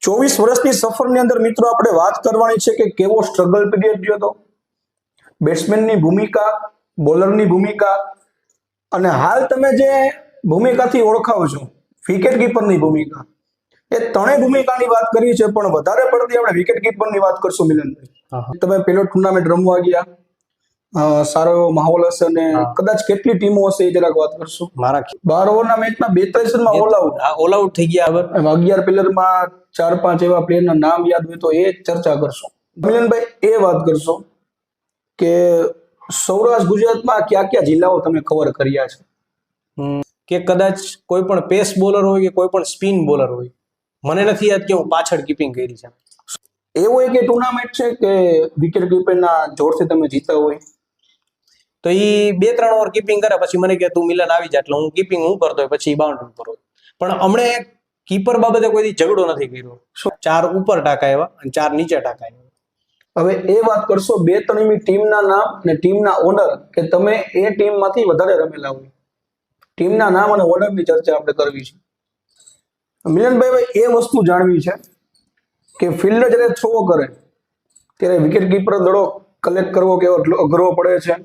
24 વર્ષની સફરની અંદર મિત્રો આપણે વાત કરવાની છે કે કેવો સ્ટ્રગલ પીરિયડ રહ્યો હતો, બેટ્સમેનની ભૂમિકા, બોલરની ભૂમિકા અને હાલ તમે જે ભૂમિકાથી ઓળખાવો છો વિકેટ કીપરની ભૂમિકા, એ ત્રણેય ભૂમિકાની વાત કરી છે, પણ વધારે પડતી આપણે વિકેટ કીપરની વાત કરશું. મિલનભાઈ, તમે પેલો ટુર્નામેન્ટ રમવા ગયા, સારો એવો માહોલ હશે અને કદાચ કેટલી ટીમો હશે એ જરાક વાત કરશું. મારા 12 ઓવરના મેચમાં 42 રનમાં ઓલ આઉટ થઈ ગયા. 11 પ્લેયરમાં 4-5 એવા પ્લેયરના નામ યાદ હોય તો એ ચર્ચા કરશો. મિલનભાઈ, એ વાત કરશો કે સૌરાષ્ટ્ર ગુજરાતમાં કયા કયા જિલ્લાઓ તમે કવર કર્યા છે? કે કદાચ કોઈ પણ પેસ બોલર હોય કે કોઈ પણ સ્પિન બોલર હોય, મને નથી યાદ કે હું પાછળ કીપિંગ કરી છે. એવું એક ટુર્નામેન્ટ છે કે વિકેટ કીપરના જોરથી તમે જીતા હોય? તો એ 2-3 ઓવર કીપિંગ કરે પછી મને કે તું મિલન આવી જા, એટલે હું કીપિંગ હું કરતો હોય, પછી બાઉન્ડ્રી પર હોય. પણ હમણે કીપર બાબતે કોઈ ઝઘડો નથી કર્યો. 4 ઉપર ટાંકા એવા અને 4 નીચે ટાંકા એવા. હવે એ વાત કરશો 2-3 ટીમના નામ અને ટીમના ઓનર, કે તમે એ ટીમમાંથી વધારે રમેલા હોય. ટીમના નામ અને ઓનરની ચર્ચા આપણે કરવી છે. મિલનભાઈ, એ વસ્તુ જાણવી છે કે ફિલ્ડર જ્યારે થ્રો કરે ત્યારે વિકેટ કીપર દડો કલેક્ટ કરવો કેવો અઘરો પડે છે,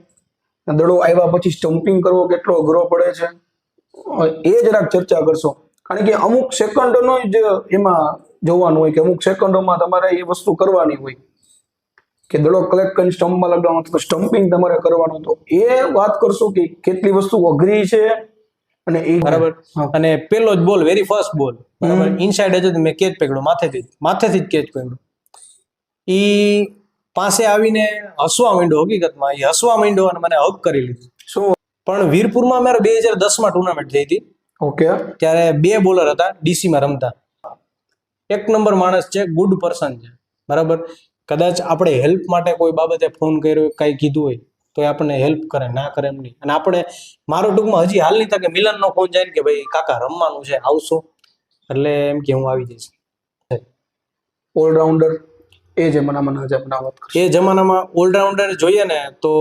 દડો આવ્યા પછી સ્ટમ્પિંગ કરવો કેટલો અઘરો પડે છે, એ જરાક ચર્ચા કરશો. કારણ કે અમુક સેકન્ડોનો જ એમાં જોવાનું હોય કે અમુક સેકન્ડોમાં તમારે એ વસ્તુ કરવાની હોય કે દડો કલેક્ટ કરીને સ્ટમ્પમાં લગાવવાનો, તો સ્ટમ્પિંગ તમારે કરવાનું. તો એ વાત કરશો કે કેટલી વસ્તુ અઘરી છે. અને એ બરાબર. અને પેલો જ બોલ, વેરી ફર્સ્ટ બોલ, બરાબર, ઇનસાઇડ જ મેં કેચ પકડ્યો, માથેથી જ કેચ પકડ્યો. ઈ પાસે આવીને હસવા માંડ્યો. હકીકતમાં એ હસવા માંડ્યો અને મને હક કરી લીધું. શું? પણ વીરપુરમાં મારે 2010માં ટુર્નામેન્ટ થઈ હતી. ઓકે. ત્યારે 2 બોલર હતા ડીસીમાં રમતા. 1 નંબર માણસ છે, ગુડ પર્સન છે, બરાબર. કદાચ આપણે હેલ્પ માટે કોઈ બાબતે ફોન કર્યો, કઈ કીધું હોય તો એ આપણને હેલ્પ કરે, ના કરે એમ નહીં. અને આપણે, મારો ટૂંકમાં હજી હાલ નહીં થાય કે મિલનનો ફોન જાય ને કે ભાઈ કાકા રમવાનું છે, આવશો? એટલે એમ કે હું આવી જઈશ. ઓલરાઉન્ડર એ જમાનામાં ઓલરાઉન્ડર જોઈએ ને તો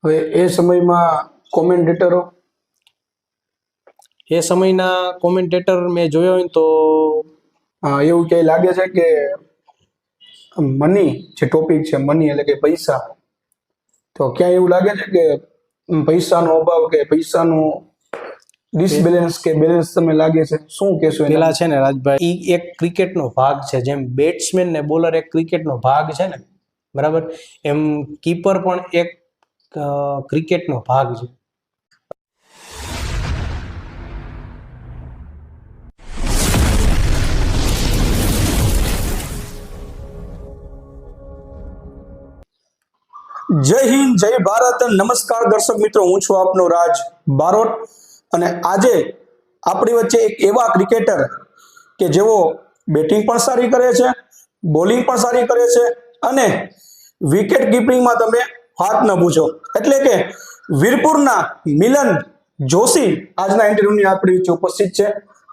હવે એ સમયમાં કોમેન્ટેટરો, એ સમયના કોમેન્ટેટર મેં જોયો હોય તો એવું ક્યાંય લાગે છે કે મની જે ટોપિક છે, મની એટલે કે પૈસા, તો ક્યાં એવું લાગે છે કે પૈસાનો અભાવ કે પૈસાનું ડિસબેલેન્સ કે બેલેન્સ તમને લાગે છે? શું કહેશો? પેલા છે ને રાજભાઈ, ઈ એક ક્રિકેટનો ભાગ છે. જેમ બેટ્સમેન ને બોલર એક ક્રિકેટનો ભાગ છે ને, બરાબર, એમ કીપર પણ એક ક્રિકેટનો ભાગ છે. જય હિન્દ, જય ભારત, નમસ્કાર દર્શક મિત્રો, હું છું આપનો રાજ બારોટ. અને આજે આપણી વચ્ચે એક એવા ક્રિકેટર કે જેઓ બેટિંગ પણ સારી કરે છે, બોલિંગ પણ સારી કરે છે અને વિકેટ કીપિંગમાં તમે હાથ ન પૂછો, એટલે કે વીરપુરના મિલન જોશી આજના ઇન્ટરવ્યુની આપણી વચ્ચે ઉપસ્થિત છે.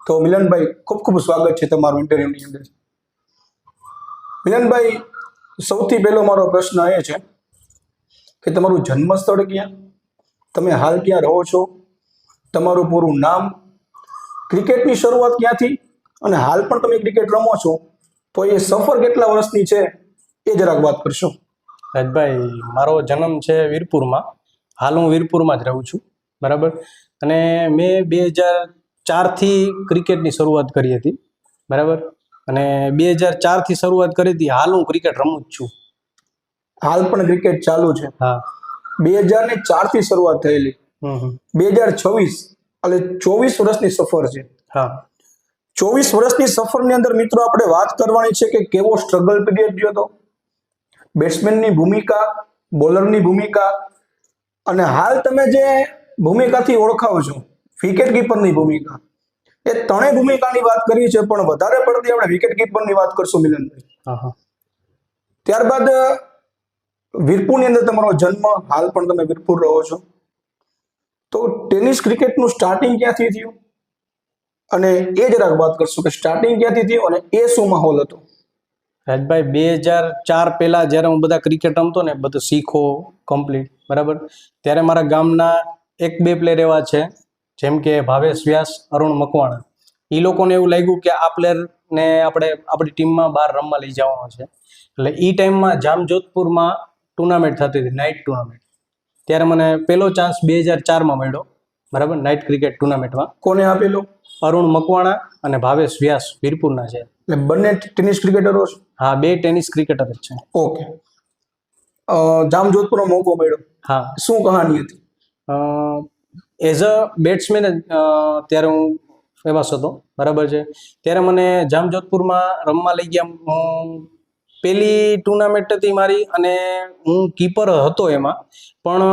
તો મિલનભાઈ, ખૂબ ખૂબ સ્વાગત છે તમારું ઇન્ટરવ્યુની અંદર. મિલનભાઈ, સૌથી પહેલો મારો પ્રશ્ન એ છે કે તમારું જન્મસ્થળ ક્યાં, તમે હાલ ક્યાં રહો છો, તમારું પૂરું નામ, ક્રિકેટની શરૂઆત ક્યાંથી, અને હાલ પણ તમે ક્રિકેટ રમો છો તો એ સફર કેટલા વર્ષની છે એ જરાક વાત કરશો. રાજભાઈ, મારો જન્મ છે વીરપુરમાં. હાલ હું વીરપુરમાં જ રહું છું, બરાબર. અને મેં 2004થી ક્રિકેટની શરૂઆત કરી હતી, બરાબર. અને 2004થી શરૂઆત કરી હતી. હાલ હું ક્રિકેટ રમું જ છું. હાલ પણ ક્રિકેટ ચાલુ છે? હા. 2004થી શરૂઆત થયેલી, 2026 એટલે 24 વર્ષની સફર છે. હા. 24 વર્ષની સફરની અંદર મિત્રો આપણે વાત કરવાની છે કે કેવો સ્ટ્રગલ પીરિયડ રહ્યો હતો, બેટ્સમેનની ભૂમિકા, બોલરની ભૂમિકા અને હાલ તમે જે ભૂમિકાથી ઓળખાવો છો વિકેટ કીપરની ભૂમિકા, એ ત્રણેય ભૂમિકાની વાત કરી છે, પણ વધારે પડતી આપણે વિકેટ કીપરની વાત કરશું. મિલનભાઈ, ત્યારબાદ વીરપુરની અંદર તમારો જન્મ, હાલ પણ તમે વીરપુર રહો છો, તો ટેનિસ ક્રિકેટનું સ્ટાર્ટિંગ ક્યાંથી થયું અને એ જરાક વાત કરશું કે સ્ટાર્ટિંગ ક્યાંથી થયું અને એ શું માહોલ હતો? રાજભાઈ, 2004 પહેલા જ્યારે હું બધા ક્રિકેટ રમતો ને, બધું શીખો કમ્પ્લીટ, બરાબર, ત્યારે મારા ગામના 1-2 પ્લેયર એવા છે, જેમ કે ભાવેશ વ્યાસ, અરુણ મકવાણા, એ લોકોને એવું લાગ્યું કે આ પ્લેયરને આપણે આપણી ટીમમાં બહાર રમવા લઈ જવાનો છે. એટલે એ ટાઈમમાં જામજોધપુરમાં ટુર્નામેન્ટ થતી હતી, નાઇટ ટુર્નામેન્ટ. ત્યારે મને પહેલો ચાન્સ 2004માં મળ્યો, બરાબર, નાઇટ ક્રિકેટ ટુર્નામેન્ટમાં. કોને આપેલો? અરુણ મકવાણા અને ભાવેશ વ્યાસ વીરપુરના છે. એટલે બંને ટેનિસ ક્રિકેટરો છે? હા, બે ટેનિસ ક્રિકેટર જ છે. ઓકે. જામજોધપુરનો મોકો મળ્યો, હા. શું કહાની હતી? એઝ અ બેટ્સમેન ત્યારે હું ફેમસ હતો, બરાબર છે. ત્યારે મને જામજોધપુરમાં રમવા લઈ ગયા. પહેલી ટુર્નામેન્ટ હતી મારી અને હું કીપર હતો એમાં, પણ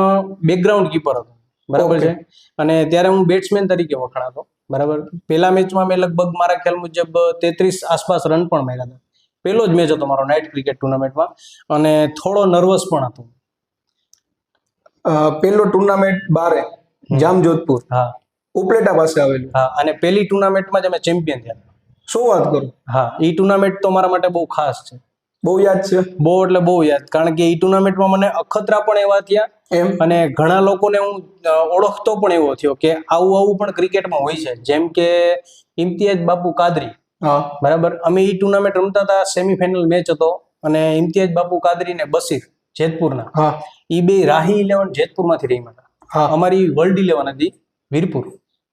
બેકગ્રાઉન્ડ કીપર હતો, બરાબર છે. અને ત્યારે હું બેટ્સમેન તરીકે વખણાતો, બરાબર. પહેલા મેચમાં મેં લગભગ મારા ખ્યાલ મુજબ 33 આસપાસ રન પણ માર્યા હતા. પહેલો જ મેચ હતો મારો નાઇટ ક્રિકેટ ટુર્નામેન્ટમાં અને થોડો નર્વસ પણ હતો. પહેલો ટુર્નામેન્ટ બારે જામજોધપુર, હા, ઉપલેટા પાસે આવેલું. હા. અને પહેલી ટુર્નામેન્ટમાં જ અમે ચેમ્પિયન થયા. શું વાત કરું? હા, એ ટુર્નામેન્ટ તો મારા માટે બહુ ખાસ છે. બહુ યાદ છે? બહુ એટલે બહુ યાદ, કારણ કે એ ટુર્નામેન્ટમાં મને અખતરા પણ એવા થયા એમ? અને ઘણા લોકોને હું ઓળખતો પણ એવો થયો કે આવું પણ ક્રિકેટમાં હોય છે. જેમ કે ઇમ્તિયાઝ બાપુ કાદરી, હા, બરાબર. અમે એ ટુર્નામેન્ટ રમતા હતા, સેમીફાઇનલ મેચ હતો અને ઇમ્તિયાઝ બાપુ કાદરી ને બશીર જેતપુરના, હા, એ બે રાહી 11 જેતપુરમાંથી રમ્યા હતા. હા. અમારી વર્લ્ડ 11 હતી વીરપુર,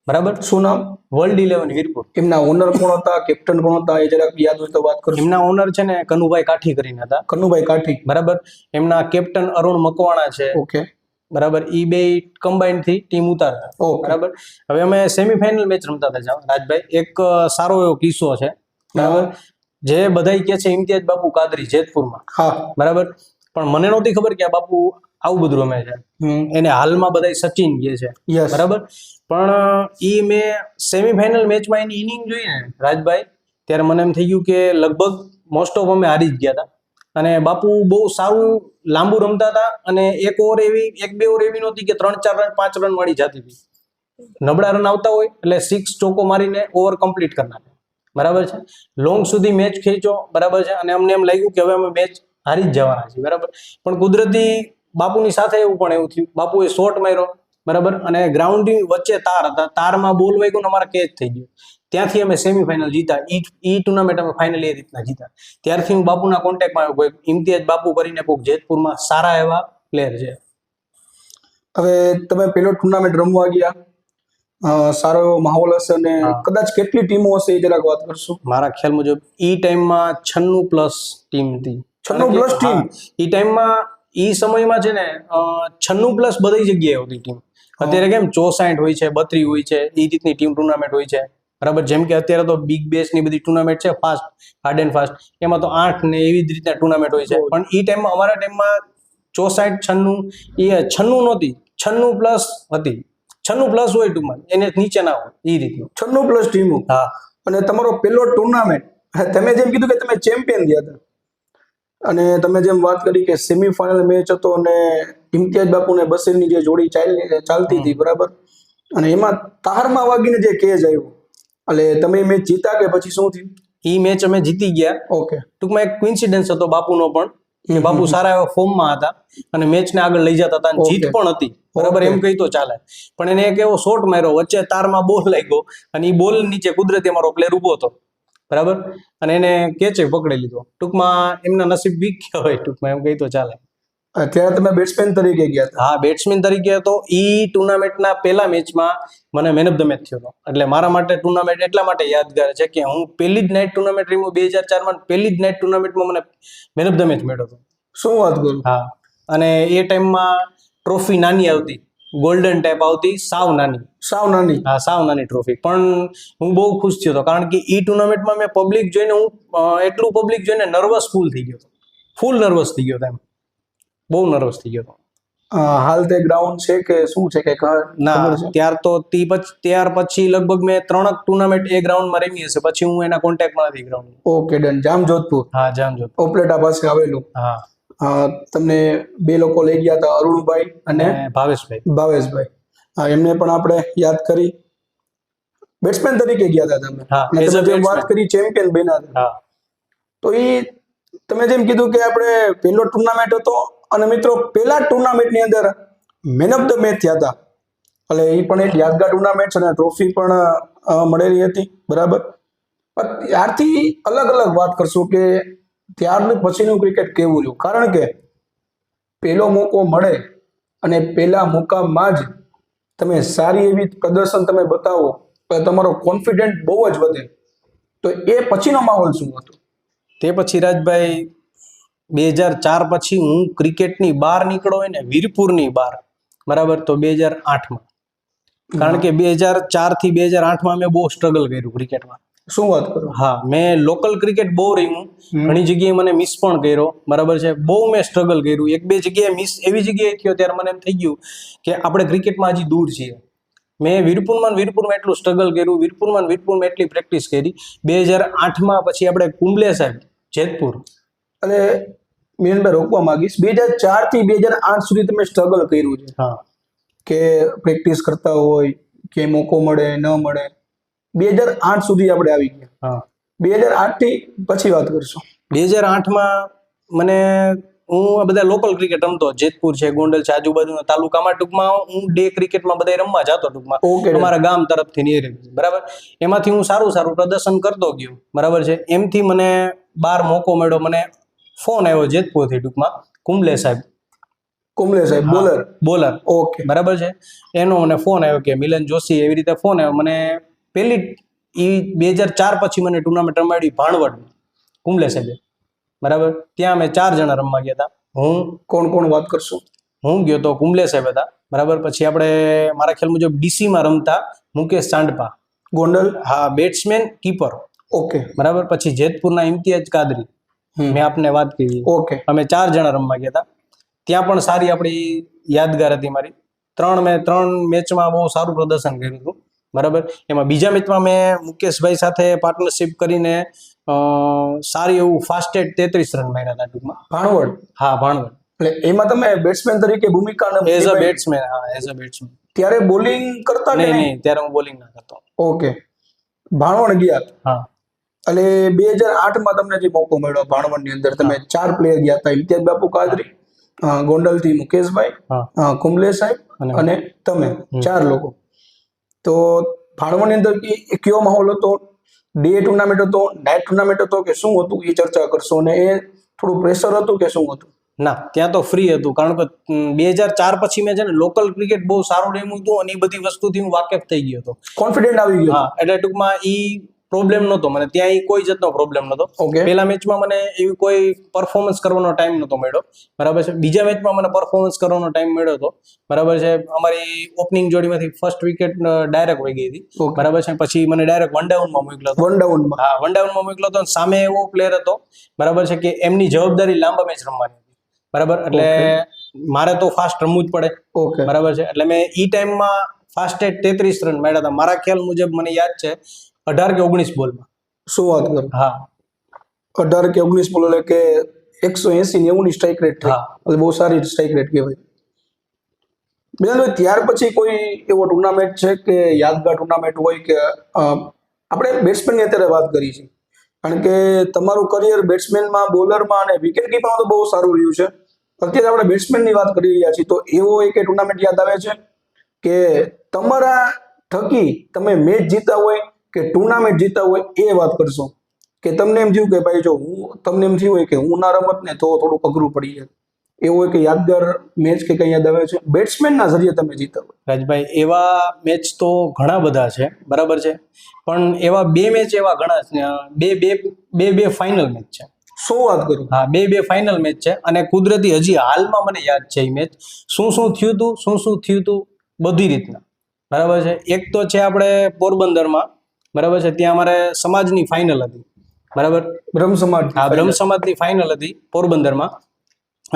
બરાબર. શું નામ? વર્લ્ડ 11 વીરપુર. એમના ઓનર કોણ હતા, કેપ્ટન કોણ હતા, એ જરાક યાદ હોય તો વાત કરશો? એમના ઓનર છે ને કનુભાઈ કાઠી કરીને હતા, કનુભાઈ કાઠી. બરાબર. એમના કેપ્ટન અરુણ મકવાણા છે, ઓકે, બરાબર. ઈ બે કમ્બાઈન્ડ થી ટીમ ઉતારતા, ઓકે. બરાબર. હવે અમે સેમીફાઇનલ મેચ રમતા હતા રાજભાઈ. એક સારો એવો કિસ્સો છે, બરાબર. જે બધાય કે છે ઇમ્તિયાઝ બાપુ કાદરી જેતપુરમાં, હા, બરાબર. પણ મને નહોતી ખબર કે આ બાપુ આવું બધું રમે છે. એને હાલમાં બધાય સચિન કહે છે, યસ, બરાબર. પણ ઈ મેં સેમીફાઇનલ મેચમાં એની ઇનિંગ જોઈ ને રાજભાઈ, ત્યારે મને એમ થઈ ગયું કે લગભગ મોસ્ટ ઓફ અમે હારી જ ગયા હતા. અને બાપુ બહુ સારું લાંબુ રમતા હતા અને એક બે ઓવર એવી નહોતી કે 3-4 રન 5 રન વાળી જતી હતી. નબળા રન આવતા હોય એટલે 6 ચોકો મારીને ઓવર કમ્પ્લીટ કરી નાખે, બરાબર છે. લોંગ સુધી મેચ ખેંચો, બરાબર છે. અને અમને એમ લાગ્યું કે હવે અમે મેચ હારી જ જવાના છીએ, બરાબર. પણ કુદરતી બાપુની સાથે એવું થયું. બાપુએ શોટ માર્યો, બરાબર. અને ગ્રાઉન્ડની વચ્ચે તાર હતા, તારમાં બોલ વાગ્યો ને અમારા કેચ થઈ ગયો. ત્યાંથી અમે સેમીફાઇનલ જીતા. ઈ ટુર્નામેન્ટ અમે ફાઇનલ એ રીતના જીતા. ત્યારથી હું બાપુના કોન્ટેક્ટમાં આવ્યો. કોઈ ઇમ્તિયાઝ બાપુ કરીને કોઈક જેતપુરમાં સારા એવા પ્લેયર છે. હવે તમે પેલો ટુર્નામેન્ટ રમવા ગયા, સારો એવો માહોલ હશે અને કદાચ કેટલી ટીમો હશે એ જરાક વાત કરશો? મારા ખ્યાલ મુજબ ઈ ટાઈમમાં 96+ ટીમ હતી. 96+ ટીમ? ઈ ટાઈમમાં ઈ સમયમાં છે ને 96+ બધી જગ્યાએ હતી ટીમ. અત્યારે કેમ 64 હોય છે, 32 હોય છે, એ રીતની ટીમ ટુર્નામેન્ટ હોય છે, બરાબર. જેમ કે અત્યારે તો બિગ બેસ ની બધી ટુર્નામેન્ટ છે, ફાસ્ટ હાર્ડ એન્ડ ફાસ્ટ, એમાં તો 8 ને એવી જ રીતના ટુર્નામેન્ટ હોય છે. પણ ઈ ટાઈમમાં અમારા ટાઈમમાં 64 96 એ 96 નહોતી, 96+ હતી. 96+ હોય ટૂંકમાં, એને નીચે ના હોય એ રીતનું. 96+ ટીમો? હા. અને તમારો પેલો ટુર્નામેન્ટ, તમે જેમ કીધું કે તમે ચેમ્પિયન થયા હતા અને તમે જેમ વાત કરી કે સેમીફાઇનલ મેચ હતો અને ઇમ્તિયાઝ બાપુ ને બશીરની જે જોડી ચાલતી હતી, બરાબર. અને એમાં તારમાં વાગીને જે કેચ આવ્યો, એટલે તમે મેચ જીતા કે પછી શું થયું? ઈ મેચ અમે જીતી ગયા. ઓકે. ટૂંકમાં એક કોઇન્સિડન્સ હતો બાપુનો પણ, કે બાપુ સારા એવા ફોર્મમાં હતા અને મેચને આગળ લઈ જતા હતા, જીત પણ હતી, બરાબર. એમ કહી તો ચાલે. પણ એને એક એવો શોટ માર્યો, વચ્ચે તારમાં બોલ લાગ્યો અને એ બોલ નીચે કુદરતી અમારો પ્લેયર ઉભો હતો, બરાબર. અને એને કેચે પકડી લીધો. ટૂંકમાં એમના નસીબ વીક કહેવાય, ટૂંકમાં એમ કહી તો ચાલે. ત્યારે તમે બેટ્સમેન તરીકે ગયા હતા? હા, બેટ્સમેન તરીકે હતો. ઈ ટુર્નામેન્ટના પહેલા મેચમાં મને મેન ઓફ ધ મેચ થયો હતો. એટલે મારા માટે ટુર્નામેન્ટ એટલા માટે યાદગાર છે કે હું પહેલી જ નાઇટ ટુર્નામેન્ટ રમ્યો 2004માં, પહેલી જ નાઇટ ટુર્નામેન્ટમાં મને મેન ઓફ ધ મેચ મળ્યો હતો. શું વાત કરું? હા. અને એ ટાઈમમાં ટ્રોફી નાની આવતી, ગોલ્ડન ટાઈપ આવતી, સાવ નાની. સાવ નાની? હા, સાવ નાની ટ્રોફી. પણ હું બહુ ખુશ થયો હતો, કારણ કે ઈ ટુર્નામેન્ટમાં મેં પબ્લિક જોઈને એટલું પબ્લિક જોઈને નર્વસ ફૂલ થઈ ગયો હતો. ફૂલ નર્વસ થઈ ગયો હતો, એમ બહુ નર્વસ થઈ ગયો હતો. હાલ તે ગ્રાઉન્ડ છે કે શું છે કે ના, ત્યાર પછી લગભગ મેં 3 ટુર્નામેન્ટ એ ગ્રાઉન્ડમાં રમી હશે, પછી હું એના કોન્ટેક્ટમાં નથી ગ્રાઉન્ડ. Okay, done. જામજોધપુર? હા, જામજોધપુર, ઉપલેટા પાસે આવેલું. હા. તમને બે લોકો લઈ ગયા હતા, અરુણભાઈ અને ભાવેશભાઈ. હા, એમને પણ આપણે યાદ કરી. બેટ્સમેન તરીકે ગયા હતા તમે. હા, અને તમે જેમ વાત કરી ચેમ્પિયન બન્યા હતા. હા. તો એ તમે જેમ કીધું કે આપણે પહેલો ટુર્નામેન્ટ હતો અને મિત્રો પહેલા ટુર્નામેન્ટની અંદર મેન ઓફ ધ મેચ થયા હતા. એટલે એ પણ એક યાદગાર ટુર્નામેન્ટ છે અને ટ્રોફી પણ મળેલી હતી, બરાબર. પણ ત્યારથી અલગ અલગ વાત કરશું કે ત્યારનું પછીનું ક્રિકેટ કેવું રહ્યું, કારણ કે પહેલો મોકો મળે અને પહેલા મોકામાં જ તમે સારી એવી પ્રદર્શન તમે બતાવો તો તમારો કોન્ફિડન્ટ બહુ જ વધે. તો એ પછીનો માહોલ શું હતો? તે પછી રાજભાઈ 2004 પછી હું ક્રિકેટની બહાર નીકળ્યો હોય ને, વીરપુરની બહાર, બરાબર, તો 2008માં. કારણ કે 2004 થી 2008માં મેં બહુ સ્ટ્રગલ કર્યું ક્રિકેટમાં. શું વાત કરો? હા, મેં લોકલ ક્રિકેટ બહુ રમ્યું, ઘણી જગ્યાએ મને મિસ પણ કર્યો, બરાબર છે. બહુ મેં સ્ટ્રગલ કર્યું, એક બે જગ્યાએ મિસ એવી જગ્યાએ થયો ત્યારે મને એમ થઈ ગયું કે આપણે ક્રિકેટમાં હજી દૂર છીએ. મેં વીરપુરમાં એટલું સ્ટ્રગલ કર્યું, વીરપુરમાં એટલી પ્રેક્ટિસ કરી. 2008માં પછી આપણે કુંબલે સાહેબ, જેતપુર. અને મિલનભાઈ રોકવા માંગીશ, 2004 થી 2008 સુધી તમે સ્ટ્રગલ કર્યું છે. હા, કે પ્રેક્ટિસ કરતા હોય કે મોકો મળે ન મળે, 2008 સુધી આપણે આવી ગયા. હા. 2008 થી પછી વાત કરશું. 2008માં મને, હું આ બધા લોકલ ક્રિકેટ રમતો, જેતપુર છે, ગોંડલ છે, આજુબાજુના તાલુકામાં, ટૂંકમાં હું ડે ક્રિકેટમાં બધા રમવા જતો, ટૂંકમાં Okay. અમારા ગામ તરફથી ની રહી, બરાબર. એમાંથી હું સારું પ્રદર્શન કરતો ગયો, બરાબર છે. એમથી મને 12 મોકો મળ્યો, મને ફોન આવ્યો જેતપુરથી, ટૂંકમાં કુંબલે સાહેબ, કુંબલે સાહેબ બોલર, ઓકે. બરાબર છે. એનો મને ફોન આવ્યો કે મિલન જોશી, એવી રીતે ફોન આવ્યો મને. પેલી 2004 પછી મને ટુર્નામેન્ટ રમાડી ભાણવડ, કુંબલે સાહેબે, બરાબર. ત્યાં અમે 4 જણા રમવા ગયા હતા. કોણ કોણ વાત કરશું? હું ગયો તો કુંબલે સાહેબ હતા, બરાબર. પછી આપણે મારા ખ્યાલ મુજબ ડીસીમાં રમતા મુકેશ ચાંડપા, ગોંડલ, હા, બેટ્સમેન કીપર, ઓકે, બરાબર. પછી જેતપુરના ઇમ્તિયાજ કાદરી, મેં આપને વાત કરી. ઓકે. અમે 4 જણા રમવા ગયા હતા. ત્યાં પણ સારી આપણી યાદગાર હતી મારી. 3 મેચમાં બહુ સારું પ્રદર્શન કર્યું હતું, બરાબર. એમાં બીજા મેચમાં મેં મુકેશભાઈ સાથે પાર્ટનરશિપ કરીને સારી એવું ફાસ્ટેડ 33 રન માર્યા હતા, ટૂંકમાં. ભાણવડ? હા, ભાણવડ. એટલે એમાં તમે બેટ્સમેન તરીકે ભૂમિકા એઝ અ બેટ્સમેન, હા, એઝ અ બેટ્સમેન. ત્યારે બોલિંગ કરતા કે નહીં, ત્યારે હું બોલિંગ ના કરતો. ઓકે, ભાણવડ ગયા. હા, એટલે 2008 માં તમને જે મોકો મળ્યો ભાણવડ ની અંદર, તમે 4 પ્લેયર ગયા હતા, ઇમ્તિયાજ બાપુ કાદરી, ગોંડલ થી મુકેશભાઈ, કુંબલે સાહેબ અને તમે, 4 લોકો. તો ભાણવડ ની અંદર કયો માહોલ હતો? ડે ટુર્નામેન્ટ હતો, નાઇટ ટુર્નામેન્ટ હતો કે શું હતું, એ ચર્ચા કરશો. અને એ થોડું પ્રેશર હતું કે શું હતું? ના, ત્યાં તો ફ્રી હતું, કારણ કે 2004 પછી મેં છે ને લોકલ ક્રિકેટ બહુ સારું રમ્યું હતું અને એ બધી વસ્તુથી હું વાકેફ થઈ ગયો હતો, કોન્ફિડન્ટ આવી ગયો. હા, એટલે ટૂંકમાં ઈ પ્રોબ્લેમ નહોતો મને ત્યાં, ઈ કોઈ જાતનો પ્રોબ્લેમ નહોતો. પહેલા મેચમાં મને એવી કોઈ પરફોર્મન્સ કરવાનો ટાઈમ નહોતો મળ્યો, બરાબર છે. બીજા મેચમાં મને પરફોર્મન્સ કરવાનો ટાઈમ મળ્યો હતો, બરાબર છે. અમારી ઓપનિંગ જોડીમાંથી ફર્સ્ટ વિકેટ ડાયરેક્ટ વહી ગઈ હતી, બરાબર છે. પછી મને ડાયરેક્ટ વન ડાઉનમાં મોકલ્યો હતો. હા, વન ડાઉનમાં મોકલ્યો હતો. સામે એવો પ્લેયર હતો, બરાબર છે, કે એમની જવાબદારી લાંબા મેચ રમવાની હતી, બરાબર. એટલે મારે તો ફાસ્ટ રમવું જ પડે, બરાબર છે. એટલે મેં ઈ ટાઈમમાં ફાસ્ટેડ 33 રન માર્યા હતા, મારા ખ્યાલ મુજબ. મને યાદ છે 18 કે 19 બોલમાં. શું વાત કરો? હા, 18 કે 19 બોલ, એટલે કે 180-90 ની સ્ટ્રાઇક રેટ થઈ. એટલે બહુ સારી સ્ટ્રાઇક રેટ કહેવાય. બીજા ત્યાર પછી કોઈ એવો ટુર્નામેન્ટ છે કે યાદગાર ટુર્નામેન્ટ હોય કે આપણે બેટ્સમેનની અત્યારે વાત કરી છે, કારણ કે તમારું કરિયર બેટ્સમેનમાં, બોલરમાં અને વિકેટ કીપરમાં તો બહુ સારું રહ્યું છે. અત્યારે આપણે બેટ્સમેનની વાત કરી રહ્યા છીએ, તો એવો એક ટુર્નામેન્ટ યાદ આવે છે કે તમારા થકી તમે મેચ જીતા હોય કે ટુર્નામેન્ટ જીતા હોય, એ વાત કરશો કે તમને એમ થયું કે ભાઈ જો તમને એમ થયું હોય કે હું ના રમત ને તો થોડુંક અઘરું પડી જાય, એવું એક યાદગાર મેચ કે કઈ યાદ આવે છે બેટ્સમેનના જરીએ તમે જીતા હોય? રાજભાઈ, એવા મેચ તો ઘણા બધા છે, બરાબર છે. પણ એવા 2 મેચ એવા ઘણા છે, બે ફાઇનલ મેચ છે. શું વાત કરું? હા, બે ફાઇનલ મેચ છે. અને કુદરતી હજી હાલમાં મને યાદ છે એ મેચ, શું થયું તું બધી રીતના, બરાબર છે. એક તો છે આપણે પોરબંદરમાં, બરાબર છે. ત્યાં અમારે સમાજની ફાઇનલ હતી, બરાબર. બ્રહ્મ સમાજ? હા, બ્રહ્મ સમાજની ફાઇનલ હતી પોરબંદરમાં.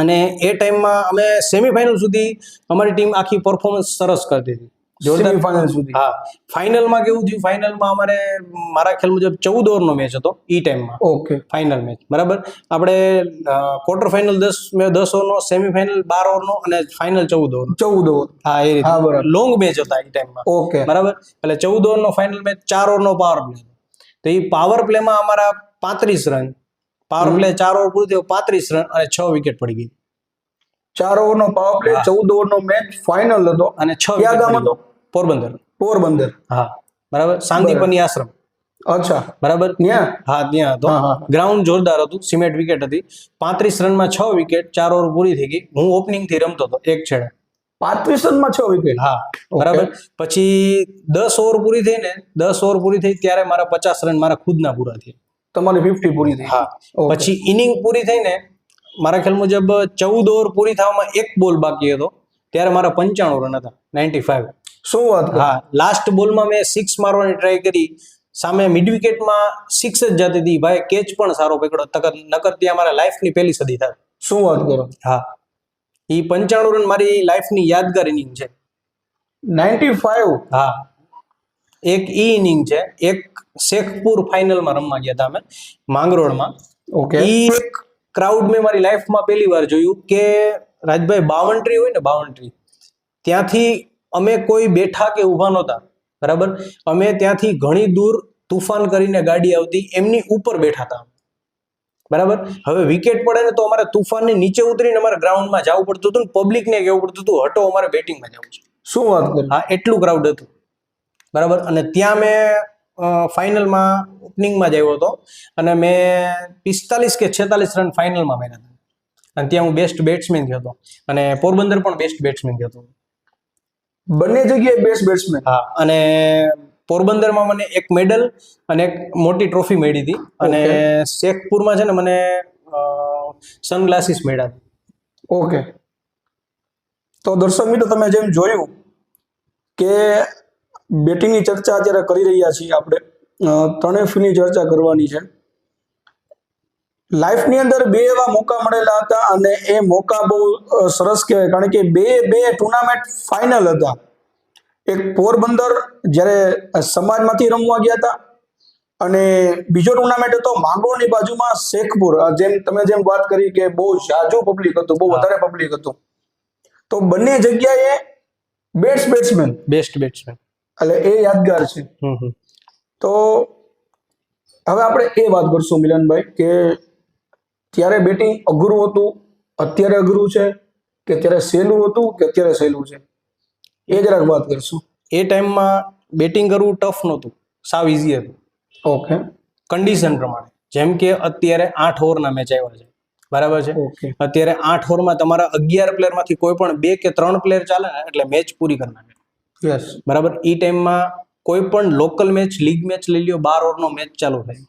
અને એ ટાઈમમાં અમે સેમીફાઇનલ સુધી અમારી ટીમ આખી પરફોર્મન્સ સરસ કરતી હતી, જોરદાર ફાઇનલ સુધી. હા, ફાઇનલમાં કેવું થયું, ફાઇનલમાં અમારે મારા ખ્યાલ મુજબ 14 ઓવરનો મેચ હતો ઈ ટાઈમમાં. ઓકે, ફાઇનલ મેચ, બરાબર. આપણે ક્વાર્ટર ફાઇનલ 10 ઓવરનો, સેમીફાઇનલ 12 ઓવરનો અને ફાઇનલ 14 ઓવર. હા, એ રીતે લોંગ મેચ હતા ઈ ટાઈમમાં, ઓકે, બરાબર. એટલે 14 ઓવરનો ફાઇનલ મેચ, 4 ઓવરનો પાવર પ્લે. તો એ પાવર પ્લેમાં અમારા 35 રન, પાવર પ્લે 4 ઓવર પૂરું થયું, 35 રન અને 6 વિકેટ પડી ગઈ. 4 ઓવરનો પાવર પ્લે, 14 ઓવરનો મેચ ફાઇનલ હતો અને 6 ક્યાં ગામ હતો? પોરબંદર. પોરબંદર. હા બરાબર, શાંતિપની આશ્રમ. અચ્છા, બરાબર, ત્યાં. હા ત્યાં હતો. હા, હા. ગ્રાઉન્ડ જોરદાર હતું, સિમેન્ટ વિકેટ હતી. 35 રનમાં 6 વિકેટ, 4 ઓવર પૂરી થઈ ગઈ. હું ઓપનિંગ થી રમતો હતો એક છેડે. 35 રનમાં 6 વિકેટ. હા બરાબર. પછી 10 ઓવર પૂરી થઈ ને, 10 ઓવર પૂરી થઈ ત્યારે મારા 50 રન મારા ખુદના પૂરા થયા. તમારી 50 પૂરી થઈ. હા પછી ઇનિંગ પૂરી થઈ ને, મારા ખ્યાલ મુજબ 14 ઓવર પૂરી થવામાં એક બોલ બાકી હતો, ત્યારે મારા 95 રન હતા, 95. શું વાત કરો? હા, લાસ્ટ બોલમાં મેં 6 મારવાની ટ્રાય કરી, સામે મિડ વિકેટમાં 6 જ જતી હતી ભાઈ, કેચ પણ સારો પકડ્યો, નકર ત્યાં મારા લાઈફની પહેલી સદી થાય. શું વાત કરો? હા, એ 95 રન મારી લાઈફની યાદગાર ઇનિંગ છે. 95. હા, એક ઈ ઇનિંગ છે. એક શેખપુર ફાઇનલમાં રમવા ગયા હતા અમે માંગરોળમાં. ઓકે. ઈ એક ક્રાઉડ મેં મારી લાઈફમાં પહેલી વાર જોયું કે રાજભાઈ, બાવન્ટ્રી હોય ને, બાવન્ટ્રી, ત્યાંથી અમે કોઈ બેઠા કે ઊભા નહોતા, બરાબર. અમે ત્યાંથી ઘણી દૂર તુફાન કરીને ગાડી આવતી, એમની ઉપર બેઠા હતા, બરાબર. હવે વિકેટ પડે ને તો અમારે તુફાનની નીચે ઉતરીને અમારે ગ્રાઉન્ડમાં જવું પડતું હતું, ને પબ્લિકને કહેવું પડતું હતું, હટો અમારે બેટિંગમાં જવું છે. શું વાત કરો? હા, એટલું ક્રાઉડ હતું, બરાબર. અને ત્યાં મેં ફાઇનલમાં ઓપનિંગમાં જ આવ્યો હતો, અને મેં 45 કે 46 રન ફાઇનલમાં માર્યા હતા, અને ત્યાં હું બેસ્ટ બેટ્સમેન થયો હતો, અને પોરબંદર પણ બેસ્ટ બેટ્સમેન થયો હતો. બંને જગ્યાએ બેસ્ટ બેટ્સમેન. હા, અને પોરબંદરમાં મને એક મેડલ અને એક મોટી ટ્રોફી મળી હતી, અને શેખપુરમાં છે ને મને સનગ્લાસીસ મળ્યા હતા. ઓકે. તો દર્શક મિત્રો, તમે જેમ જોયું કે બેટિંગની ચર્ચા અત્યારે કરી રહ્યા છીએ આપણે, ત્રણેય ફીની ચર્ચા કરવાની છે. લાઈફની અંદર બે એવા મોકા મળેલા હતા, અને એ મોકા બહુ સરસ કહેવાય, કારણ કે બે ટુર્નામેન્ટ ફાઇનલ હતા. એક પોરબંદર જ્યારે સમાજમાંથી રમવા ગયા હતા, અને બીજો ટુર્નામેન્ટ હતો માંગરોળની બાજુમાં શેખપુર. જેમ વાત કરી કે બહુ ઝાઝુ પબ્લિક હતું, બહુ વધારે પબ્લિક હતું. તો બંને જગ્યાએ બેટ્સમેન, બેસ્ટ બેટ્સમેન, એટલે એ યાદગાર છે. તો હવે આપણે એ વાત કરશું મિલનભાઈ કે ત્યારે બેટિંગ અઘરું હતું, અત્યારે અઘરું છે, કે ત્યારે સહેલું હતું, કે અત્યારે સહેલું છે, એ જરાક વાત કરશું. એ ટાઈમમાં બેટિંગ કરવું ટફ નહોતું, સાવ ઇઝી હતું. ઓકે. કન્ડિશન પ્રમાણે, જેમ કે અત્યારે 8 ઓવરના મેચ આવ્યા છે, બરાબર છે. ઓકે. અત્યારે 8 ઓવરમાં તમારા 11 પ્લેયરમાંથી કોઈ પણ 2 કે 3 પ્લેયર ચાલે ને એટલે મેચ પૂરી કરી નાખે. યસ. બરાબર. એ ટાઈમમાં કોઈ પણ લોકલ મેચ, લીગ મેચ લઈ લ્યો, 12 ઓવરનો મેચ ચાલુ થાય,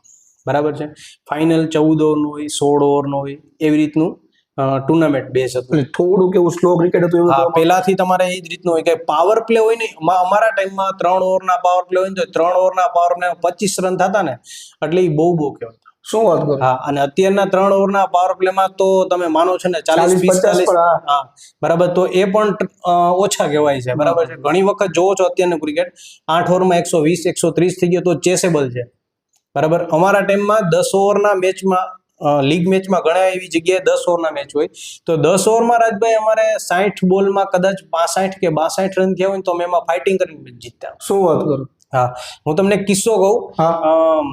બરાબર છે. ફાઇનલ 14 ઓવરનો હોય, 16 ઓવરનો હોય, એવી રીતનું ટુર્નામેન્ટ બેઝ હતું. થોડું કેવું સ્લો ક્રિકેટ હતું એવું? હા, પહેલાથી તમારે એ જ રીતનું હોય કે પાવર પ્લે હોય ને, અમારા ટાઈમમાં 3 ઓવરના પાવર પ્લે હોય ને, તો 3 ઓવરના પાવર પ્લે 25 રન થતા ને, એટલે એ બહુ કહેવાય. શું વાત કરો? હા, અને અત્યારના 3 ઓવરના પાવર પ્લેમાં તો તમે માનો છો ને 40-45, હા બરાબર, તો એ પણ ઓછા કહેવાય છે, બરાબર છે. ઘણી વખત જોવો છો અત્યારનું ક્રિકેટ 8 ઓવરમાં 120-130 થઈ ગયો તો ચેસેબલ છે, બરાબર. અમારા ટાઈમમાં 10 ઓવરના મેચમાં, લીગ મેચમાં ઘણા એવી જગ્યાએ 10 ઓવરના મેચ હોય, તો 10 ઓવરમાં રાજભાઈ અમારે 60 બોલમાં કદાચ 65 કે 62 રન થયા હોય ને, તો અમે એમાં ફાઇટિંગ કરીને મેચ જીતતા. શું વાત કરો? હા, હું તમને કિસ્સો કહું.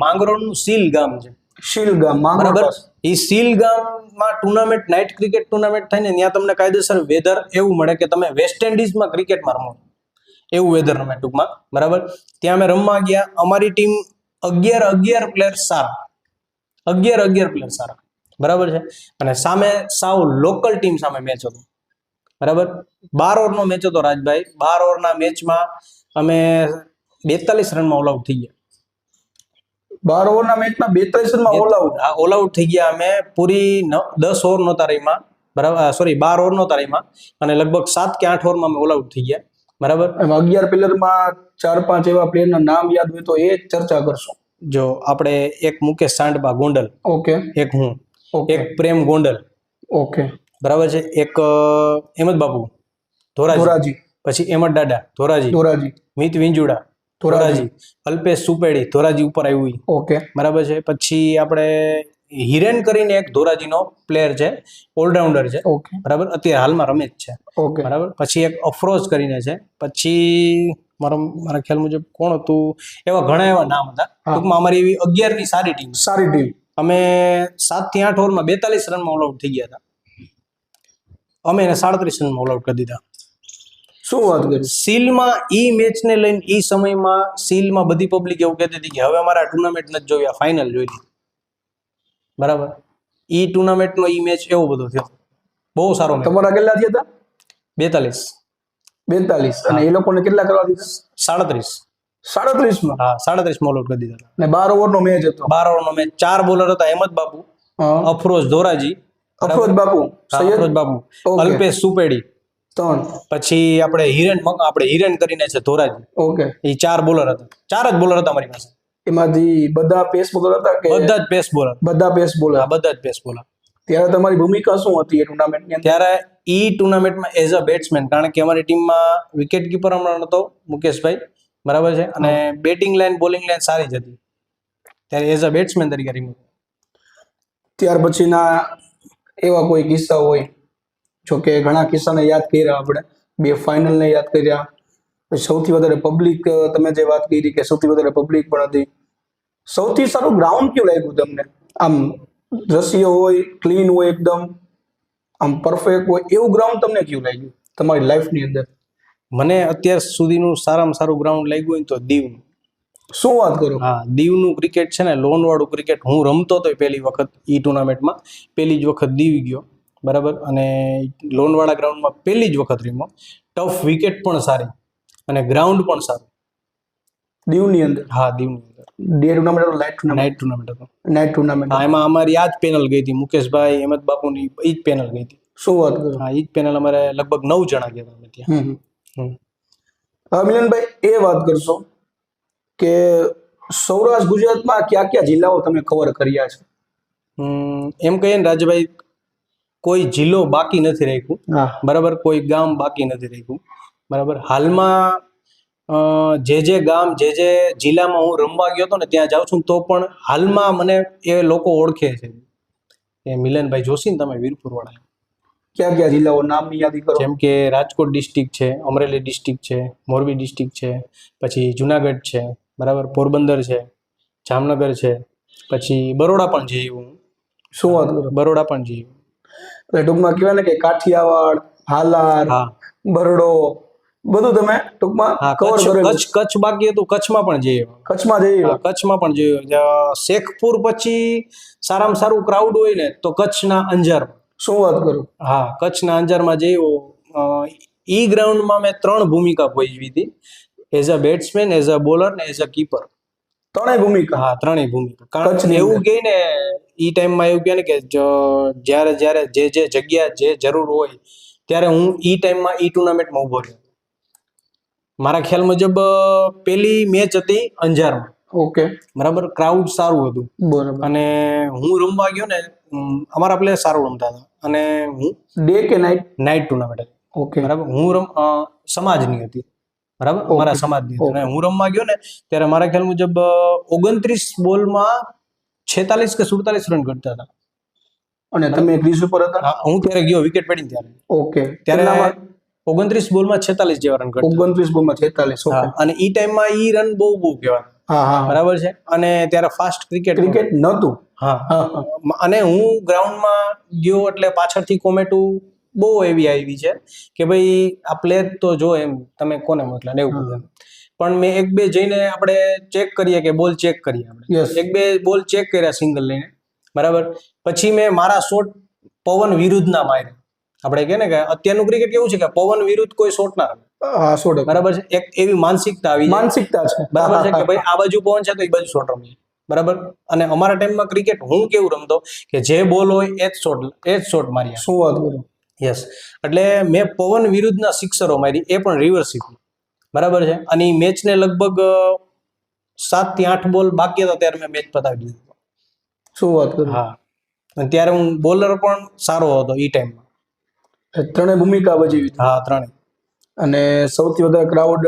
માંગરોળનું સીલ ગામ છે, શીલ ગામ, બરાબર. એ સીલ ગામમાં ટુર્નામેન્ટ, નાઇટ ક્રિકેટ ટુર્નામેન્ટ થાય ને, ત્યાં તમને કાયદેસર વેધર એવું મળે કે તમે વેસ્ટ ઇન્ડિઝમાં ક્રિકેટમાં રમો, એવું વેધર રમે ટૂંકમાં, બરાબર. ત્યાં અમે રમવા ગયા, અમારી ટીમ 11 પ્લેયર સારા, 11 પ્લેયર સારા, બરાબર છે. અને સામે સાવ લોકલ ટીમ સામે મેચ હતો, બરાબર. 12 ઓવરનો મેચ હતો રાજભાઈ. 12 ઓવરના મેચમાં અમે 42 રનમાં ઓલ આઉટ થઈ ગયા. 12 ઓવરના મેચમાં 42 રનમાં ઓલ આઉટ? હા, ઓલ આઉટ થઈ ગયા અમે. પૂરી 10 ઓવર નહોતા રહીમાં, બરાબર, સોરી 12 ઓવર નહોતા રહીમાં, અને લગભગ 7 કે 8 ઓવરમાં અમે ઓલ આઉટ થઈ ગયા, બરાબર. 11 પ્લેયરમાં 4-5 એવા પ્લેયરના નામ યાદ હોય તો એ ચર્ચા કરશું. જો આપણે એક મુકેશ સાંડબા ગોંડલ, ઓકે, એક હું, ઓકે, એક પ્રેમ ગોંડલ, ઓકે, બરાબર છે, એક અહેમદ બાપુ ધોરાજી, પછી અહેમદ દાદા ધોરાજી, મિત વિંજુડા ધોરાજી, અલ્પેશ સુપેડી ધોરાજી ઉપર આવ્યું, ઓકે, બરાબર છે. પછી આપણે હિરેન કરીને એક ધોરાજીનો પ્લેયર છે, ઓલરાઉન્ડર છે, ઓકે, બરાબર, અત્યારે હાલમાં રમે જ છે, ઓકે, બરાબર. પછી એક અફરોઝ કરીને છે. પછી મારા ખ્યાલ મુજબ કોણ હતું, એવા ઘણા એવા નામ હતા. ટૂંકમાં અમારી એવી 11ની સારી ટીમ. અમે 7 થી 8 ઓવરમાં 42 રનમાં ઓલ આઉટ થઈ ગયા હતા. અમે એને 37 રનમાં ઓલ આઉટ કરી દીધા. શું વાત કરી? સીલમાં ઈ મેચને લઈને ઈ સમયમાં સીલમાં બધી પબ્લિક એવું કહેતી હતી કે હવે અમારા ટુર્નામેન્ટ નથી જોઈ, આ ફાઇનલ જોઈ લીધી. બરાબર. ઈ ટુર્નામેન્ટનો ઈ મેચ એવો બધો થયો, બહુ સારો મેચ. તમારા કેટલા થયા હતા? 42. 42. અને એ લોકોને કેટલા કરવા દીધા? 37. 37 માં? હા, 37 મોલ આઉટ કરી દીધા. અને 12 ઓવરનો મેચ હતો. 12 ઓવરનો મેચ. 4 બોલર હતા, અહેમદ બાપુ, હા. અફરોઝ ધોરાજી, અફરોજ બાપુ, હા, સૈયદ અફરોઝ બાપુ, Okay. અલ્પેશ સુપેડી, 3. પછી આપણે હિરેન કરીને છે ધોરાજી. ઓકે. એ 4 બોલર હતા. 4 જ બોલર હતા અમારી પાસે. એમાંથી બધા પેસ બોલર હતા કે બધા જ પેસ બોલર. બધા પેસ બોલર? હા, બધા જ પેસ બોલર. ત્યારે તમારી ભૂમિકા શું હતી એ ટુર્નામેન્ટની અંદર? ત્યારે ઈ ટુર્નામેન્ટમાં એઝ અ બેટ્સમેન, કારણ કે અમારી ટીમમાં વિકેટ કીપર હમણાં હતો મુકેશભાઈ, બરાબર છે, અને બેટિંગ લાઈન બોલિંગ લાઈન સારી જ હતી. ત્યારે એઝ અ બેટ્સમેન તરીકે રમ્યો. ત્યાર પછીના એવા કોઈ કિસ્સા હોય? જો કે ઘણા કિસ્સાને યાદ કર્યા આપણે, 2 ફાઇનલને યાદ કર્યા, પછી સૌથી વધારે પબ્લિક, તમે જે વાત કરી કે સૌથી વધારે પબ્લિક પણ હતી, સૌથી સારું ગ્રાઉન્ડ કયું લાગ્યું તમને? આમ રસીય હોય, ક્લીન હોય, એકદમ આમ પરફેક્ટ હોય, એવું ગ્રાઉન્ડ તમને કયું લાગ્યું તમારી લાઈફની અંદર? મને અત્યાર સુધીનું સારામાં સારું ગ્રાઉન્ડ લાગ્યું હોય ને તો દીવનું. શું વાત કરો? હા, દીવનું ક્રિકેટ છે ને, લોન વાળું ક્રિકેટ. હું રમતો હતો પહેલી વખત ઈ ટુર્નામેન્ટમાં, પહેલી જ વખત દીવ ગયો, બરાબર, અને લોન વાળા ગ્રાઉન્ડમાં પહેલી જ વખત રમ્યો. ટફ વિકેટ પણ સારી અને ગ્રાઉન્ડ પણ સારું. દીવની અંદર? હા, દીવની અંદર. ડે ટુર્નામેન્ટ હતો? Night tournament? નાઇટ ટુર્નામેન્ટ હતો. Night tournament. હા, એમાં અમારી આ જ પેનલ ગઈ હતી, મુકેશભાઈ, અહેમદ બાપુની ઈ જ પેનલ ગઈ હતી. શું વાત કરો? હા, ઈ જ પેનલ અમારે લગભગ 9 જણા ગયા હતા અમે ત્યાં. હવે મિલનભાઈ એ વાત કરશો કે સૌરાષ્ટ્ર ગુજરાતમાં કયા કયા જિલ્લાઓ તમે કવર કર્યા છે? એમ કહીએ ને રાજભાઈ, કોઈ જિલ્લો બાકી નથી રાખ્યું, હા. બરાબર, કોઈ ગામ બાકી નથી રાખ્યું, બરાબર. હાલમાં જે ગામ, જે જિલ્લામાં હું રમવા ગયો હતો ને ત્યાં જાઉં છું તો પણ હાલમાં મને એ લોકો ઓળખે છે કે મિલનભાઈ જોશી ને તમે વીરપુર વાળા. કયા કયા જિલ્લાઓ નામની યાદી કરો? જેમ કે રાજકોટ ડિસ્ટ્રિક્ટ છે, અમરેલી ડિસ્ટ્રિક્ટ છે, મોરબી ડિસ્ટ્રિક્ટ છે, પછી જુનાગઢ છે, બરાબર, પોરબંદર છે, જામનગર છે, પછી બરોડા પણ જઈ હું. શું વાત કરો? બરોડા પણ જઈ. એટલે ટૂંકમાં કહેવાય ને કે કાઠિયાવાડ, હાલાર, હા, બરડો, બધું તમે ટૂંકમાં હા, કવર કરેલું. કચ્છ બાકી હતું, કચ્છમાં પણ જઈએ. કચ્છમાં જઈ હા, કચ્છમાં પણ જોયું. શેખપુર પછી સારામાં સારું ક્રાઉડ હોય ને તો કચ્છના અંજાર. શું વાત કરું? હા, કચ્છના અંજારમાં જયો. ઈ ગ્રાઉન્ડમાં મેં 3 ભૂમિકા ભજવી હતી, as a batsman, as a bowler ને એઝ અ કીપર. 3 ભૂમિકા? હા, 3 ભૂમિકા. કારણ કચ્છની એવું અંદર? કહે ને ઈ ટાઈમમાં એવું કહે ને કે જ્યારે જ્યારે જે જગ્યા જે જરૂર હોય ત્યારે હું ઈ ટાઈમમાં ઈ ટુર્નામેન્ટમાં ઉભો રહ્યો. મારા ખ્યાલ મુજબ પેલી મેચ હતી અંજારમાં, ઓકે, બરાબર, ક્રાઉડ સારું હતું, બરાબર. અને હું રમવા ગયો ને, અમારા પ્લેયર સારું રમતા હતા, અને હું ડે કે નાઇટ? નાઇટ ટુર્નામેન્ટ હતી, ઓકે, બરાબર. હું સમાજની હતી, બરાબર, અમારા સમાજની હતી, અને હું રમવા ગયો ને ત્યારે મારા ખ્યાલ મુજબ 29 બોલમાં 46 કે 47 રન કરતા હતા. અને તમે ક્રીઝ ઉપર હતા? હા, હું ત્યારે ગયો વિકેટ પડી ત્યારે. ઓકે, ત્યારે 29 બોલમાં 46 જેવા રન કરતા. 29 બોલમાં 46. ઓકે. હા, અને ઈ ટાઈમમાં ઈ રન બહુ કહેવાય. હા હા, બરાબર છે. અને ત્યારે ફાસ્ટ ક્રિકેટ નહોતું. હા, હા હા. અને હું ગ્રાઉન્ડમાં ગયો એટલે પાછળથી કોમેન્ટો બહુ એવી આવી છે કે ભાઈ આ પ્લેયર તો જો એમ તમે કોને મોકલા ને એવું બધું. પણ મેં 1-2 જઈને આપણે ચેક કરીએ કે બોલ ચેક કરીએ આપણે. Yes. 1-2 બોલ ચેક કર્યા સિંગલ લઈને, બરાબર. પછી મેં મારા શોટ પવન વિરુદ્ધના માર્યા. આપણે કહે ને કે અત્યારનું ક્રિકેટ કેવું છે કે પવન વિરુદ્ધ કોઈ શોટ ના રમે. હા, 100%. બરાબર છે. એક એવી માનસિકતા આવી જાય. માનસિકતા છે. બરાબર છે કે ભાઈ આ બાજુ પવન છે તો એ બાજુ શોટ રમીએ, બરાબર. અને અમારા ટાઈમમાં ક્રિકેટ હું કેવું રમતો કે જે બોલ હોય એ જ શોટ માર્યા. શું વાત કરું? યસ. એટલે મેં પવન વિરુદ્ધના સિક્સરો મારી, એ પણ રિવર્સિપ, બરાબર છે. અને એ મેચને લગભગ 7 થી 8 બોલ બાકી હતા ત્યારે મેં મેચ પતાવી દીધી. શું વાત કરું? હા, અને ત્યારે હું બોલર પણ સારો હતો ઈ ટાઈમમાં. 3 ભૂમિકા ભજવી. હા, 3. અને સૌથી વધારે ક્રાઉડ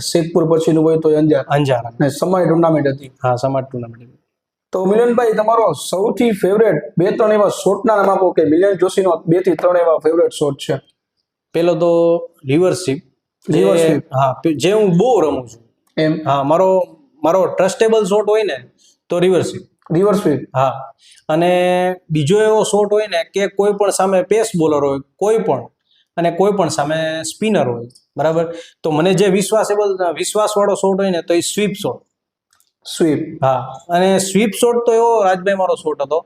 શેખપુર પછીનું હોય તો અંજાર. અને સમાય ટુર્નામેન્ટ હતી. હા, સમાજ ટુર્નામેન્ટ. તો મિલનભાઈ, તમારો સૌથી ફેવરેટ 2-3 એવા શોટના નામ આપો કે મિલન જોશીનો 2 થી 3 એવા ફેવરેટ શોટ છે. પેલો તો રિવર્સિપ. હા, જે હું બહુ રમું છું એમ? હા, મારો ટ્રસ્ટેબલ શોટ હોય ને તો રિવર્સિપ. હા, અને બીજો એવો શોટ હોય ને કે કોઈ પણ સામે પેસ બોલર હોય કોઈ પણ, અને કોઈ પણ સામે સ્પિનર હોય, બરાબર. તો મને જે વિશ્વાસવાળો શોટ હોય ને તો એ સ્વીપ શોટ. સ્વીપ. હા, અને સ્વીપ શોટ તો એવો રાજભાઈ મારો શોટ હતો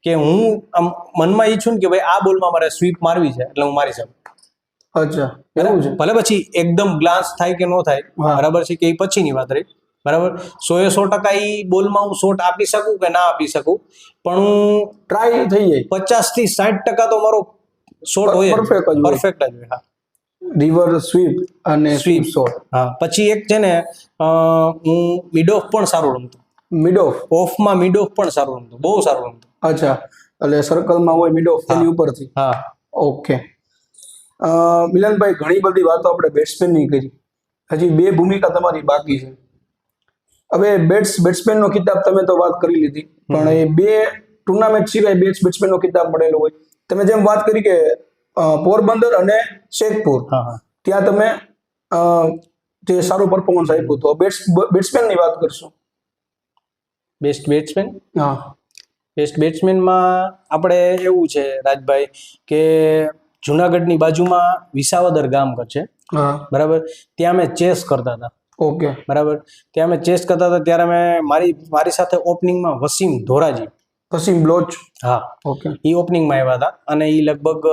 કે હું આમ મનમાં ઈચ્છું ને કે ભાઈ આ બોલમાં મારે સ્વીપ મારવી છે એટલે હું મારી શકું. અચ્છા, એવું છે. ભલે પછી એકદમ ગ્લાન્સ થાય કે ન થાય, હા. બરાબર છે, કે એ પછીની વાત રહી, બરાબર. 100% એ બોલમાં હું શોટ આપી શકું કે ના આપી શકું, પણ હું ટ્રાય થઈ જાય. 50 થી 60% તો મારો શોટ હોય, Perfect જ હોય. પરફેક્ટ જ હોય. હા, રિવર સ્વીપ અને સ્વીપ શોટ. હા, પછી એક છે ને હું મિડ ઓફ પણ સારું રમતો. Mid off. ઓફમાં મિડ ઓફ પણ સારું રમતો, બહુ સારું રમતો. અચ્છા, એટલે સર્કલમાં હોય મિડ ઓફ એની ઉપરથી. હા. ઓકે. મિલનભાઈ, ઘણી બધી વાતો આપણે બેટ્સમેનની કરી, હજી 2 ભૂમિકા તમારી બાકી છે. હવે બેટ્સમેનનો ખિતાબ તમે તો વાત કરી લીધી, પણ એ 2 ટુર્નામેન્ટ સિવાય બેટ્સમેનનો ખિતાબ મળેલો હોય. તમે જેમ વાત કરી કે પોરબંદર અને શેખપુર, ત્યાં તમે જે સારું પરફોર્મન્સ આપ્યું, તો બેટ્સમેનની વાત કરશો. Best batsman. હા. બેસ્ટ બેટ્સમેનમાં આપણે એવું છે રાજભાઈ કે જુનાગઢની બાજુમાં વિસાવદર ગામ છે, હા. બરાબર. ત્યાં અમે ચેસ કરતા હતા. ઓકે. બરાબર. ત્યાં અમે ચેસ કરતા હતા ત્યારે મારી સાથે ઓપનિંગમાં વસીમ ધોરાજી. વસીમ બ્લોચ. હા. ઓકે. એ ઓપનિંગમાં આવ્યા હતા અને એ લગભગ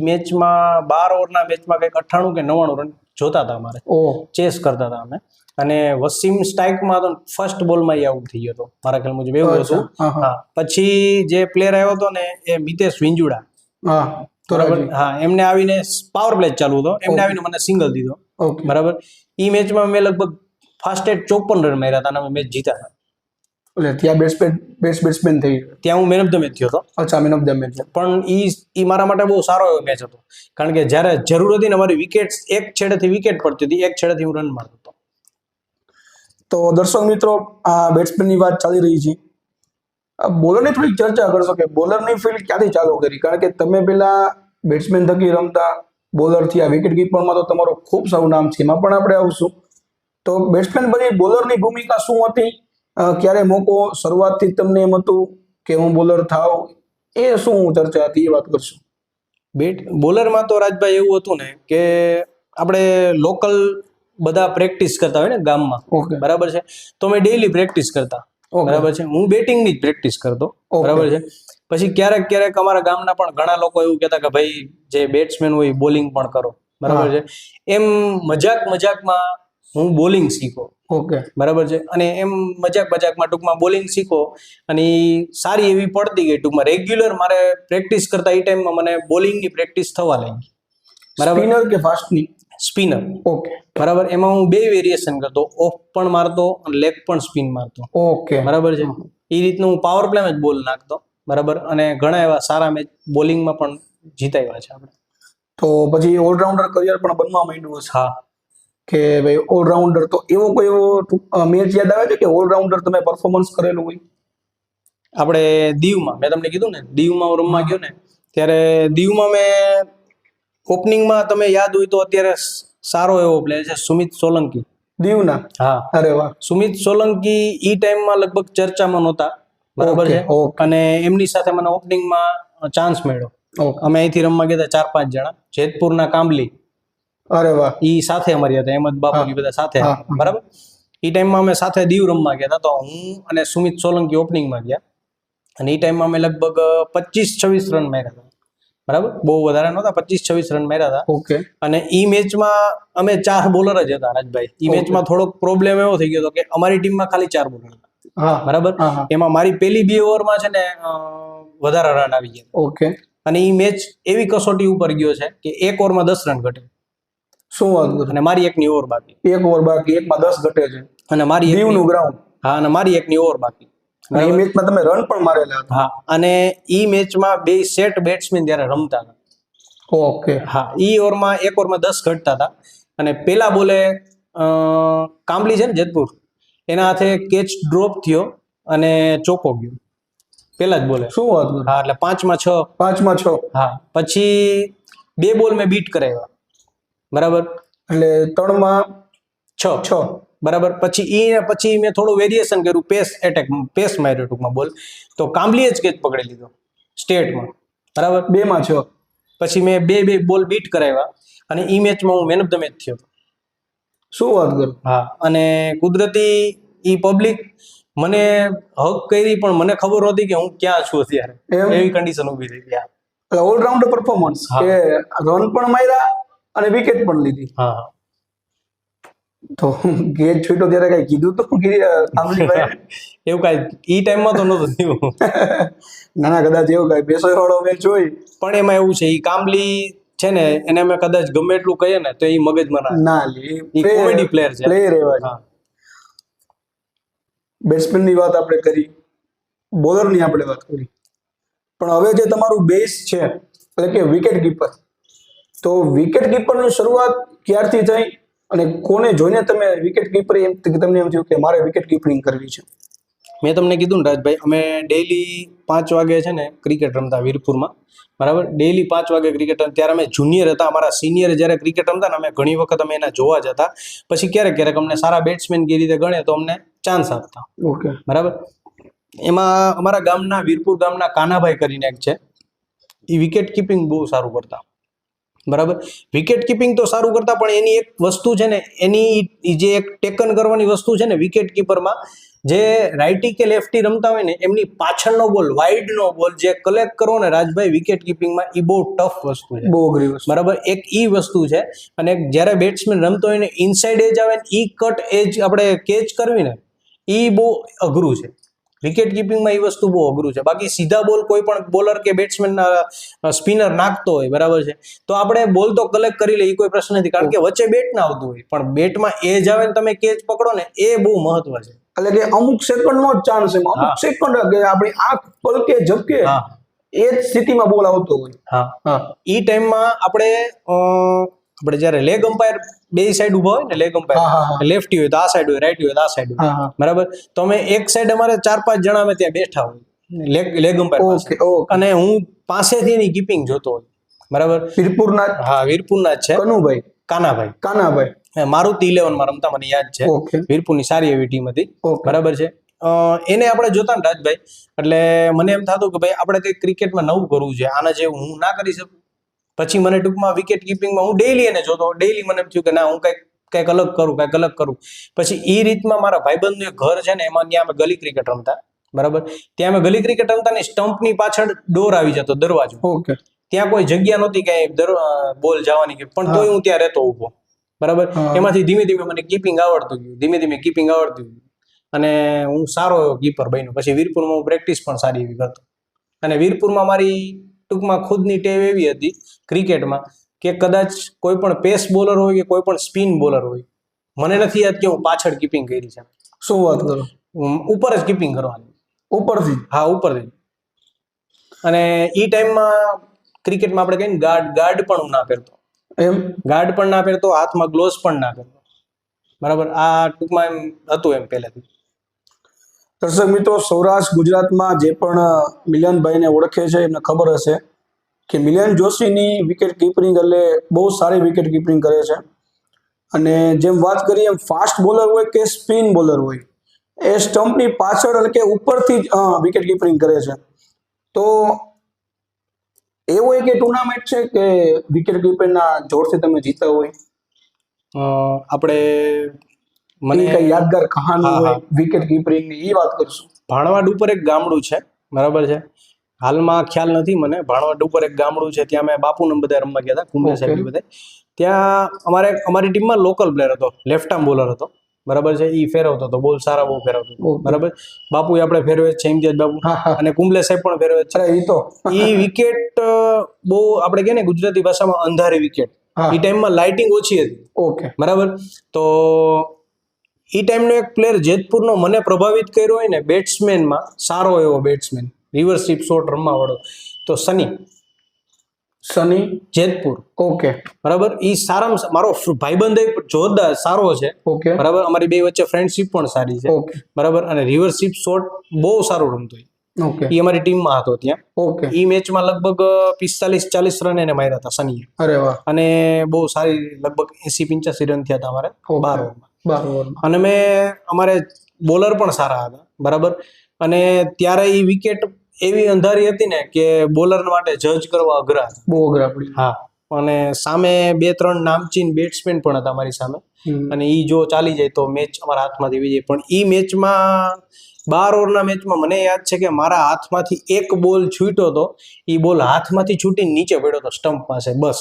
મેચમાં 12 ઓવરના મેચમાં કંઈક 98 કે 99 રન જોતા હતા અમારે. ચેસ કરતા હતા અમે. અને વસીમ સ્ટ્રાઇકમાં તો ફર્સ્ટ બોલમાં આઉટ થઈ ગયો હતો, મારા ખ્યાલ મુજબ એવું હતું. હા. પછી જે પ્લેયર આવ્યો હતો ને એ મિતેશ વિંજુડા. હા, બરાબર. હા, એમને આવીને પાવર પ્લે ચાલુ હતો, એમને આવીને મને સિંગલ દીધો. બરાબર. એ મેચમાં મેં લગભગ ફાસ્ટેસ્ટ 54 રન માર્યા હતા અને અમે મેચ જીતા હતા. એટલે ત્યાં બેસ્ટ બેટ્સમેન થઈ. ત્યાં હું મેન ઓફ ધ મેચ થયો હતો. અચ્છા, મેન ઓફ ધ મેચ. પણ ઈ મારા માટે બહુ સારો એવો મેચ હતો, કારણ કે જ્યારે જરૂર હતી ને અમારી વિકેટ એક છેડેથી વિકેટ પડતી હતી, એક છેડેથી હું રન મારતો હતો. તો દર્શક મિત્રો, આ બેટ્સમેનની વાત ચાલી રહી છે. બોલરની થોડીક ચર્ચા કરશો કે બોલરની ફિલ્ડ ક્યાંથી ચાલુ કરી, કારણ કે તમે પેલા બેટ્સમેન થકી રમતા, બોલરથી આ વિકેટ કીપરમાં તો તમારું ખૂબ સારું નામ છે, એમાં પણ આપણે આવશું. તો બેટ્સમેન બની બોલરની ભૂમિકા શું હતી, ક્યારે મોકો શરૂઆતથી તમને એમ હતું કે હું બોલર થાવ, એ શું ચર્ચા હતી એ વાત કરશું. બોલરમાં તો રાજભાઈ એવું હતું ને કે આપણે લોકલ બધા પ્રેક્ટિસ કરતા હોય ને ગામમાં, બરાબર છે, તો મેં ડેઈલી પ્રેક્ટિસ કરતા, બરાબર છે. હું બેટિંગની જ પ્રેક્ટિસ કરતો, બરાબર છે. પછી ક્યારેક અમારા ગામના પણ ઘણા લોકો એવું કહેતા કે ભાઈ જે બેટ્સમેન હોય બોલિંગ પણ કરો, બરાબર છે. એમ મજાકમાં હું બોલિંગ શીખો, બરાબર છે. અને એમ મજાકમાં ટૂંકમાં બોલિંગ શીખો અને સારી એવી પડતી ગઈ. ટૂંકમાં રેગ્યુલર મારે પ્રેક્ટિસ કરતા એ ટાઈમમાં મને બોલિંગની પ્રેક્ટિસ થવા લાગી, બરાબર. સ્પિનર કે ફાસ્ટની? સ્પિનર. ઓકે, બરાબર. એમાં હું 2 વેરિએશન કરતો, ઓફ પણ મારતો અને લેગ પણ સ્પિન મારતો. ઓકે, બરાબર છે. એ રીતનું હું પાવર પ્લેમાં જ બોલ નાખતો, બરાબર. અને ઘણા એવા સારા મેચ બોલિંગમાં પણ જીતાવ્યા છે આપણે. તો પછી ઓલરાઉન્ડર કરિયર પણ બનવા માંડ્યું છે. હા, કે ભાઈ ઓલરાઉન્ડર, તો એવો કોઈ મેચ યાદ આવે છે કે ઓલરાઉન્ડર તમે પરફોર્મન્સ કરેલું હોય? આપણે દીવમાં, મેં તમને કીધું ને, દીવમાં હું રમવા ગયો ને, ત્યારે દીવમાં મેં ઓપનિંગમાં, તમે યાદ હોય તો અત્યારે સારો એવો પ્લેયર છે સુમિત સોલંકી, દીવના. હા, અરે વાહ. સુમિત સોલંકી ઈ ટાઈમમાં લગભગ ચર્ચામાં નહોતા, બરાબર છે. અને એમની સાથે મને ઓપનિંગમાં ચાન્સ મળ્યો. અમે અહીંથી રમવા ગયા હતા 4-5 જણા, જેતપુરના કાંબલી. અરે વાહ. ઈ સાથે અમારી હતા, અહેમદ બાપુની બધા સાથે હતા, બરાબર. ઈ ટાઈમમાં અમે સાથે દીવ રમવા ગયા હતા, તો હું અને સુમિત સોલંકી ઓપનિંગમાં ગયા. અને એ ટાઈમમાં અમે લગભગ 25-26 રન માર્યા હતા, બરાબર. બહુ વધારે નહોતા, 25-26 રન માર્યા હતા. ઓકે. અને ઈ મેચમાં અમે 4 બોલર જ હતા રાજભાઈ. ઈ મેચમાં થોડોક પ્રોબ્લેમ એવો થઈ ગયો હતો કે અમારી ટીમમાં ખાલી 4 બોલર હતા, બરાબર. એમાં મારી પહેલી 2 ઓવરમાં છે ને વધારે રન આવી ગયા. ઓકે. અને ઈ મેચ એવી કસોટી ઉપર ગયો છે કે 1 ઓવરમાં 10 રન ઘટે. શું વાત કરો? અને મારી એકની ઓવર બાકી. 1 ઓવર બાકી, એકમાં 10 ઘટે છે. અને મારી દીવનું ગ્રાઉન્ડ. હા, અને મારી એકની ઓવર બાકી. એ મેચમાં તમે રન પણ મારેલા હતા. હા, અને ઈ મેચમાં 2 સેટ બેટ્સમેન ત્યારે રમતા હતા. ઓકે. હા, ઈ ઓવરમાં 1 ઓવરમાં 10 ઘટતા હતા. અને પેલા બોલે કાંબલી છે ને જેતપુર, એના હાથે કેચ ડ્રોપ થયો અને ચોકો ગયો પેલા જ બોલે. શું વાત? હા, એટલે 5માં 6. 5માં 6. હા, પછી 2 બોલ મેં બીટ કરાવ્યા, બરાબર. એટલે 3માં 6, બરાબર. પછી મેં થોડું વેરિએશન કર્યું, પેસ માર્યો ટૂંકમાં બોલ, તો કાંબલીએ જ કેચ પકડી લીધો સ્ટેટમાં, બરાબર. 2માં 6. પછી મેં બે બોલ બીટ કરાવ્યા અને ઈ મેચમાં હું મેન ઓફ ધ મેચ થયો હતો. શું વાત કરો? હા, અને કુદરતી ઈ પબ્લિક મને હક કરી પણ મને ખબર નહોતી કે હું ક્યાં છું અત્યારે. એમ? એવી કન્ડિશન ઊભી થઈ ગયા. એટલે ઓલરાઉન્ડર પરફોર્મન્સ હા. કે રન પણ માર્યા અને વિકેટ પણ લીધી. હા, તો ગેટ છૂટ્યો ત્યારે કઈ કીધું તો કામલીભાઈ? એવું કાંઈ ઈ ટાઈમમાં તો નહોતું થયું. ના ના, કદાચ એવું કઈ બેસો વાળો મેચ હોય પણ એમાં એવું છે ઈ કામલી છે ને એને અમે કદાચ ગમે એટલું કહીએ ને તો ઈ મગજમાં ના ના લે, ઈ કોમેડી પ્લેયર છે. પ્લેયર એવા છે. હા. બેટ્સમેન ની વાત આપણે કરી, બોલર ની આપણે વાત કરી, પણ હવે જે તમારું બેઝ છે એટલે કે વિકેટ કીપર, તો વિકેટ કીપર ની શરૂઆત ક્યારથી થઈ અને કોને જોઈને તમે વિકેટ કીપર તમને એમ થયું કે મારે વિકેટ કીપરિંગ કરવી છે? મેં તમને કીધું ને રાજભાઈ, અમે ડેઈલી 5 વાગે છે ને ક્રિકેટ રમતા વીરપુરમાં, બરાબર. ડેઈલી 5 વાગે ક્રિકેટ રમતા. ત્યારે અમે જુનિયર હતા, અમારા સિનિયર જ્યારે ક્રિકેટ રમતા ને અમે ઘણી વખત અમે એના જોવા જતા. પછી ક્યારેક અમને સારા બેટ્સમેન કે રીતે ગણે તો અમને ચાન્સ આપતા. ઓકે. બરાબર. એમાં અમારા ગામના વીરપુર ગામના કાનાભાઈ કરીને એક છે, એ વિકેટ કીપિંગ બહુ સારું કરતા. બરાબર. વિકેટ કીપિંગ તો સારું કરતા, પણ એની એક વસ્તુ છે ને, એની જે એક ટેકન કરવાની વસ્તુ છે ને વિકેટ કીપરમાં, જે રાઇટી કે લેફ્ટી રમતા હોય ને એમની પાછળનો બોલ, વાઇડનો બોલ જે કલેક્ટ કરવો ને રાજભાઈ વિકેટ કીપિંગમાં, એ બહુ ટફ વસ્તુ છે. બહુ અઘરી વસ્તુ. બરાબર. એક ઈ વસ્તુ છે. અને જ્યારે બેટ્સમેન રમતો હોય ને ઇનસાઇડ એજ આવે ને ઈ કટ એજ આપણે કેચ કરવી ને, ઈ બહુ અઘરું છે. વિકેટ કીપિંગમાં એ વસ્તુ બહુ અઘરું છે. બાકી સીધા બોલ કોઈ પણ બોલર કે બેટ્સમેન સ્પિનર નાખતો હોય, બરાબર છે, તો આપણે બોલ તો કલેક્ટ કરી લે, એ કોઈ પ્રશ્ન નથી, કારણ કે વચ્ચે બેટ ના આવતું હોય. પણ બેટમાં એજ આવે ને તમે કેચ પકડો ને, એ બહુ મહત્વ છે. એટલે કે અમુક સેકન્ડ નો જ ચાન્સ છે, અમુક સેકન્ડ કે આપણી આંખ પલકે ઝપકે હા, એ જ સ્થિતિમાં બોલ આવતો હોય. હા, હા. ઈ ટાઈમમાં આપણે જ્યારે લેગ અમ્પાયર બે સાઈડ ઉભા હોય ને, લેગ હા, હા, હા. અમ્પાયર લેફ્ટી હોય તો આ સાઈડ હોય, રાઈટી હોય તો આ સાઈડ હોય, હા, હા. બરાબર. તો અમે એક સાઈડ અમારે 4-5 જણા અમે ત્યાં બેઠા હોય લેગ અમ્પાયર પાસે, ઓકે, ઓકે. અને હું પાસેથી એની કીપિંગ જોતો હોય, બરાબર. વીરપુરના હા, વીરપુરના જ છે, કનુભાઈ, કાનાભાઈ. કાનાભાઈ. મારુતિ 11 માં રમતા, મને યાદ છે. ઓકે. વીરપુરની સારી એવી ટીમ હતી, ઓકે. બરાબર છે. એને આપણે જોતા ને રાજભાઈ, એટલે મને એમ થતું કે ભાઈ આપણે કંઈક ક્રિકેટમાં નવું કરવું છે, આના જેવું હું ના કરી શકું. પછી મને ટૂંકમાં વિકેટ કીપિંગમાં હું ડેઈલી એને જોતો, ડેઈલી મને એમ થયું કે ના, હું કંઈક અલગ કરું. પછી એ રીતમાં મારા ભાઈબંધનું એક ઘર છે ને, એમાં ત્યાં અમે ગલી ક્રિકેટ રમતા, બરાબર. ત્યાં અમે ગલી ક્રિકેટ રમતા ને સ્ટમ્પની પાછળ ડોર આવી જતો, દરવાજો. ઓકે. ત્યાં કોઈ જગ્યા નહોતી કે બોલ જવાની, પણ તોય હું ત્યાં રહેતો ઊભો, બરાબર. એમાંથી ધીમે ધીમે મને કીપિંગ આવડતું ગયું, અને હું સારો એવો કીપર બન્યો. પછી વીરપુરમાં હું પ્રેક્ટિસ પણ સારી એવી કરતો, અને વીરપુરમાં મારી ટૂંકમાં ખુદની ટેવ એવી હતી ક્રિકેટમાં કે કદાચ કોઈ પણ પેસ બોલર હોય કે કોઈ પણ સ્પિન બોલર હોય, મને નથી યાદ કે હું પાછળ કીપિંગ કરી છે. શું વાત કરો? ઉપર જ કીપિંગ કરવાની, ઉપરથી? હા, ઉપરથી. અને ઈ ટાઈમમાં ક્રિકેટમાં આપણે કહીએ ને ગાર્ડ પણ હું ના પહેરતો, એમ? ગાર્ડ પણ ના પહેરતો, હાથમાં ગ્લોવ્સ પણ ના પહેરતો, બરાબર. આ ટૂંકમાં એમ હતું એમ પહેલેથી. દર્શક મિત્રો, સૌરાષ્ટ્ર ગુજરાતમાં જે પણ મિલનભાઈને ઓળખે છે એમને ખબર હશે કે મિલન જોશીની વિકેટ કીપરિંગ એટલે બહુ સારી વિકેટ કીપરિંગ કરે છે. અને જેમ વાત કરીએ એમ ફાસ્ટ બોલર હોય કે સ્પિન બોલર હોય, એ સ્ટમ્પની પાછળ એટલે કે ઉપરથી જ વિકેટ કીપરિંગ કરે છે. તો એવો એક ટુર્નામેન્ટ છે કે વિકેટ કીપરના જોરથી તમે જીતા હોય? આપણે મને કઈ યાદગાર કહાની હા, હોય હા, વિકેટ કીપરિંગની, એ વાત કરશું. ભાણવાડ ઉપર એક ગામડું છે, બરાબર છે. હાલમાં ખ્યાલ નથી મને. ભાણવાડ ઉપર એક ગામડું છે, ત્યાં મેં બાપુને બધા રમવા ગયા હતા, કુંબલે સાહેબ બધા. ત્યાં અમારી ટીમમાં લોકલ પ્લેયર હતો, લેફ્ટ આર્મ બોલર હતો, બરાબર છે. એ ફેરવતો હતો બોલ, સારા બહુ ફેરવતો હતો, બરાબર. બાપુ આપણે ફેરવે છે, ઇમ્તિયાઝ બાપુ, અને કુંબલે સાહેબ પણ ફેરવે છે. એ વિકેટ બહુ આપણે કહે ને ગુજરાતી ભાષામાં અંધારી વિકેટ, એ ટાઈમમાં લાઇટિંગ ઓછી હતી, ઓકે, બરાબર. તો એ ટાઈમનો એક પ્લેયર જેતપુરનો મને પ્રભાવિત કર્યો હોય ને બેટ્સમેનમાં, સારો એવો બેટ્સમેન, રિવર્સ સ્વીપ શોટ રમવા વાળો, તો સની જેતપુર. ઓકે, બરાબર. એ સારામાં મારો ભાઈબંધ જોરદાર સારો છે, ઓકે, બરાબર. અમારી બે વચ્ચે ફ્રેન્ડશીપ પણ સારી છે, બરાબર. અને રિવર્સ સ્વીપ શોટ બહુ સારું રમતો હોય. ઓકે, એ અમારી ટીમમાં હતો ત્યાં. ઓકે, એ મેચમાં લગભગ 45-40 રન એને માર્યા હતા સનીએ. અરે વાહ. અને બહુ સારી, લગભગ 80-85 રન થયા હતા અમારે 12 ઓવરમાં. અને અમારે બોલર પણ સારા હતા, બરાબર. અને ત્યારે એ વિકેટ એવી અંધારી હતી ને કે બોલર માટે જજ કરવા અઘરા હતા. બહુ અઘરા પડી. હા, અને સામે 2-3 નામચીન બેટ્સમેન પણ હતા મારી સામે, અને ઈ જો ચાલી જાય તો મેચ અમારા હાથમાંથી વી જાય. પણ ઈ મેચમાં 12 ઓવરના મેચમાં મને યાદ છે કે મારા હાથમાંથી એક બોલ છૂટ્યો હતો. ઈ બોલ હાથમાંથી છૂટીને નીચે પડ્યો હતો સ્ટમ્પ પાસે, બસ.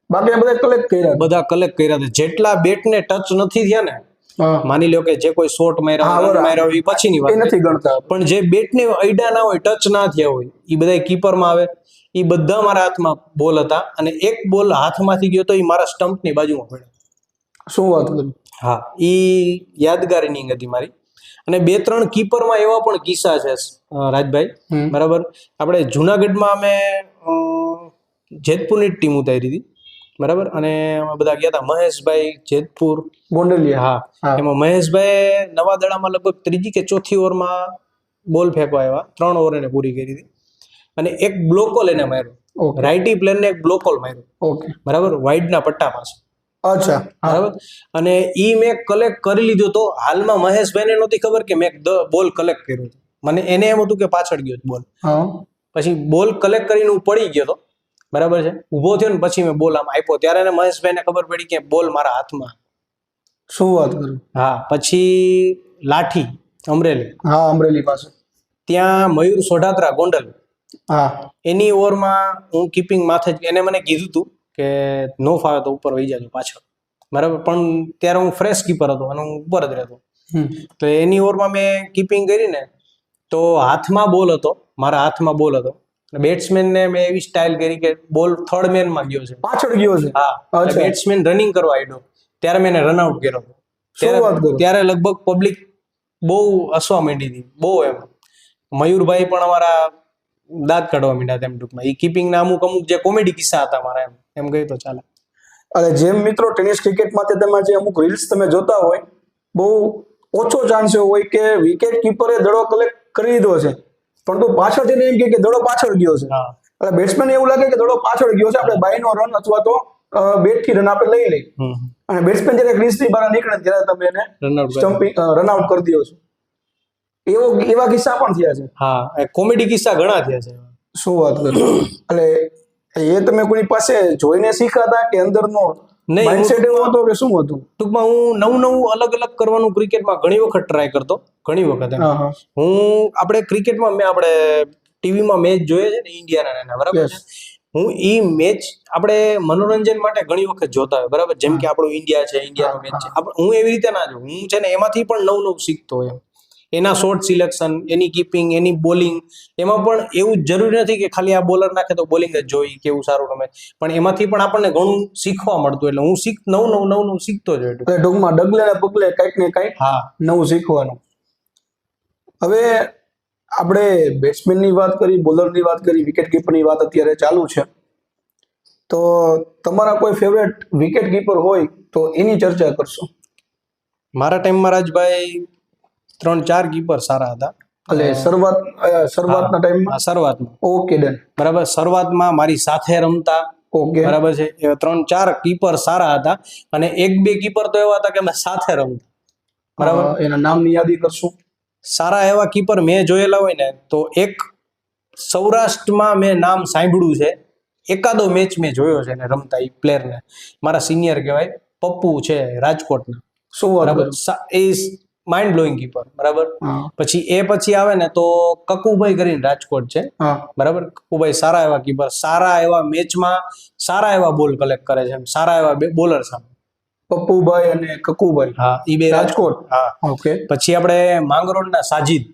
બાકી આ બધા કલેક્ટ કર્યા. બધા કલેક્ટ કર્યા હતા. જેટલા બેટને ટચ નથી થયા ને, હા, માની લો કે જે કોઈ શોટ માર્યા હા, હોય, બરાબર. માર્યા હોય, એ પછીની એ વાત. નથી ગણતા. પણ જે બેટને અડ્યા ના હોય, ટચ ના થયા હોય, એ બધા કીપરમાં આવે. એ બધા મારા હાથમાં બોલ હતા, અને એક બોલ હાથમાંથી ગયો તો એ મારા સ્ટમ્પની બાજુમાં પડ્યો. શું વાત કરું. હા, એ યાદગાર ઇનિંગ હતી મારી. અને 2-3 કીપરમાં એવા પણ કિસ્સા છે રાજભાઈ, બરાબર. આપણે જુનાગઢમાં અમે જેતપુરની ટીમ ઉતારી હતી, બરાબર. અને અમે બધા ગયા હતા, મહેશભાઈ જેતપુર, ગોંડલિયા. હા. એમાં મહેશભાઈ નવા દડામાં લગભગ 3જી કે 4થી ઓવરમાં બોલ ફેંકવા આવ્યા. 3 ઓવર એને પૂરી કરી હતી, અને એક બ્લોકોલ એને માર્યો. Okay. રાઇટી પ્લેનને એક બ્લોકોલ માર્યો, ઓકે. બરાબર, વાઇડના પટ્ટા પાસે, અચ્છા. હા. બરાબર. અને ઈ મેં કલેક્ટ કરી લીધો તો હાલમાં મહેશભાઈને નહોતી ખબર કે મેં બોલ કલેક્ટ કર્યો હતો. મને એને એમ હતું કે પાછળ ગયો બોલ. હા. પછી બોલ કલેક્ટ કરીને હું પડી ગયો હતો, બરાબર છે. ઊભો થયો ને પછી મેં બોલ આમ આપ્યો, ત્યારે એને મહેશભાઈને ખબર પડી કે બોલ મારા હાથમાં. શું વાત કરું. હા. પછી લાઠી, અમરેલી, હા, અમરેલી પાસે. ત્યાં મયુર સોઢાત્રા, ગોંડલ, હા. એની ઓવરમાં હું કીપિંગ માથે જ, એને મને કીધું હતું કે નો ફાવે તો ઉપર વહી જાજો પાછળ, બરાબર. પણ ત્યારે હું ફ્રેશ કીપર હતો અને હું ઉપર જ રહેતો. તો એની ઓવરમાં મેં કીપિંગ કરી ને, તો હાથમાં બોલ હતો, મારા હાથમાં બોલ હતો. બેટ્સમેનને મેં એવી સ્ટાઇલ કરી કે બોલ થર્ડ મેનમાં ગયો છે, પાછળ ગયો છે. હા. અચ્છા. બેટ્સમેન રનિંગ કરવા આવ્યો, ત્યારે મેં એને રનઆઉટ કર્યો હતો. શું વાત કરો. ત્યારે લગભગ પબ્લિક બહુ હસવા માંડી હતી, બહુ. એમ મયુરભાઈ પણ અમારા દાંત કાઢવા માંડ્યા તેમ ટૂંકમાં. એ કીપિંગના અમુક જે કોમેડી કિસ્સા હતા મારા, એમ કહી તો ચાલે. અને જેમ મિત્રો ટેનિસ ક્રિકેટ માટે તમે જે અમુક રીલ્સ તમે જોતા હોય, બહુ ઓછો ચાન્સ એવો હોય કે વિકેટ કીપરે દડો કલેક્ટ કરી લીધો છે, પરંતુ પાછળથી એમ કે દડો પાછળ ગયો છે. હા, એટલે બેટ્સમેન એવું લાગે કે દડો પાછળ ગયો છે, આપણે બાયનો રન અથવા તો બેટ થી રન આપણે લઈ લઈ. અને બેટ્સમેન જ્યારે ક્રીઝની બહાર નીકળે ત્યારે તમે એને રનઆઉટ સ્ટમ્પિંગ રન આઉટ કરી દો છો. એવા કિસ્સા પણ થયા છે. હા, કોમેડી કિસ્સા ઘણા થયા છે. શું વાત કરો. એટલે એ તમે કોઈ પાસે જોઈને શીખાતા કે અંદરનો નહીં, માઇન્ડસેટ એવો હતો કે શું હતું? ટૂંકમાં હું નવું અલગ અલગ કરવાનું ક્રિકેટમાં ઘણી વખત ટ્રાય કરતો, ઘણી વખત. એમ હા, હા. આપણે ક્રિકેટમાં આપણે ટીવીમાં મેચ જોઈએ છે ને, ઇન્ડિયાના એના, બરાબર Yes. છે. હું ઈ મેચ આપણે મનોરંજન માટે ઘણી વખત જોતા હોય, બરાબર. જેમ કે આપણું ઇન્ડિયા છે, ઇન્ડિયાનો મેચ છે. હું એવી રીતે ના જોઉં. હું છે ને એમાંથી પણ નવું શીખતો હોય. એના શોર્ટ સિલેક્શન, એની કીપિંગ, એની બોલિંગ, એમાં પણ એવું જરૂરી નથી કે ખાલી આ બોલર નાખે તો બોલિંગ જ જોઈ કેવું સારું રમે, પણ એમાંથી પણ આપણને ઘણું શીખવા મળતું. એટલે હું નવું શીખતો જ હોય. એટલે ટૂંકમાં ડગલે ને પગલે કંઈક ને કંઈક હા, નવું શીખવાનું. હવે આપણે બેટ્સમેનની વાત કરી, બોલરની વાત કરી, વિકેટ કીપરની વાત અત્યારે ચાલુ છે, તો તમારા કોઈ ફેવરેટ વિકેટ કીપર હોય તો એની ચર્ચા કરશો. મારા ટાઈમમાં રાજભાઈ 3-4 કીપર સારા હતા. એટલે શરૂઆતના ટાઈમમાં. હા, શરૂઆતમાં. Okay, done. બરાબર. શરૂઆતમાં મારી સાથે રમતા, ઓકે. બરાબર છે, એવા 3-4 કીપર સારા હતા. અને 1-2 કીપર તો એવા હતા કે અમે સાથે રમતા, બરાબર. એના નામની યાદી કરશું. સારા એવા કીપર મેં જોયેલા હોય ને, તો એક સૌરાષ્ટ્રમાં મેં નામ સાંભળ્યું છે, એકાદો મેચ મેં જોયો છે ને રમતા. એ પ્લેયરને મારા સિનિયર કહેવાય, પપ્પુ છે, રાજકોટના. શું વાત બરાબર. કરો. એ માઇન્ડ બ્લોઈંગ કીપર, બરાબર. હા. પછી આવે ને તો કકુભાઈ કરીને રાજકોટ છે, હા. બરાબર. કકુભાઈ સારા એવા કીપર, સારા એવા મેચમાં સારા એવા બોલ કલેક્ટ કરે છે, સારા એવા બોલર સામે. પપ્પુભાઈ અને કકુભાઈ. હા, ઈ બે રાજકોટ. હા. ઓકે. પછી આપણે માંગરોળના સાજીદ,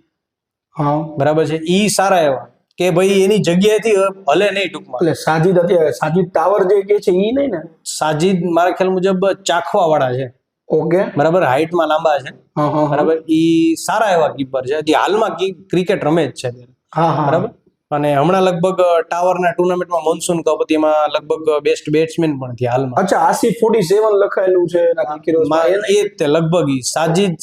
હા. બરાબર છે, ઈ સારા એવા કે ભાઈ એની જગ્યાએથી હલે નહીં ટૂંકમાં. એટલે સાજીદ ટાવર જે કે છે ઈ નહીં ને? સાજીદ મારા ખ્યાલ મુજબ ચાખવા વાળા છે, ઓકે. બરાબર. હાઈટમાં લાંબા છે, હા, હા. બરાબર. ઈ સારા એવા કીપર છે, જે હાલમાં ક્રિકેટ રમે જ છે, હા, હા. બરાબર. અને હમણાં લગભગ ટાવરના ટુર્નામેન્ટમાં મોન્સૂન કપ હતી, એમાં લગભગ બેસ્ટ બેટ્સમેન પણ થયા હાલમાં. અચ્છા, આસિફ 47 લખાયેલું છે એના ક્રિકેટમાં. એ જ તે લગભગ ઈ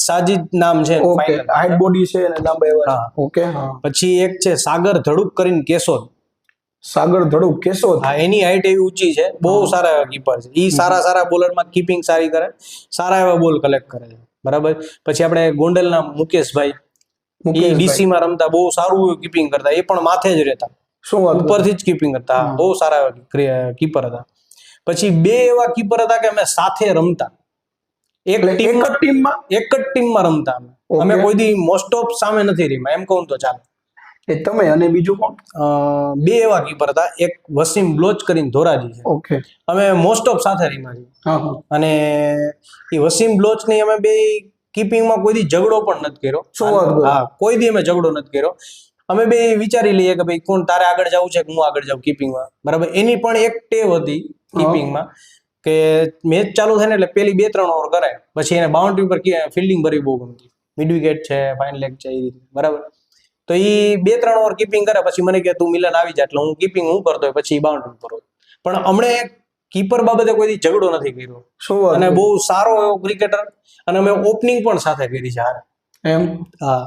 સાજીદ નામ છે. ઓકે. હાઈટ બોડી છે અને લાંબા એવા. હા. ઓકે. હા. પછી એક છે સાગર ધડુક કરીને કેશોદ. સાગર ધડુક કેશોદ. હા, એની હાઈટ એવી ઊંચી છે, બહુ સારા એવા કીપર છે. ઈ સારા બોલરમાં કીપિંગ સારી કરે, સારા એવા બોલ કલેક્ટ કરે છે, બરાબર. પછી આપણે ગોંડલના મુકેશભાઈ, એ મુકેશભાઈ. ડીસી માં રમતા, બહુ સારું કીપિંગ કરતા, એ પણ માથે જ રહેતા, શું વાત કરો? ઉપરથી જ કીપિંગ કરતા, હા. બહુ સારા કીપર હતા. પછી બે એવા કીપર હતા કે અમે સાથે રમતા, એક એટલે ટીમ એક જ ટીમમાં એક જ ટીમમાં રમતા અમે Okay. કોઈ દી મોસ્ટ ઓફ સામે નથી રમ્યા, એમ કહું તો ચાલે. એ તમે અને બીજું કોણ? બે એવા કીપર હતા, એક વસીમ બ્લોચ કરીને ધોરાજી છે, ઓકે. અમે મોસ્ટ ઓફ સાથે રમ્યા છીએ. હા હા. અને એ વસીમ બ્લોચ ની અમે બે કીપિંગમાં કોઈ દી ઝઘડો પણ નથી કર્યો. શું વાત કરો? હા, કોઈ દી અમે ઝઘડો નથી કર્યો. અમે બે વિચારી લઈએ કે ભાઈ કોણ તારે આગળ જવું છે કે હું આગળ જાઉં કીપિંગમાં, બરાબર. એની પણ એક ટેવ હતી કીપિંગમાં કે મેચ ચાલુ થાય ને એટલે પેલી 2-3 ઓવર કરાય, પછી એને બાઉન્ડ્રી પર ફિલ્ડિંગ કરવી બહુ ગમતી, મિડ વિકેટ છે, ફાઇન લેગ છે, એ રીતે, બરાબર. તો એ 2-3 ઓવર કીપિંગ કરે, પછી મને કહે તું મિલન આવી જા, એટલે હું કીપિંગ હું કરતો હોય, પછી બાઉન્ડ્રી પર હોય. પણ હમણે કીપર બાબતે કોઈ દી ઝઘડો નથી કર્યો, શું વાત અને કરો? બહુ સારો એવો ક્રિકેટર, અને અમે ઓપનિંગ પણ સાથે કરી છે હારે. એમ હા.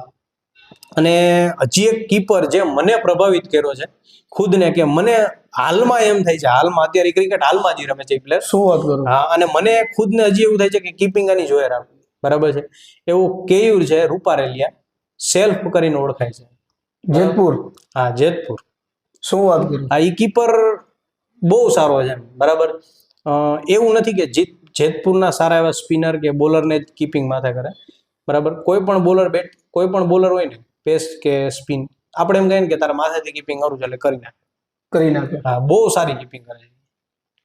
અને હજી એક કીપર જે મને પ્રભાવિત કર્યો છે ખુદને, કે મને હાલમાં એમ થાય છે, હાલમાં અત્યારે ક્રિકેટ હાલમાં જ રમે છે પ્લેયર. શું વાત કરો? હા, અને મને ખુદને હજી એવું થાય છે કે કીપિંગ આની જોઈ રાખવું, બરાબર છે. એવું કેયુર છે, રૂપારેલિયા સેલ્ફ કરીને ઓળખાય છે. જેતપુર. હા, જેતપુર. શું વાત કરો? હા, એ કીપર બહુ સારો છે, બરાબર. એવું નથી કે જેતપુરના સારા એવા સ્પિનર કે બોલરને જ કીપિંગ માથે કરે, બરાબર. કોઈ પણ બોલર હોય ને, પેસ કે સ્પિન, આપણે એમ કહીએ ને કે તારા માથેથી કીપિંગ કરું છે એટલે કરી નાખે. કરી નાખે. હા, બહુ સારી કીપિંગ કરે છે.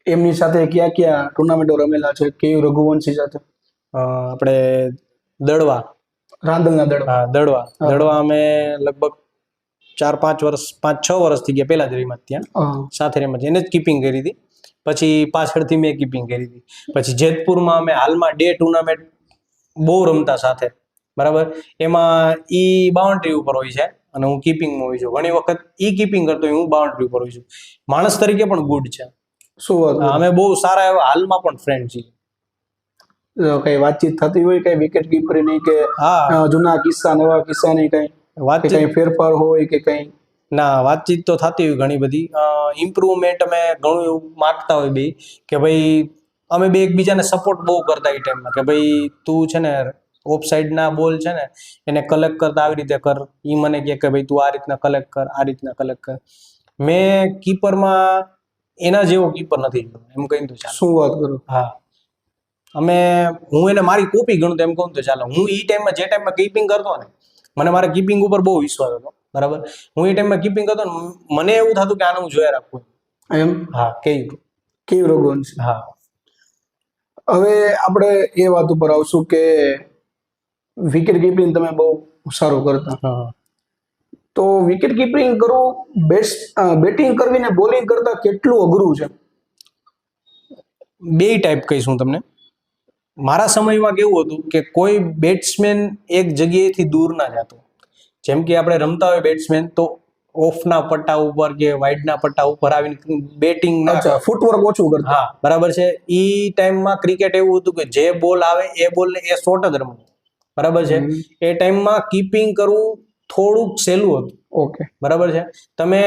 એમની સાથે ક્યાં ક્યાં ટુર્નામેન્ટો રમેલા છે? કેયુ રઘુવંશી સાથે? આપણે દડવા. રાંદલના દડવા. હા, દડવા. હા. દડવા અમે લગભગ 4-5 વર્ષ, 5-6 વર્ષ થઈ ગયા પેલા જ રમ્યા ત્યાં હા. સાથે રમ્યા, એને જ કીપિંગ કરી હતી. પછી પાછળથી મેં કીપિંગ કરી હતી. પછી જેતપુરમાં અમે હાલમાં ડે ટુર્નામેન્ટ બહુ રમતા સાથે, બરાબર. એમાં ઈ બાઉન્ડ્રી ઉપર હોય છે અને હું કીપિંગમાં હોય છું. ઘણી વખત ઈ કીપિંગ કરતો હોય, હું બાઉન્ડ્રી ઉપર હોય છું. માણસ તરીકે પણ ગુડ છે. શું વાત કરો? અમે બહુ સારા એવા હાલમાં પણ ફ્રેન્ડ છીએ. કઈ વાતચીત થતી હોય કઈ વિકેટ કીપરની કે હા, જૂના કિસ્સા, નવા કિસ્સાની કઈ કે વાતચીત કઈ ફેરફાર હોય કે કઈ? ના, વાતચીત તો થતી હોય ઘણી બધી. ઇમ્પ્રુવમેન્ટ અમે ઘણું એવું માગતા હોય બે, કે ભાઈ અમે બે એકબીજાને સપોર્ટ બહુ કરતા એ ટાઈમમાં, કે ભાઈ તું છે ને ઓફ સાઈડ ના બોલ છે ને એને કલેક્ટ કરતા આવી રીતે કર. ઈ મને કહે કે ભાઈ તું આ રીતના કલેક્ટ કર, આ રીતના કલેક્ટ કર. મેં કીપરમાં એના જેવો કીપર નથી જોયો, એમ કહી તો ચાલે. શું વાત કરો? હા, હું એને મારી કોપી ગણતો, એમ કહું તો ચાલે. હું એ ટાઈમમાં જે ટાઈમમાં કીપિંગ કરતો ને, મને મારા કીપિંગ ઉપર બહુ વિશ્વાસ હતો, બરાબર. હું એ ટાઈમમાં કીપિંગ કરતો ને, મને એવું થતું કે આને હું જોયા રાખું. એમ હા, કેવું. કેયુ રઘુવંશી. હા. હવે આપણે એ વાત ઉપર આવશું કે વિકેટ કીપિંગ તમે બહુ સારું કરતા, હા. તો વિકેટ કીપિંગ કરવું બેટિંગ કરવી ને બોલિંગ કરતા કેટલું અઘરું છે? બે ટાઈપ કહીશું તમને. મારા સમયમાં કેવું હતું કે કોઈ બેટ્સમેન એક જગ્યાએથી દૂર ના જતો. જેમ કે આપણે રમતા હોય બેટ્સમેન, તો ઓફના પટ્ટા ઉપર કે વાઇડના પટ્ટા ઉપર આવીને બેટિંગ ના અચ્છા, ફૂટવર્ક ઓછું કરતા. હા, બરાબર છે. ઈ ટાઈમમાં ક્રિકેટ એવું હતું કે જે બોલ આવે એ બોલને એ શોર્ટ જ રમવું, બરાબર છે. એ ટાઈમમાં કીપિંગ કરવું થોડુંક સહેલું હતું, ઓકે. બરાબર છે. તમે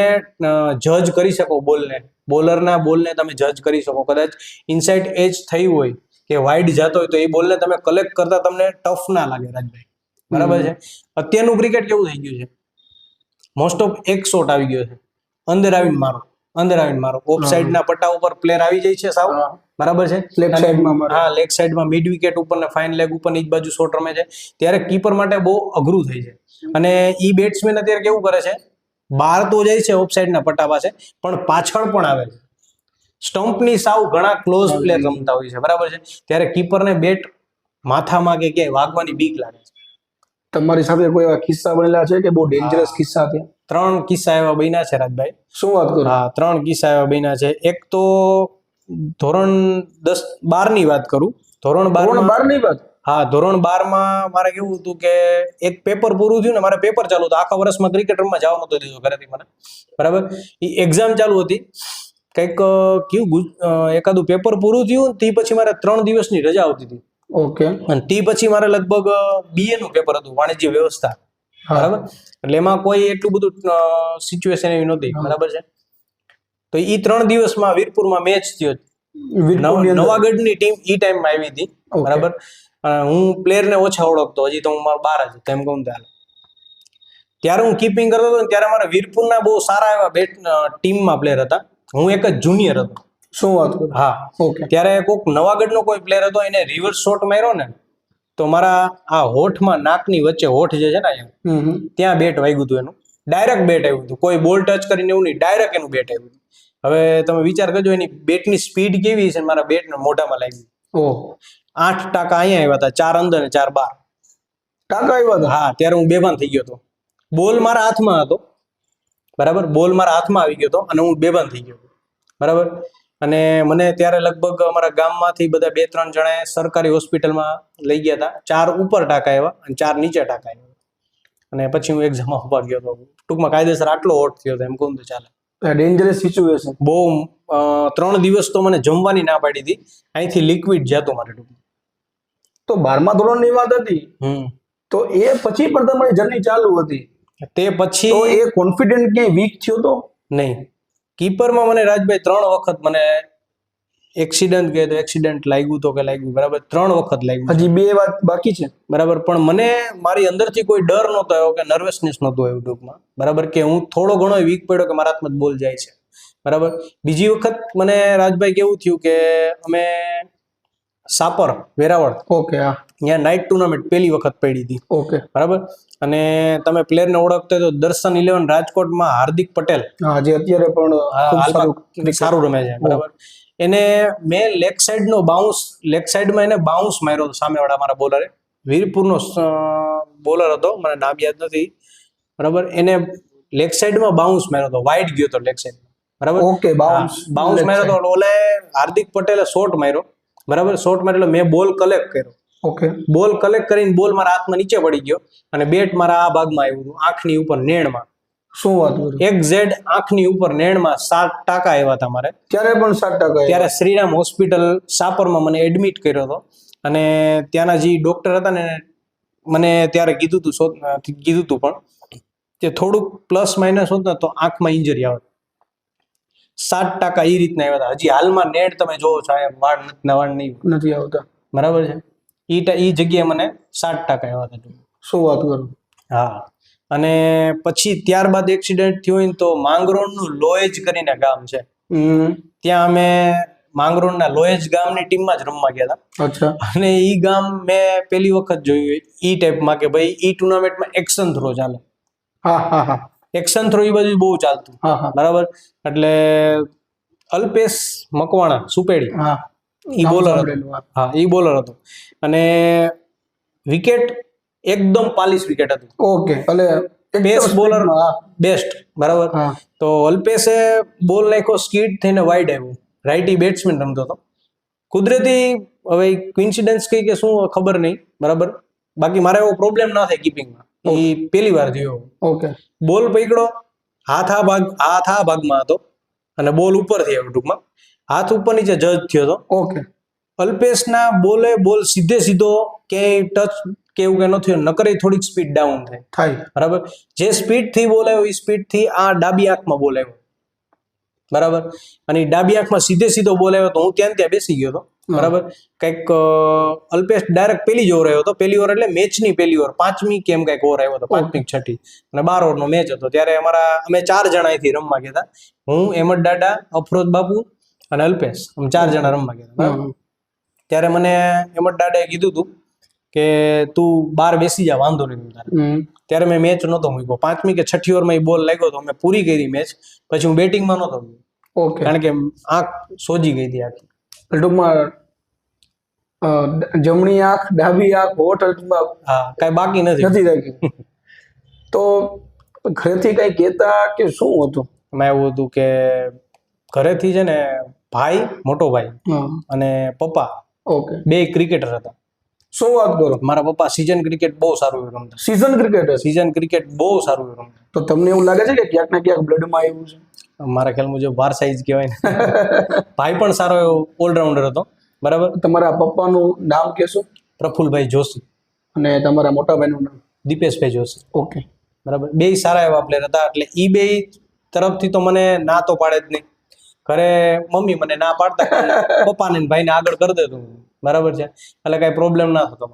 જજ કરી શકો બોલને, બોલરના બોલને તમે જજ કરી શકો. કદાચ ઇનસાઇડ એજ થઈ હોય કે વાઇડ જતો હોય, તો એ બોલને તમે કલેક્ટ કરતા તમને ટફ ના લાગે, રાજભાઈ, બરાબર છે. અત્યારનું ક્રિકેટ કેવું થઈ ગયું છે, મોસ્ટ ઓફ એક શોટ આવી ગયો છે, અંદર આવીને મારો, અંદર આવીને મારો. ઓફ સાઈડ ના પટ્ટા ઉપર પ્લેયર આવી જાય છે સાવ, બરાબર છે. લેગ સાઈડમાં મારે. હા, લેગ સાઈડમાં મિડ વિકેટ ઉપર ને ફાઇન લેગ ઉપર ની જ બાજુ શોટ રમે છે. ત્યારે કીપર માટે બહુ અઘરું થઈ છે. અને ઈ બેટ્સમેન અત્યારે કેવું કરે છે, બહાર તો જાય છે ઓફ સાઈડ ના પટ્ટા પાસે, પણ પાછળ પણ આવે છે. સ્ટમ્પની સાવ ઘણા ક્લોઝ પ્લેયર રમતા હોય છે, બરાબર છે. ત્યારે કીપરને બેટ માથામાં કે ક્યાંય વાગવાની બીક લાગે છે. તમારી સાથે કોઈ એવા કિસ્સા બનેલા છે કે બહુ ડેન્જરસ કિસ્સા થયા? 3 કિસ્સા એવા બન્યા છે, રાજભાઈ. શું વાત કરો? હા, 3 કિસ્સા એવા બન્યા છે. એક તો ધોરણ 10-12 ની વાત કરું. ધોરણ 12 ની વાત? હા, ધોરણ 12માં મારે કેવું હતું કે એક પેપર પૂરું થયું ને, મારે પેપર ચાલુ હતું. આખા વર્ષમાં ક્રિકેટ રમવા જવા નતો દીધો ઘરેથી મને, બરાબર. એ એક્ઝામ ચાલુ હતી, કંઈક કેવું એકાદું પેપર પૂરું થયું, તે પછી મારે 3 દિવસની રજા આવતી હતી. ઓકે. અને તે પછી મારે લગભગ BA નું પેપર હતું, વાણિજ્ય વ્યવસ્થા, બરાબર. એટલે એમાં કોઈ એટલું બધું સિચ્યુએશન એવી નહોતી, બરાબર છે. તો એ 3 દિવસમાં વીરપુરમાં મેચ થયો. નવાગઢની ટીમ ઈ ટાઈમમાં આવી હતી, બરાબર. હું પ્લેયરને ઓછા ઓળખતો, હજી તો હું મારો 12 જ હતો, એમ કહું ચાલે. ત્યારે હું કીપિંગ કરતો હતો ને ત્યારે અમારા વીરપુરના બહુ સારા એવા ટીમમાં પ્લેયર હતા. હું એક જ જુનિયર હતો. શું વાત કરો? હા, ઓકે. ત્યારે કોઈક નવાગઢનો કોઈ પ્લેયર હતો, એને રિવર્સ શોટ માર્યો ને તો મારા આ હોઠમાં, નાકની વચ્ચે હોઠ જે છે ને અહીંયા, ત્યાં બેટ વાગ્યું હતું એનું. ડાયરેક્ટ બેટ આવ્યું હતું, કોઈ બોલ ટચ કરીને એવું નહીં, ડાયરેક્ટ એનું બેટ આવ્યું હતું. હવે તમે વિચાર કરજો એની બેટની સ્પીડ કેવી છે, મારા બેટને મોઢામાં લાગી. ઓહ, 8 ટાંકા અહીંયા આવ્યા હતા, 4 અંદર ને 4 બહાર. ટાંકા આવ્યા હતા? હા, ત્યારે હું બેભાન થઈ ગયો હતો. બોલ મારા હાથમાં હતો, બરાબર, બોલ મારા હાથમાં આવી ગયો હતો અને હું બેભાન થઈ ગયો હતો, બરાબર. અને મને ત્યારે લગભગ અમારા ગામમાંથી બધા 2-3 જણાએ સરકારી હોસ્પિટલમાં લઈ ગયા હતા. 4 ઉપર ટાંકા આવ્યા અને 4 નીચે ટાંકા આવ્યા. અને પછી હું એક્ઝામ આપવા ગયો હતો. ટૂંકમાં કાયદેસર આટલો હોટ થયો હતો, એમ કહું તો ચાલે. Dangerous situation. બહુ 3 દિવસ તો મને જમવાની ના પાડી હતી. અહીંથી લિક્વિડ જતું મારે ટૂંકમાં. તો 12મા ધોરણની વાત હતી, તો એ પછી પણ તમારી જર્ની ચાલુ હતી. તે પછી તો એ કોન્ફિડન્ટ ક્યાંય વીક થયો તો નહીં. કીપરમાં મને રાજભાઈ 3 વખત મને એક્સિડન્ટ કહે તો એક્સિડન્ટ લાગ્યું તો કે લાગ્યું, બરાબર, 3 વખત લાગ્યું. હજી 2 વાત બાકી છે, બરાબર. પણ મને મારી અંદરથી કોઈ ડર નહોતો આવ્યો કે નર્વસનેસ નહોતું આવ્યું ટૂંકમાં, બરાબર, કે હું થોડો ઘણો વીક પડ્યો કે મારા હાથમાં બોલ જાય છે, બરાબર. બીજી વખત મને રાજભાઈ કેવું થયું કે અમે સાપર, વેરાવળ, ઓકે, હા, ત્યાં નાઇટ ટુર્નામેન્ટ પહેલી વખત પડી હતી, ઓકે, બરાબર. અને તમે પ્લેયરને ઓળખતા તો દર્શન 11 રાજકોટમાં હાર્દિક પટેલ, હા, જે અત્યારે પણ ખૂબ સારું રમે છે, બરાબર. એને મેં લેગ સાઈડનો બાઉન્સ, લેગ સાઈડમાં એને બાઉન્સ માર્યો હતો સામેવાળા મારા બોલરે. વીરપુરનો બોલર હતો, મને નામ યાદ નથી, બરાબર. એને લેગ સાઈડમાં બાઉન્સ માર્યો હતો, વાઇડ ગયો હતો લેગ સાઈડ, બરાબર. ઓકે, બાઉન્સ માર્યો હતો. ઓલે હાર્દિક પટેલે શોટ માર્યો, બરાબર. શોટ મારેલો, મેં બોલ કલેક્ટ કર્યો. ઓકે. બોલ કલેક્ટ કરીને બોલ મારા હાથમાં નીચે પડી ગયો અને બેટ મારા આ ભાગમાં આવ્યું હતું, આંખની ઉપર નેણમાં. શું વાત કરો? એક્ઝેક્ટ આંખની ઉપર નેણમાં 7 ટાંકા આવ્યા હતા મારે. ત્યારે પણ 7 ટાંકા? ત્યારે શ્રીરામ હોસ્પિટલ સાપરમાં મને એડમિટ કર્યો હતો. અને ત્યાંના જે ડોક્ટર હતા ને મને ત્યારે કીધું હતું પણ કે થોડુંક પ્લસ માઇનસ હોત ને તો આંખમાં ઇન્જરી આવે. 7 ટાંકા એ રીતના આવ્યા હતા. હજી હાલમાં નેટ તમે જોવો છો, વાળ નથી આવતા, બરાબર છે. એ જગ્યાએ મને 7 ટાંકા આવ્યા હતા. શું વાત કરો? હા. અને પછી ત્યારબાદ એક્સિડન્ટ થયો હોય ને તો માંગરોળનું લોહેજ કરીને ગામ છે, ત્યાં અમે માંગરોળના લોહેજ ગામની ટીમમાં જ રમવા ગયા હતા. અચ્છા. અને ઈ ગામ મેં પહેલી વખત જોયું ઈ ટાઈપમાં કે ભાઈ ઈ ટુર્નામેન્ટમાં એક્શન થ્રો ચાલે. હા. એક્શન થ્રો એ બધું બહુ ચાલતું, બરાબર. એટલે અલ્પેશ મકવાણા સુપેડી, ઈ બોલર હતો. હા, ઈ બોલર હતો. અને વિકેટ એકદમ પાલિશ વિકેટ હતી. ઓકે, એટલે બેસ્ટ બોલર, બેસ્ટ, બરાબર. તો અલ્પેશે બોલ નાખ્યો, સ્કીડ થઈને વાઇડ આવ્યું. રાઇટી બેટ્સમેન રમતો હતો. કુદરતી હવે કોઇન્સિડન્સ કઈ કે શું ખબર નહીં, બરાબર. બાકી મારે એવો પ્રોબ્લેમ ના થાય કીપિંગમાં, એ પહેલી વાર થયો. ઓકે. બોલ પકડો, હાથ આ ભાગમાં હતો અને બોલ ઉપરથી આવ્યો, ટૂંકમાં હાથ ઉપર નીચે જજ થયો હતો. ઓકે. અલ્પેશના બોલ સીધો ક્યાંય ટચ કેવું કે નથી, નકરી થોડીક સ્પીડ ડાઉન થાય, બરાબર. જે સ્પીડ થી બોલ આવ્યો એ સ્પીડ થી આ ડાબી આંખમાં બોલ આવ્યો, બરાબર. અને ડાબી આંખમાં સીધો બોલ આવ્યો તો હું ત્યાં બેસી ગયો હતો, બરાબર. કંઈક અલ્પેશ ડાયરેક્ટ પેલી જ ઓવર આવ્યો હતો. પેલી ઓવર એટલે મેચની પેલી ઓવર, 5મી કેમ કંઈક ઓવર આવ્યો હતો, 5મી 6ઠી, અને 12 ઓવરનો મેચ હતો. ત્યારે અમે 4 જણા અહીંથી રમવા ગયા હતા. હું, અહેમદ દાદા, અફરોજ બાપુ અને અલ્પેશ, અમે 4 જણા રમવા ગયા હતા, બરાબર. ત્યારે મને અહેમદ દાદાએ કીધું હતું કે તું બહાર બેસી જા, વાંધો નહીં. ત્યારે મેં મેચ નહોતો મૂક્યો. 5મી કે 6ઠી ઓવરમાં એ બોલ લાગ્યો તો મેં પૂરી કરી મેચ. પછી હું બેટિંગમાં નહોતો ગયો, કારણ કે આંખ સોજી ગઈ હતી આખી. ટૂંકમાં જમણી આંખ, ડાબી આંખ, હોઠ, હા, કઈ બાકી નથી રાખ્યું. તો ઘરેથી કઈ કહેતા કે શું હતું? એમાં એવું હતું કે ઘરેથી છે ને ભાઈ, મોટો ભાઈ અને પપ્પા, ઓકે, 2 ક્રિકેટર હતા. શું વાત કરો? મારા પપ્પા સીઝન ક્રિકેટ બહુ સારું રમતા. સીઝન ક્રિકેટ બહુ સારું રમતા. તો તમને એવું લાગે છે કે ક્યાંક ને ક્યાંક બ્લડમાં આવ્યું છે? મારા ખ્યાલ મુજબ વારસાઈ જ કહેવાય ને. ભાઈ પણ સારો એવો ઓલરાઉન્ડર હતો, બરાબર. તમારા પપ્પાનું નામ કહેશો? પ્રફુલભાઈ જોશી. અને તમારા મોટા ભાઈનું નામ? દીપેશભાઈ જોશી. ઓકે, બરાબર. 2 સારા એવા પ્લેયર હતા. એટલે ઈ 2 તરફથી તો મને ના તો પાડે જ નહીં. ઘરે મમ્મી મને ના પાડતા, પપ્પાને ભાઈને આગળ કરી દેતો, બરાબર છે. એટલે કઈ પ્રોબ્લેમ ના થતો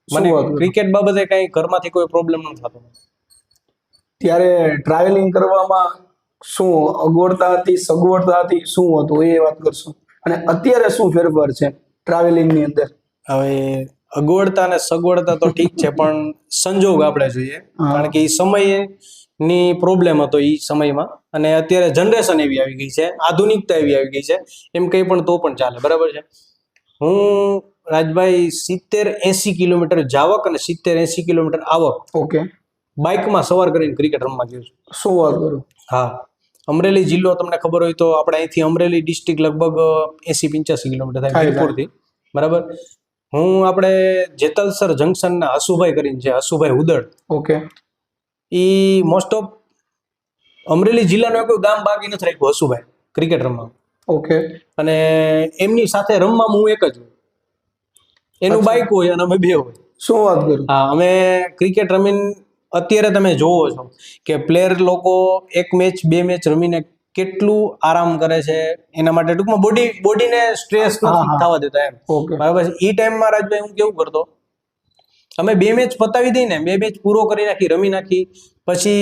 મને ક્રિકેટ બાબતે કઈ ઘરમાંથી કોઈ પ્રોબ્લેમ ન થતો. ત્યારે ટ્રાવેલિંગ કરવામાં શું અગવડતા હતી, સગવડતા હતી, શું હતું એ વાત કરશું, અને અત્યારે શું ફેરફાર છે ટ્રાવેલિંગની અંદર? હવે અગવડતા અને સગવડતા તો ઠીક છે, પણ સંજોગ આપણે જોઈએ, હા. કારણ કે એ સમયની પ્રોબ્લેમ હતો એ સમયમાં, અને અત્યારે જનરેશન એવી આવી ગઈ છે, આધુનિકતા એવી આવી ગઈ છે, એમ કંઈ પણ તો પણ ચાલે, બરાબર છે. હું રાજભાઈ 70-80 કિલોમીટર જાવક અને 70-80 કિલોમીટર આવક ઓકે, બાઇકમાં સવાર કરીને ક્રિકેટ રમવા ગયો છું. શું વાત કરું? હા, અમરેલી જિલ્લો તમને ખબર હોય તો આપણે અહીંથી અમરેલી ડિસ્ટ્રિક્ટ લગભગ 80-85 કિલોમીટર થાય થાય. વીરપુરથી, બરાબર. હું આપણે જેતલસર જંકશનના હસુભાઈ કરીને છે, હસુભાઈ હુદડ, ઓકે, એ મોસ્ટ ઓફ અમરેલી જિલ્લાનું કોઈ ગામ બાકી નથી રાખ્યું હસુભાઈ ક્રિકેટ રમવા, ઓકે, અને એમની સાથે રમવામાં હું એક જ હોય, એનું બાઇક હોય અને અમે બે હોય. શું વાત કરું? હા, અમે ક્રિકેટ રમીને અત્યારે તમે જોવો છો કે પ્લેયર લોકો એક મેચ બે મેચ રમીને કેટલું આરામ કરે છે, એના માટે ટૂંકમાં બોડીને સ્ટ્રેસ નથી થવા દેતા એમ, ઓકે, બરાબર છે. એ ટાઈમમાં રાજભાઈ હું કેવું કરતો, અમે બે મેચ પતાવી દઈને, બે મેચ પૂરો કરી નાખી, રમી નાખી, પછી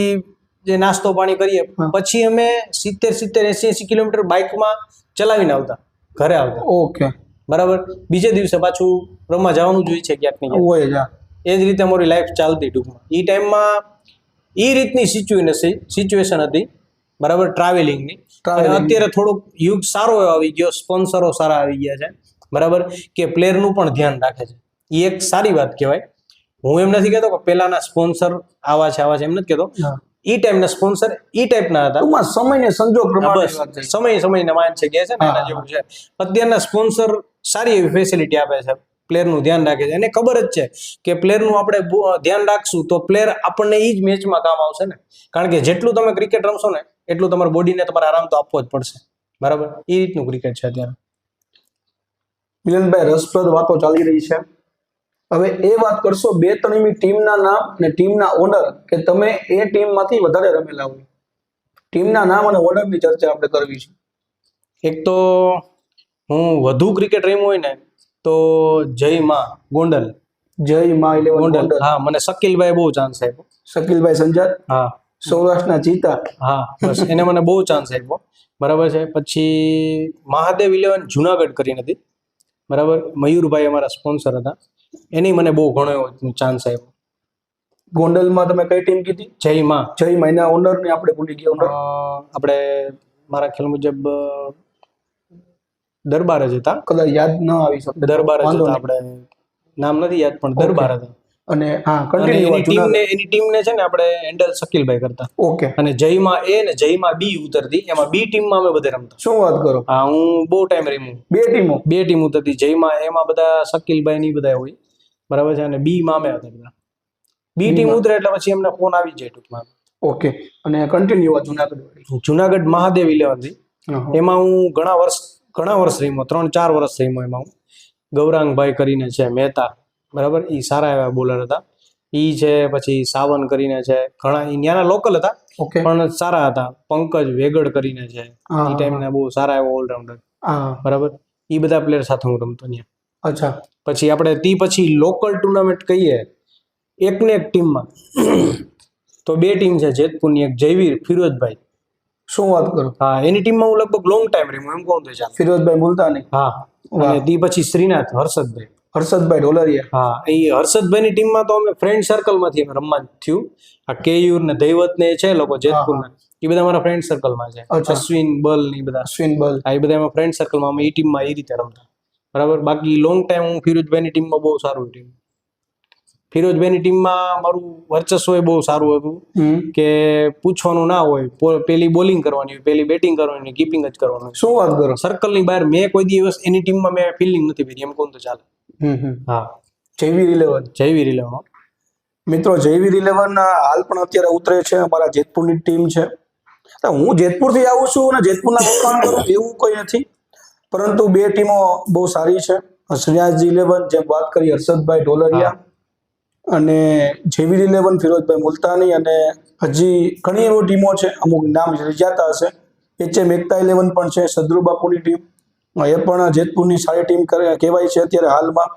જે નાસ્તો પાણી કરીએ, પછી અમે 70-80 કિલોમીટર બાઇકમાં ચલાવીને આવતા, ઘરે આવતા, ઓકે, બરાબર. બીજે દિવસે પાછું રમવા જવાનું જોઈએ છે ક્યાંક ને ક્યાંક. હોય જા. એ જ રીતે અમારી લાઈફ ચાલતી ટૂંકમાં. એ ટાઈમમાં એ રીતની સિચ્યુએશન હતી, બરાબર, ટ્રાવેલિંગની. અને અત્યારે થોડોક યુગ સારો એવો આવી ગયો, સ્પોન્સરો સારા આવી ગયા છે, બરાબર, કે પ્લેયરનું પણ ધ્યાન રાખે છે. એ એક સારી વાત કહેવાય. હું એમ નથી કહેતો કે પહેલાના સ્પોન્સર આવા છે એમ નથી કહેતો. એ ટાઈમના સ્પોન્સર એ ટાઈપના હતા, સમયને સંજોગ પ્રમાણે સમયના માન છે કે છે ને એના જેવું છે. અત્યારના સ્પોન્સર સારી એવી ફેસિલિટી આપે છે, પ્લેયરનું ધ્યાન રાખે છે, એને ખબર જ છે કે પ્લેયરનું આપણે ધ્યાન રાખશું તો પ્લેયર આપણને એ જ મેચમાં કામ આવશે ને, કારણ કે જેટલું તમે ક્રિકેટ રમશો ને એટલું તમારા બોડીને તમારે આરામ તો આપવો જ પડશે, બરાબર. એ રીતનું ક્રિકેટ છે અત્યારે. મિલનભાઈ, રસપ્રદ વાતો ચાલી રહી છે. હવે એ વાત કરશો 2-3 ટીમના નામ અને ટીમના ઓનર કે તમે એ ટીમમાંથી વધારે રમેલા હોય. ટીમના નામ અને ઓનરની ચર્ચા આપણે કરવી છે. એક તો હું વધુ ક્રિકેટ રમ્યો હોય ને તો જય માં ગોંડલ, જય માં 11 ગોંડલ. હા, મને શકીલભાઈ બહુ ચાન્સ આપ્યો. શકીલભાઈ સંજાર, હા, સૌરાષ્ટ્રના ચીતા. હા, બસ એને મને બહુ ચાન્સ આપ્યો, બરાબર છે. પછી મહાદેવ 11 જુનાગઢ કરીને હતી, બરાબર, મયુરભાઈ અમારા સ્પોન્સર હતા, એની મને બહુ ઘણો એવો ચાન્સ આપ્યો. ગોંડલમાં તમે કઈ ટીમ કીધી? જય માં. જય માં, એના ઓનરને આપણે ભૂલી ગયા. ઓનર આપણે મારા ખ્યાલ મુજબ દરબાર જ હતા, કદાચ યાદ ન આવી શકે. દરબાર જ હતા, આપણે નામ નથી યાદ, પણ દરબાર હતા. અને હા, કન્ટિન્યુ એની ટીમને છે ને આપણે હેન્ડલ શકીલભાઈ કરતા. ઓકે. અને જયમાં એ ને જયમાં બી ઉતરતી, એમાં બી ટીમમાં અમે બધે રમતા. શું વાત કરો? હા, હું બહુ ટાઈમ રમ્યું. બે ટીમ ઉતરતી, જયમાં એમાં બધા શકીલભાઈ ની બધા હોય, બરાબર છે, અને બી માં અમે હતા બધા. બી ટીમ ઉતરે એટલે પછી એમને ફોન આવી જાય ટૂંકમાં. ઓકે. અને કન્ટિન્યુ જુનાગઢ મહાદેવ 11 થી, એમાં હું ઘણા વર્ષ રમ્યો, 3-4 વર્ષ રમ્યો એમાં હું. ગૌરાંગભાઈ કરીને છે મહેતા, બરાબર, એ સારા એવા બોલર હતા. ઈ છે, પછી સાવન કરીને છે, ઘણા ત્યાંના લોકલ હતા પણ સારા હતા. પંકજ વેગડ કરીને છે, એ ટાઈમના બહુ સારા એવા ઓલરાઉન્ડર, બરાબર. એ બધા પ્લેયર સાથે હું રમતો ત્યાં. અચ્છા. પછી આપણે પછી લોકલ ટુર્નામેન્ટ કહીએ એકને એક ટીમમાં તો બે ટીમ છે જેતપુરની, એક જયવીર ફિરોજભાઈ. શું વાત કરો? હા, એની ટીમમાં હું લગભગ લોંગ ટાઈમ રમ્યો એમ કહું તો ચાલે. ફિરોજભાઈ મુલતાની. હા. અને તી પછી શ્રીનાથ હર્ષદભાઈ ઢોલરિયા. હા, એ હર્ષદભાઈની ટીમમાં તો અમે ફ્રેન્ડ સર્કલમાંથી અમે રમવા થયું. આ કેયુર ને દૈવત ને છે લોકો જેતપુરના, એ બધા મારા ફ્રેન્ડ સર્કલમાં છે. અશ્વિન બલ ને બધા, એ બધા એમાં ફ્રેન્ડ સર્કલમાં અમે એ ટીમમાં એ રીતે રમતા, બરાબર. બાકી લોંગ ટાઈમ હું ફિરોજભાઈની ટીમમાં બહુ સારું ટીમ. ફિરોજભાઈની ટીમમાં મારું વર્ચસ્વ બહુ સારું હતું કે પૂછવાનું ના હોય, પેલી બોલિંગ કરવાની હોય, પેલી બેટિંગ કરવાની, કીપિંગ જ કરવાનું. શું વાત કરો? સર્કલની બહાર મેં કોઈ દિવસ એની ટીમમાં મેં ફિલ્ડિંગ નથી કરી એમ કહું તો ચાલે. હા, જયવીર 11. મિત્રો, જયવીર 11 હાલ પણ અત્યારે ઉતરે છે, અમારા જેતપુરની ટીમ છે. હું જેતપુરથી આવું છું અને જેતપુરના વખાણ કરું એવું કોઈ નથી, પરંતુ બે ટીમો બહુ સારી છે. શ્રીનાથ 11 જેમ વાત કરી, હર્ષદભાઈ ઢોલરિયા, અને જયવીર 11 ફિરોજભાઈ મુલતાની, અને હજી ઘણી એવી ટીમો છે, અમુક નામ રીજાતા હશે. HM એકતા 11 પણ છે, સદરુ બાપુની ટીમ, એ પણ જેતપુરની સારી ટીમ કહેવાય છે અત્યારે હાલમાં.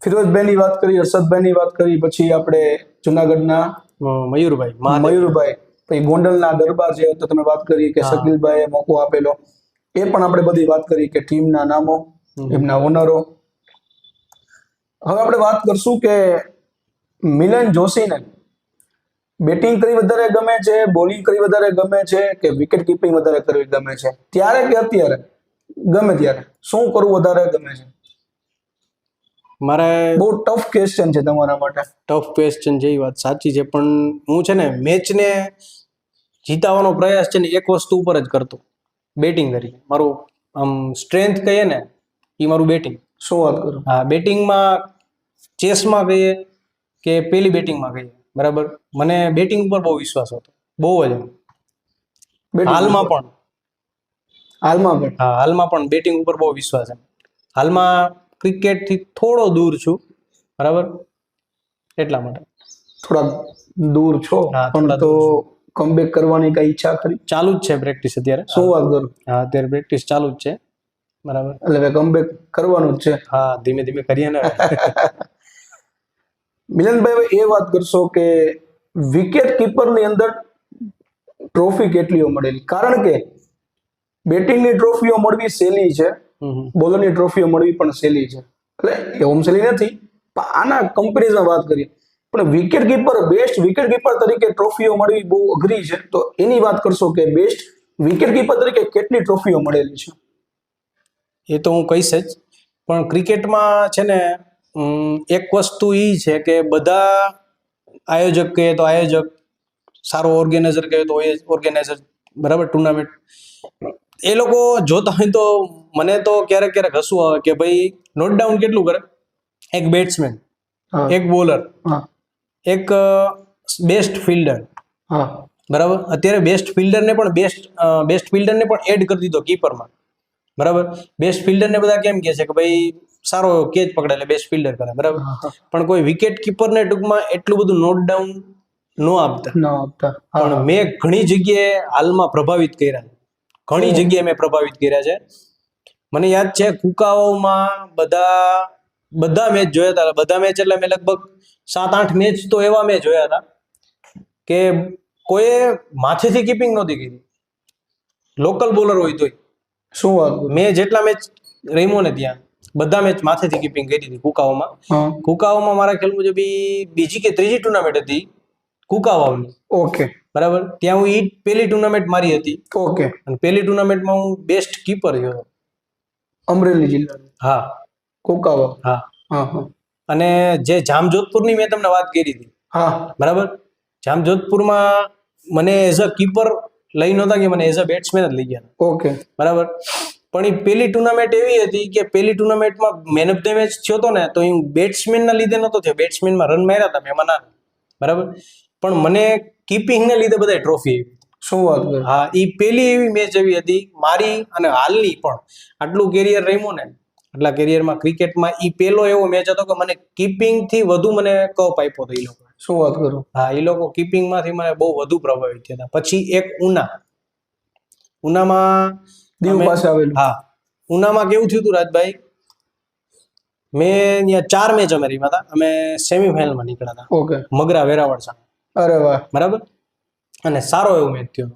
ફિરોજભાઈની વાત કરી, હર્ષદભાઈની વાત કરી, પછી આપણે જુનાગઢના મયુરભાઈ મયુરભાઈ, પછી ગોંડલના દરબાર છે તો તમે વાત કરી કે હા. શકીલભાઈએ મોકો આપેલો, એ પણ આપણે બધી વાત કરી કે ટીમના નામો, એમના ઓનરો. હવે આપણે વાત કરશું કે મિલન જોશીને બેટિંગ કરવી વધારે ગમે છે, બોલિંગ કરવી વધારે ગમે છે કે વિકેટ કીપિંગ વધારે કરવી ગમે છે, ત્યારે કે અત્યારે, ગમે ત્યારે શું કરવું વધારે ગમે છે? મારે બહુ ટફ ક્વેશ્ચન છે તમારા માટે. ટફ ક્વેશ્ચન છે, એ વાત સાચી છે, પણ હું છે ને મેચને જીતાવાનો પ્રયાસ છે ને એક વસ્તુ ઉપર જ કરતો, બેટિંગ કરી. મારું આમ સ્ટ્રેન્થ કહીએ ને એ મારું બેટિંગ. શું વાત કરું? હા, બેટિંગમાં ચેસમાં કહીએ કે પેલી બેટિંગમાં કહીએ, બરાબર, મને બેટિંગ ઉપર બહુ વિશ્વાસ હતો, બહુ જ. Batting હાલમાં ઉપર. પણ હાલમાં પણ હા, હાલમાં પણ બેટિંગ ઉપર બહુ વિશ્વાસ છે. હાલમાં ક્રિકેટથી થોડો દૂર છું, બરાબર, એટલા માટે. થોડા દૂર છો, હા, પણ થોડા તો દૂર છું. કમબેક કરવાની કઈ ઈચ્છા ખરી? ચાલુ જ છે પ્રેક્ટિસ અત્યારે. શું વાત કરું? હા, અત્યારે પ્રેક્ટિસ ચાલુ જ છે, બરાબર. એટલે હવે કમબેક કરવાનું જ છે. હા, ધીમે ધીમે કરીએ ને. મિલનભાઈ, એ વાત કરશો કે વિકેટ કીપરની અંદર ટ્રોફી કેટલીઓ મળેલી? કારણ કે બેટિંગની ટ્રોફીઓ મળવી સહેલી છે, બોલરની ટ્રોફીઓ મળવી પણ સહેલી છે, એટલે એમ સહેલી નથી, પણ આના કમ્પેરિઝન વાત કરીએ, પણ wicket keeper, best wicket keeper તરીકે ટ્રોફીઓ મળવી બહુ અઘરી છે, તો એની વાત કરશો કે બેસ્ટ વિકેટ કીપર તરીકે કેટલી ટ્રોફીઓ મળેલી છે? એ તો હું કહીશ જ, પણ ક્રિકેટમાં છે ને એક વસ્તુ એ છે કે બધા આયોજક કહે તો આયોજક, સારો ઓર્ગેનાઇઝર કહે તો ઓર્ગેનાઇઝર, બરાબર, ટુર્નામેન્ટ, એ લોકો જોતા હોય તો મને તો ક્યારેક ક્યારેક હસવું આવે કે ભાઈ નોટ ડાઉન કેટલું કરે, એક બેટ્સમેન, હા. એક બોલર, હા. એક બેસ્ટ ફિલ્ડર, હા. બરાબર. અત્યારે બેસ્ટ ફિલ્ડરને પણ બેસ્ટ ફિલ્ડરને પણ એડ કરી દીધો કીપરમાં, બરાબર. બેસ્ટ ફિલ્ડરને બધા કેમ કહે છે કે ભાઈ સારો કેચ પકડે એટલે બેસ્ટ ફિલ્ડર કરે, બરાબર, હા. પણ કોઈ વિકેટ કીપરને ટૂંકમાં એટલું બધું નોટ ડાઉન ન આપતા. ન આપતા. હા. પણ મેં ઘણી જગ્યાએ હાલમાં પ્રભાવિત કર્યા છે, ઘણી જગ્યાએ મેં પ્રભાવિત કર્યા છે. મને યાદ છે કુકાઓમાં બધા મેચ જોયા હતા, બધા મેચ એટલે મેં લગભગ 7-8 મેચ તો એવા મેં જોયા હતા કે કોઈએ માથેથી કીપિંગ નહોતી કરી, લોકલ બોલર હોય તોય. શું વાત કરું? મેં જેટલા મેચ રમ્યો ને ત્યાં બધા મેચ માથેથી કીપિંગ કરી હતી કુકાઓમાં. હા. કુકાઓમાં મારા ખ્યાલ મુજબ બીજી કે ત્રીજી ટુર્નામેન્ટ હતી કુકાવાવની, ઓકે. બરાબર. ત્યાં હું પેલી ટુર્નામેન્ટ મારી હતી, ઓકે. અને પેલી ટુર્નામેન્ટમાં હું બેસ્ટ કીપર થયો. અમરેલી જિલ્લાનું? હા. કોકાવા? હા. હા. હા. અને જે જામજોધપુરની મેં તમને વાત કરી હતી, હા. બરાબર, જામજોધપુરમાં મને એઝ અ કીપર લઈ નહોતા કે મને એઝ અ બેટ્સમેન જ લઈ ગયા, ઓકે. બરાબર. પણ એ પેલી ટુર્નામેન્ટ એવી હતી કે પેલી ટુર્નામેન્ટમાં મેન ઓફ ધ મેચ થયો હતો ને, તો એ બેટ્સમેનના લીધે નહોતો થયો, બેટ્સમેનમાં રન માર્યા હતા મેં મના, બરાબર, પણ મને કીપિંગને લીધે બધા ટ્રોફી આવી. શું વાત કરે? હા, એ પેલી એવી મેચ એવી હતી મારી અને હાલની પણ, આટલું કેરિયર રમ્યું ને, આટલા કેરિયરમાં ક્રિકેટમાં એ પેલો એવો મેચ હતો કે મને કીપિંગથી વધુ મને કપ આપ્યો હતો એ લોકો. શું વાત કરું? હા, એ લોકો કીપિંગમાંથી મને બહુ વધુ પ્રભાવિત થયા હતા. પછી એક ઉનામાં દીવ પાસે આવેલું? હા, ઉનામાં કેવું થયું હતું રાજભાઈ, મેં ત્યાં 4 મેચ અમે રમ્યા હતા, અમે સેમીફાઇનલમાં નીકળ્યા હતા. ઓકે. મગરા વેરાવળ સામે. અરે વાહ. બરાબર, અને સારો એવો મેચ થયો,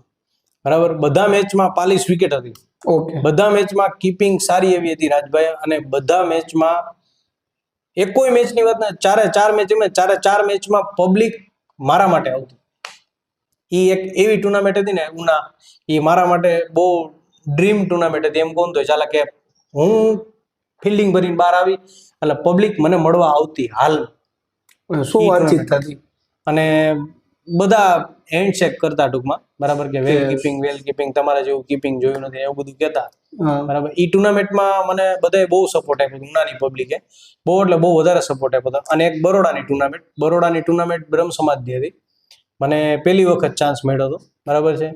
બરાબર. બધા મેચમાં 45 વિકેટ હતી. ઓકે. બધા મેચમાં કીપિંગ સારી એવી હતી રાજભાઈ, અને બધા મેચમાં એકોય મેચની વાત ના, 4 મેચમાં પબ્લિક મારા માટે આવતી. એ એક એવી ટુર્નામેન્ટ હતી ને ઉના, એ મારા માટે બહુ ડ્રીમ ટુર્નામેન્ટ હતી એમ કોણ તો ચાલે, કે હું ફિલ્ડિંગ ભરીને બહાર આવી એટલે પબ્લિક મને મળવા આવતી હાલ. શું વાતચીત થતી? અને બધા હેન્ડશેક કરતા ટૂંકમાં, બરાબર, કે વેલ કીપિંગ તમારા જેવું કીપિંગ જોયું નથી એવું બધું કહેતા, બરાબર. એ ટુર્નામેન્ટમાં મને બધાએ બહુ સપોર્ટ આપ્યો, ઉનાની પબ્લિકે બહુ એટલે બહુ વધારે સપોર્ટ આપ્યો હતો. અને એક બરોડાની ટુર્નામેન્ટ બ્રહ્મ સમાજની હતી, મને પહેલી વખત ચાન્સ મળ્યો હતો, બરાબર છે.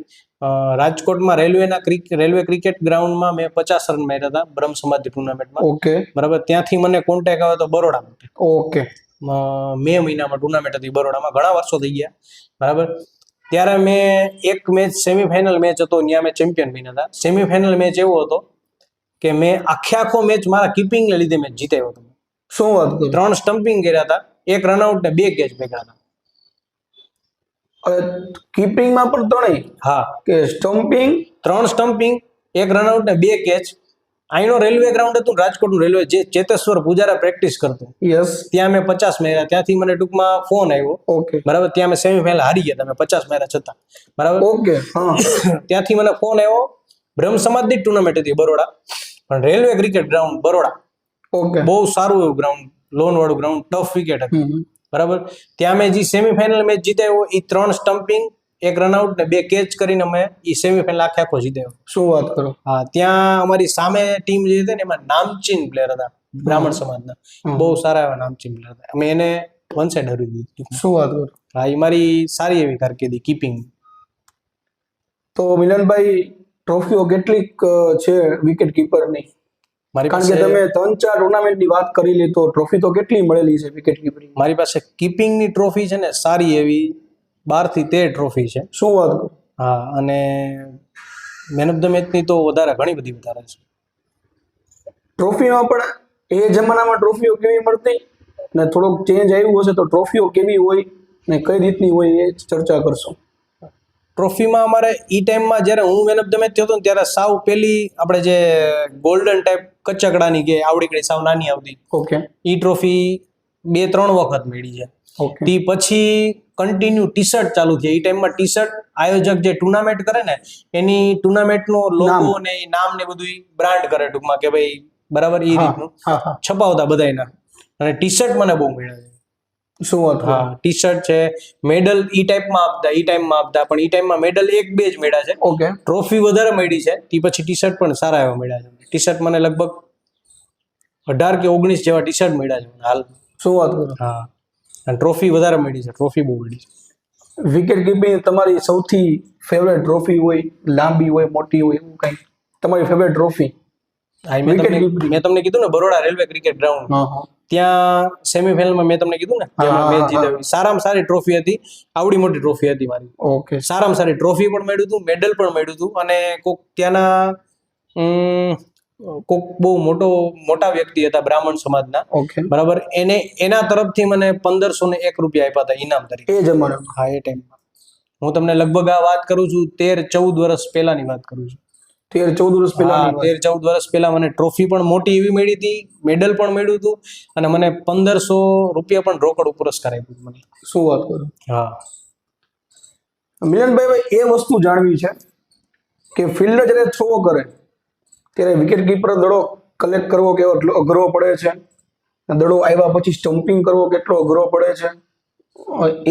રાજકોટમાં રેલવે ક્રિકેટ ગ્રાઉન્ડમાં મેં 50 રન માર્યા હતા બ્રહ્મ સમાજની ટુર્નામેન્ટમાં. ઓકે. બરાબર, ત્યાંથી મને કોન્ટેક્ટ આવ્યો હતો બરોડા. ઓકે. મે મહિનામાં ટુર્નામેન્ટ હતી બરોડામાં, ઘણા વર્ષો થઈ ગયા, બરાબર. ત્યારે મેં એક મેચ સેમીફાઇનલ મેચ હતો, ત્યાં મેં ચેમ્પિયન બન્યા હતા. સેમીફાઇનલ મેચ એવો હતો કે મેં આખો મેચ મારા કીપિંગને લીધે મેચ જીત્યો હતો. શું વાત કરું? 3 સ્ટમ્પિંગ કર્યા હતા, 1 રનઆઉટ ને 2 કેચ ભેગા હતા. કીપિંગમાં પણ ત્રણેય હા, કે સ્ટમ્પિંગ? 3 સ્ટમ્પિંગ, 1 રનઆઉટ ને 2 કેચ. અહીંનો રેલવે ગ્રાઉન્ડ હતું રાજકોટનું રેલવે, જે ચેતેશ્વર પૂજારા પ્રેક્ટિસ કરતો, યસ. ત્યાં મેં 50 માર્યા. ત્યાંથી મને ટૂંકમાં ફોન આવ્યો, ઓકે બરાબર. ત્યાં મેં સેમીફાઇનલ હારી ગયા, તમે 50 માર્યા છતાં, બરાબર. ઓકે. હા. ત્યાંથી મને ફોન આવ્યો. બ્રહ્મ સમાજની ટુર્નામેન્ટ હતી બરોડા, પણ railway cricket ground Baroda, okay. બહુ સારું એવું ગ્રાઉન્ડ, લોન વાળું ગ્રાઉન્ડ, ટફ વિકેટ હતું, બરાબર. ત્યાં મેં જે સેમીફાઇનલ મેચ જીત્યો એ 3 સ્ટમ્પિંગ, 1 રનઆઉટ ને 2 કેચ કરીને અમે એ સેમીફાઇનલ આખો જીત્યો. શું વાત કરો. હા, ત્યાં અમારી સામે ટીમ જે હતી ને એમાં નામચીન પ્લેયર હતા બ્રાહ્મણ સમાજના, બહુ સારા એવા નામચીન પ્લેયર હતા. અમે એને વન સાઈડ હરી દીધું. શું વાત કરો. હા, એ મારી સારી એવી કારકિર્દી કીપિંગ. તો મિલનભાઈ, ટ્રોફીઓ કેટલીક છે વિકેટ કીપરની? મારી કારણ કે પાસે તમે 3-4 ટુર્નામેન્ટની વાત કરી લી, તો ટ્રોફી તો કેટલી મળેલી છે વિકેટ કીપરની? મારી પાસે કીપિંગની ટ્રોફી છે ને સારી એવી 12 થી 13 ટ્રોફી છે. શું વાત કરો. હા, અને મેન ઓફ ધ મેચની તો ઘણી બધી વધારે છે. ટ્રોફીમાં પણ એ જમાનામાં ટ્રોફીઓ કેવી મળતી ને થોડોક ચેન્જ આવ્યું હશે તો ટ્રોફીઓ કેવી હોય ને કઈ રીતની હોય એ ચર્ચા કરશો. ટ્રોફીમાં અમારે ઈ ટાઈમમાં જ્યારે હું મેન ઓફ ધ મેચ થયો હતો ને ત્યારે સાવ પેલી આપણે જે ગોલ્ડન ટાઈપ કચકડાની કે આવડી ગઈ સાવ નાની આવતી, ઓકે. ઈ ટ્રોફી 2-3 વખત મળી છે. ઓકે. તે પછી કન્ટિન્યુ ટી શર્ટ ચાલુ થઈ. એ ટાઈમમાં ટી શર્ટ આયોજક જે ટુર્નામેન્ટ કરે ને એની ટુર્નામેન્ટનો લોગો ને એ નામ ને બધું બ્રાન્ડ કરે ટૂંકમાં, કે ભાઈ બરાબર એ રીતનું છપાવતા બધાયના. અને ટી શર્ટ મને બહુ મળ્યા છે. શું વાત. હા, ટી શર્ટ છે, મેડલ ઈ ટાઈપમાં આપતા, ઈ ટાઈમમાં આપતા, પણ ઈ ટાઈમમાં મેડલ 1-2 જ મળ્યા છે. ઓકે. ટ્રોફી વધારે મળી છે. તે પછી ટી શર્ટ પણ સારા એવા મળ્યા છે. ટી શર્ટ મને લગભગ 18 કે 19 જેવા ટી શર્ટ મળ્યા છે હાલ. શું વાત કરો. હા, અને ટ્રોફી વધારે મળી છે. ટ્રોફી બહુ મળી છે. વિકેટ કીપિંગ તમારી સૌથી ફેવરેટ ટ્રોફી હોય, લાંબી હોય, મોટી હોય, એવું કઈ તમારી ફેવરેટ ટ્રોફી? મેં તમને કીધું ને બરોડા રેલવે ક્રિકેટ ગ્રાઉન્ડ, ત્યાં સેમીફાઇનલમાં મેં તમને કીધું ને મેચ જીત્યો, સારામાં સારી ટ્રોફી હતી. આવડી મોટી ટ્રોફી હતી મારી. ઓકે. સારામાં સારી ટ્રોફી પણ મળ્યું હતું, મેડલ પણ મળ્યું હતું. અને કોક ત્યાંના કોક બહુ મોટા વ્યક્તિ હતા બ્રાહ્મણ સમાજના, ઓકે. બરાબર. એના તરફથી મને 1501 રૂપિયા આપ્યા હતા ઇનામ તરીકે એ જમાનામાં? હા, એ ટાઈમમાં. હું તમને લગભગ આ વાત કરું છું 13-14 વર્ષ પહેલાની વાત કરું છું. 13-14 વર્ષ પહેલા? 13-14 વર્ષ પહેલા મને ટ્રોફી પણ મોટી એવી મળી હતી, મેડલ પણ મળ્યું હતું, અને મને 1500 રૂપિયા પણ રોકડ પુરસ્કાર આપ્યો મને. શું વાત કરો. હા. મિલનભાઈ, એ વસ્તુ જાણવી છે કે ફિલ્ડર જ્યારે થ્રો કરે ત્યારે વિકેટ કીપર દડો કલેક્ટ કરવો કેવો અઘરો પડે છે, દડો આવ્યા પછી સ્ટમ્પિંગ કરવો કેટલો અઘરો પડે છે,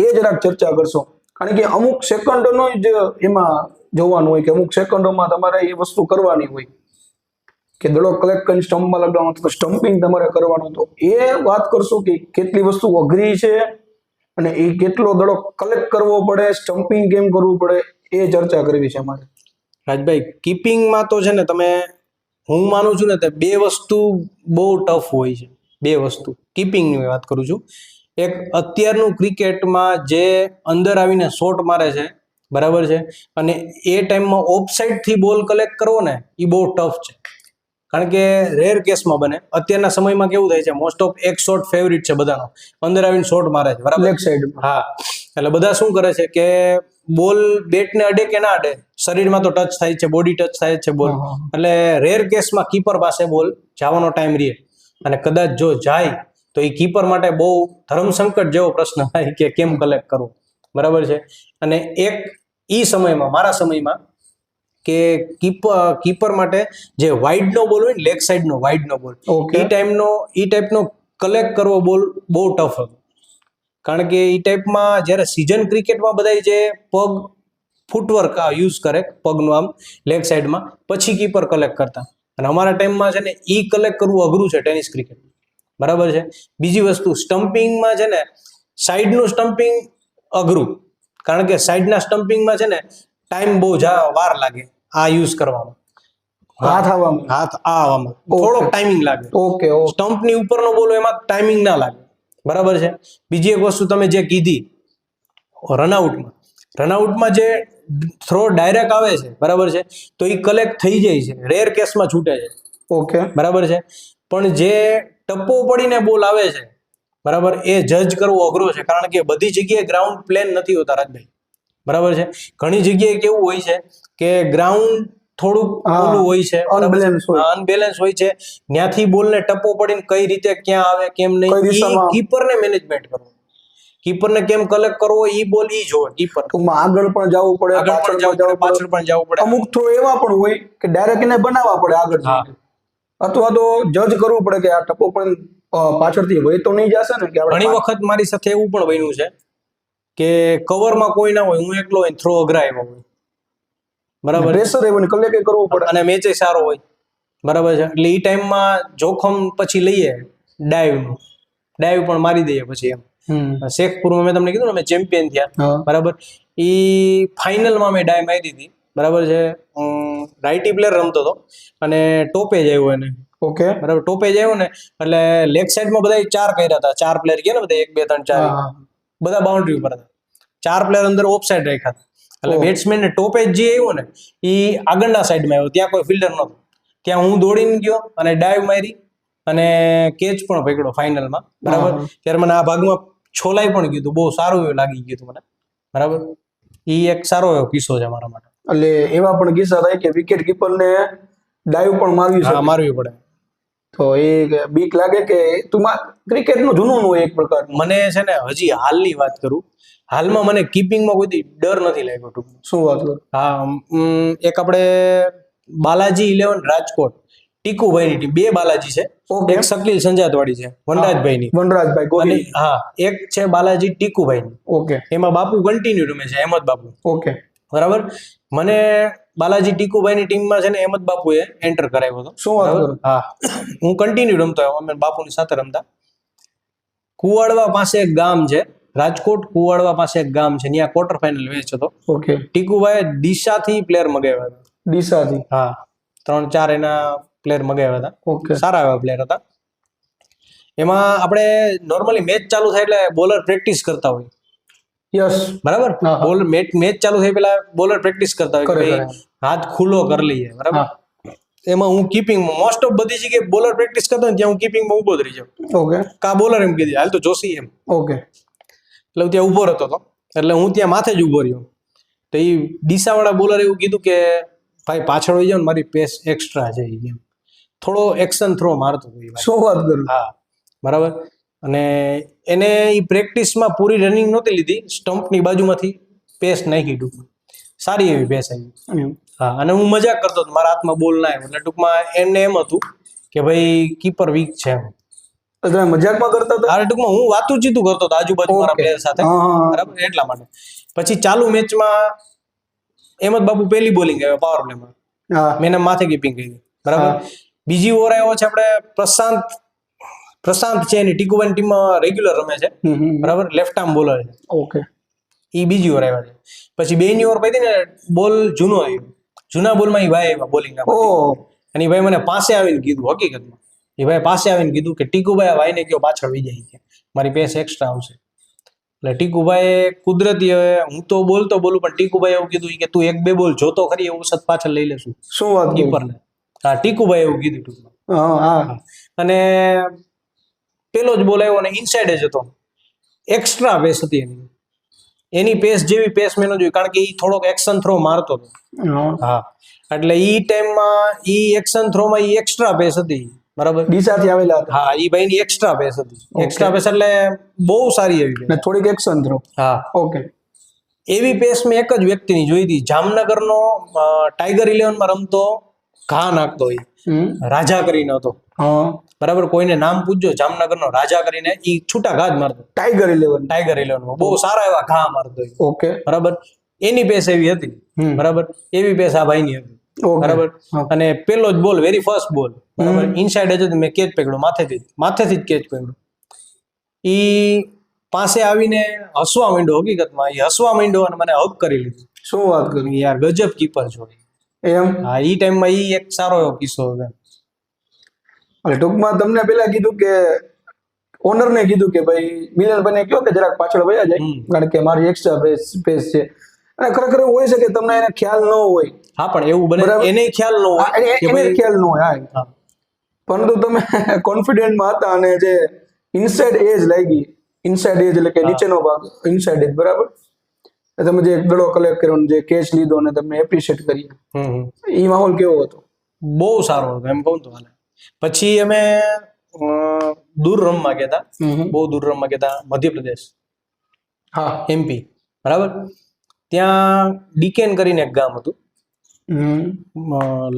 એ જરાક ચર્ચા કરશો. કારણ કે અમુક સેકન્ડોનો જ એમાં જોવાનું હોય કે અમુક સેકન્ડોમાં તમારે એ વસ્તુ કરવાની હોય કે દડો કલેક્ટ કરીને સ્ટમ્પમાં લગાવવાનો, તો સ્ટમ્પિંગ તમારે કરવાનું. તો એ વાત કરશો કે કેટલી વસ્તુ અઘરી છે અને એ કેટલો દડો કલેક્ટ કરવો પડે, સ્ટમ્પિંગ કેમ કરવું પડે, એ ચર્ચા કરવી છે અમારે. રાજભાઈ, કીપિંગમાં તો છે ને હું માનું છું ને તે 2 વસ્તુ બહુ ટફ હોય છે. 2 વસ્તુ કીપિંગની વાત કરું છું. એક અત્યારનું ક્રિકેટમાં જે અંદર આવીને શોટ મારે છે, બરાબર છે, અને એ ટાઈમમાં ઓફસાઇડ થી બોલ કલેક્ટ કરવો ને એ બહુ ટફ છે. કારણ કે રેર કેસમાં બને. અત્યારના સમયમાં કેવું થાય છે, મોસ્ટ ઓફ એક શોટ ફેવરિટ છે બધાનો, અંદર આવીને શોટ મારે છે, બરાબર. Leg side. હા, એટલે બધા શું કરે છે કે બોલ બેટને અડે કે ના અડે, શરીરમાં તો ટચ થાય છે, બોડી ટચ થાય છે બોલ. એટલે રેર કેસમાં કીપર પાસે બોલ જવાનો ટાઈમ રહે, અને કદાચ જો જાય તો એ કીપર માટે બહુ ધર્મસંકટ જેવો પ્રશ્ન થાય કે કેમ કલેક્ટ કરવું, બરાબર છે. અને એક ઈ સમયમાં, મારા સમયમાં, કે કીપર માટે જે વાઇડ નો બોલ હોય ને, લેગ સાઈડ નો વાઇડ નો બોલ, ઈ ટાઈપનો કલેક્ટ કરવો બોલ બહુ ટફ હતો. કારણ કે ઈ ટાઈપમાં જ્યારે સિઝન ક્રિકેટમાં બધા જે પગ ફૂટવર્ક યુઝ કરે પગનું આમ લેગ સાઈડમાં, પછી કીપર કલેક્ટ કરતા. અને અમારા ટાઈમમાં છે ને ઈ કલેક્ટ કરવું અઘરું છે ટેનિસ ક્રિકેટ, બરાબર છે. બીજી વસ્તુ, સ્ટમ્પિંગમાં છે ને સાઈડનું સ્ટમ્પિંગ અઘરું, કારણ કે સાઈડના સ્ટમ્પિંગમાં છે ને ટાઈમ બહુ વાર લાગે આ યુઝ કરવામાં, હાથ આવવામાં થોડોક ટાઈમિંગ લાગે. ઓકે. સ્ટમ્પની ઉપરનો બોલ એમાં ટાઈમિંગ ના લાગે, બરાબર છે. બીજી એક વસ્તુ તમે જે કીધી, રનઆઉટમાં જે થ્રો ડાયરેક્ટ આવે છે, બરાબર છે, તો એ કલેક્ટ થઈ જાય છે, રેર કેસમાં છૂટે છે. ઓકે. બરાબર છે. પણ જે ટપ્પો પડીને બોલ આવે છે, બરાબર, એ જજ કરવો અઘરો છે. કારણ કે બધી જગ્યાએ ગ્રાઉન્ડ પ્લેન નથી હોતા રાજભાઈ, બરાબર છે. ઘણી જગ્યાએ કેવું હોય છે કે ગ્રાઉન્ડ થોડુંક હા, ઓલું હોય છે, unbalance હોય. અનબેલેન્સ હોય છે. ત્યાંથી બોલને ટપ્પો પડીને કઈ રીતે ક્યાં આવે કેમ કઈ નહીં, ઈ દિશામાં? કીપરને મેનેજમેન્ટ કરવું, કીપરને કેમ કલેક્ટ કરવો ઈ બોલ ઈ જોવે કીપર. ટૂંકમાં આગળ પણ જવું પડે, આગળ પાછળ પણ પણ જવું પડે, જવું પાછળ પડે. પણ જવું પડે. અમુક થ્રો એવા પણ હોય કે ડાયરેક્ટ એને બનાવવા પડે આગળ હા. જઈને, અથવા તો જજ કરવું પડે કે આ ટપ્પો પણ પાછળથી વહી તો નહીં જશે ને કે આપણે ઘણી વખત મારી સાથે એવું પણ બન્યું છે કે કવરમાં કોઈ ના હોય, હું એકલો હોય, થ્રો અઘરા આવ્યો હોય, બરાબર, પ્રેશર એવું કલેક્ટ કરવું પડે. અને મેચ સારો હોય, બરાબર છે. એટલે એ ટાઈમમાં જોખમ પછી લઈએ ડાઈવનું, ડાઈવ પણ મારી દઈએ પછી એમ. શેખપુરમાં મેં તમને કીધું ને, અમે ચેમ્પિયન થયા, હા. બરાબર. એ ફાઇનલમાં મેં ડાય મારી દીધી, બરાબર છે. રાઇટી પ્લેયર રમતો હતો અને ટોપેજ આવ્યો એને, ઓકે. બરાબર. ટોપેજ આવ્યો ને એટલે લેગ સાઈડમાં બધા 4 કર્યા હતા, 4 પ્લેયર ગયા ને બધા, 1 2 3 4, બધા બાઉન્ડ્રી ઉપર હતા. 4 પ્લેયર અંદર ઓફ સાઈડ રાખ્યા હતા. એટલે બેટ્સમેન ને ટોપેજ જે આવ્યો ને એ આગળના સાઈડમાં આવ્યો, ત્યાં કોઈ ફિલ્ડર નહોતો. ત્યાં હું દોડીને ગયો અને ડાઈવ મારી અને કેચ પણ પકડ્યો ફાઇનલમાં, બરાબર. ત્યારે મને આ ભાગમાં છોલાઈ પણ ગયું હતું, બહુ સારું એવું લાગી ગયું હતું મને, બરાબર. એ એક સારો એવો કિસ્સો છે મારા માટે. એટલે એવા પણ કિસ્સા થાય કે વિકેટ કીપરને ડાઈવ પણ મારવી હા, શકે, મારવી પડે. તો એ બીક લાગે કે તું ક્રિકેટનું જૂનું હોય એક પ્રકાર. મને છે ને હજી હાલની વાત કરું, હાલમાં મને કીપિંગમાં કોઈ ડર નથી લાગ્યો ટૂંકમાં. શું વાત કરું? હા, એક આપણે બાલાજી 11 રાજકોટ, ટીકુભાઈની ટીમ, 2 બાલાજી છે, Okay. એક શકીલ સંજાતવાડી છે વનરાજભાઈની, વનરાજભાઈ અને ગોહિલ. હા એક છે બાલાજી ટીકુભાઈની. ઓકે એમાં બાપુ કન્ટિન્યુ રમે છે, અહેમદ બાપુ, ઓકે. બરાબર. મને બાલાજી ટીકુભાઈની ટીમમાં છે ને અહેમદ બાપુએ એન્ટર કરાવ્યો હતો. શું વાત બરાબર? કરું? હા, હું કન્ટિન્યુ રમતો આવ્યો, અમે બાપુની સાથે રમતા. કુવાડવા પાસે એક ગામ છે, રાજકોટ કુવાડવા પાસે એક ગામ છે, ત્યાં ક્વાર્ટર ફાઇનલ મેચ હતો. ઓકે. ટીકુભાઈ દિશાથી પ્લેયર મગાવ્યા હતા. દિશાથી? હા, 3-4 એના પ્લેયર મગાવ્યા હતા. ઓકે. સારા એવા પ્લેયર હતા. એમાં આપણે નોર્મલી મેચ ચાલુ થાય એટલે બોલર પ્રેક્ટિસ કરતા હોય, યસ. બરાબર. હા, હા. બોલ મેચ ચાલુ થાય પેલા બોલર પ્રેક્ટિસ કરતા હોય કે કરે, ભાઈ હાથ ખુલ્લો કરી લઈએ, બરાબર. હા. એમાં હું કીપિંગમાં મોસ્ટ ઓફ બધી જગ્યાએ બોલર પ્રેક્ટિસ કરતો હોય ત્યાં હું કીપિંગમાં ઊભો જ રહી જાઉં. ઓકે. કા બોલર એમ કીધી હાલ તો જોશી એમ, ઓકે. એટલે હું ત્યાં ઊભો રહેતો હતો. એટલે હું ત્યાં માથે જ ઊભો રહ્યો. તો એ દિશાવાળા બોલર એવું કીધું કે ભાઈ પાછળ હોઈ જાવ ને, મારી પેસ એક્સ્ટ્રા છે, એમ થોડો એક્શન થ્રો મારતો હતો એ ભાઈ. શું વાત કરું? હા, બરાબર. અને એને એ પ્રેક્ટિસમાં પૂરી રનિંગ નહોતી લીધી, સ્ટમ્પની બાજુમાંથી પેસ નાખી ટૂંકમાં, સારી એવી પેસ આવી. હા, અને હું મજાક કરતો હતો, મારા હાથમાં બોલ ના આવ્યો એટલે ટૂંકમાં એને એમ હતું કે ભાઈ કીપર વીક છે એમ. તમે મજાકમાં કરતા હતા? હા, ટૂંકમાં હું વાતું ચીતું કરતો હતો આજુબાજુ મારા Okay. પ્લેયર સાથે, હા. બરાબર, એટલા માટે. પછી ચાલુ મેચમાં અહેમદ બાપુ પહેલી બોલિંગ આવ્યો પાવર પ્લેમાં, હા. મેં એના માથે કીપિંગ કરી, બરાબર. હા. બીજી ઓવર આવ્યો છે આપણે પ્રશાંત છે, એની ટીકુવાની ટીમમાં રેગ્યુલર રમે છે, બરાબર, લેફ્ટ આર્મ બોલર છે. ઓકે. એ બીજી ઓવર આવ્યા છે. પછી 2ની ઓવર પડી ને બોલ જૂનો આવ્યો, જૂના બોલમાં એ ભાઈ આવ્યા બોલિંગ ના, અને એ ભાઈ મને પાસે આવીને કીધું, હકીકતમાં એ ભાઈ પાસે આવીને કીધું કે ટીકુભાઈ આ ભાઈને કયો પાછળ વી જાય કે મારી પેસ એક્સ્ટ્રા આવશે. એટલે ટીકુભાઈ કુદરતી, હવે હું તો બોલતો બોલું પણ ટીકુભાઈ એવું કીધું કે તું 1-2 બોલ જોતો ખરી, એવું સત પાછળ લઈ લેશું. શું વાત કરું? કીપરને. હા, ટીકુભાઈ એવું કીધું ટૂંકમાં. હા. અને પેલો જ બોલ આવ્યો અને ઇનસાઇડ જ હતો, એક્સ્ટ્રા પેસ હતી એની પેસ જેવી પેસ મેં ન જોઈ, કારણ કે એ થોડોક એક્શન થ્રો મારતો હતો. હા, એટલે ઈ ટાઈમમાં ઈ એક્શન થ્રોમાં ઈ એક્સ્ટ્રા પેસ હતી, બરાબર. દિશાથી આવેલા હતા. હા, ઈ ભાઈની એક્સ્ટ્રા પેસ હતી. એક્સ્ટ્રા પેસ એટલે બહુ સારી એવી પેસ. ને થોડીક એક્શન થ્રો. હા, ઓકે. એવી પેસ મેં એક જ વ્યક્તિની જોઈ હતી, જામનગરનો ટાઈગર 11માં રમતો, ઘા નાખતો હોય, રાજા કરીને હતો, બરાબર. કોઈને નામ પૂછજો, જામનગરનો રાજા કરીને, ઈ છૂટા ઘા જ મારતો. ટાઈગર 11માં બહુ સારા એવા ઘા મારતો હોય, ઓકે, બરાબર. એની પેસ એવી હતી, બરાબર. એવી પેસ આ ભાઈની હતી, બરાબર. અને પેલો જ બોલ, વેરી ફર્સ્ટ બોલ, બરાબર, ઇનસાઇડ જ મેં કેચ પકડ્યો, માથેથી જ કેચ પકડ્યો. ઈ પાસે આવીને હસવા માંડ્યો, હકીકતમાં એ હસવા માંડ્યો અને મને હગ કરી લીધું. શું વાત કરી? યાર ગજબ કીપર છો એમ. હા, ઈ ટાઈમમાં ઈ એક સારો એવો કિસ્સો હતો. એટલે ટૂંકમાં તમને પેલા કીધું કે ઓનરને કીધું કે ભાઈ મિલનભાઈને કહો કે જરાક પાછળ વયા જાય, કારણ કે મારી એક્સ્ટ્રા સ્પેસ છે. અને ખરેખર એવું હોય છે કે તમને એને ખ્યાલ ન હોય. હા, પણ એવું બને, એને ખ્યાલ ન હોય, એને ખ્યાલ ન હોય. હા, પરંતુ તમે કોન્ફિડન્ટમાં હતા અને જે ઇનસાઇડ એજ લાગી, ઇનસાઇડ એજ એટલે કે નીચેનો ભાગ, ઇનસાઇડ એજ, બરાબર. તમે જે દડો કલેક્ટ કર્યો ને જે કેચ લીધો અને તમને એપ્રિશિએટ કરીએ, એ માહોલ કેવો હતો? બહુ સારો હતો એમ કહું તો હાલે. પછી અમે દૂર રમવા ગયા હતા, બહુ દૂર રમવા ગયા હતા, મધ્યપ્રદેશ, હા. MP, બરાબર. ત્યાં ડીકેન કરીને એક ગામ હતું,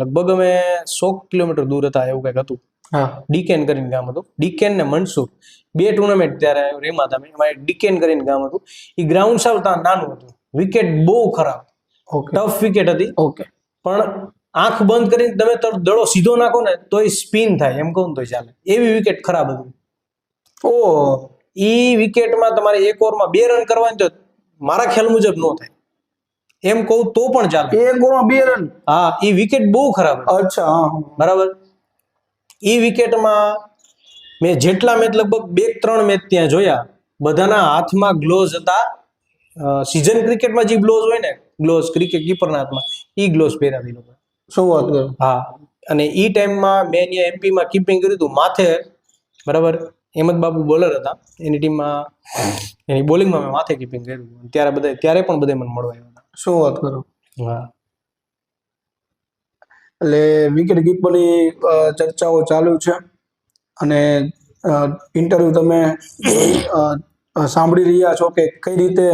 લગભગ અમે 100 કિલોમીટર દૂર હતા એવું કંઈક હતું. હા. ડીકેન કરીને ગામ હતું. ડીકેન ને મનસુર બે ટુર્નામેન્ટ ત્યારે રેમા હતા. એમાં ડીકેન કરીને ગામ હતું. એ ગ્રાઉન્ડ સાવ નાનું હતું, વિકેટ બહુ ખરાબ, ઓકે. ટફ વિકેટ હતી. ઓકે. પણ આંખ બંધ કરીને તમે દડો સીધો નાખો ને તો એ સ્પિન થાય એમ કહું તો ચાલે, એવી વિકેટ ખરાબ હતી. ઓ, ઈ વિકેટમાં તમારે એક ઓવરમાં 2 રન કરવાની તો મારા ખ્યાલ મુજબ ન થાય એમ કહું તો પણ ચાલે. એક ઓવરમાં 2 રન? હા, ઈ વિકેટ બહુ ખરાબ હતી. અચ્છા, હા. બરાબર. ઈ વિકેટમાં મેં જેટલા મેચ લગભગ 2-3 મેચ ત્યાં જોયા, બધાના હાથમાં ગ્લોવ્સ હતા. સીઝન ક્રિકેટમાં જે ગ્લોવ્સ હોય ને, ગ્લોવ્સ ક્રિકેટ કીપરના હાથમાં, ઈ ગ્લોવ્સ પહેર્યા એ લોકો. શું વાત કરો? હા. અને ઈ ટાઈમમાં મેં અહીંયા MP માં કીપિંગ કર્યું હતું માથે, બરાબર. હેમંત બાબુ બોલર હતા, એની ટીમમાં, એની બોલિંગમાં મેં માથે કીપિંગ કર્યું હતું. ત્યારે પણ બધા મને મળવા આવ્યા હતા. શું વાત કરો? હા. એટલે વિકેટ કીપરની ચર્ચાઓ ચાલુ છે અને ઇન્ટરવ્યુ તમે સાંભળી રહ્યા છો કે કઈ રીતે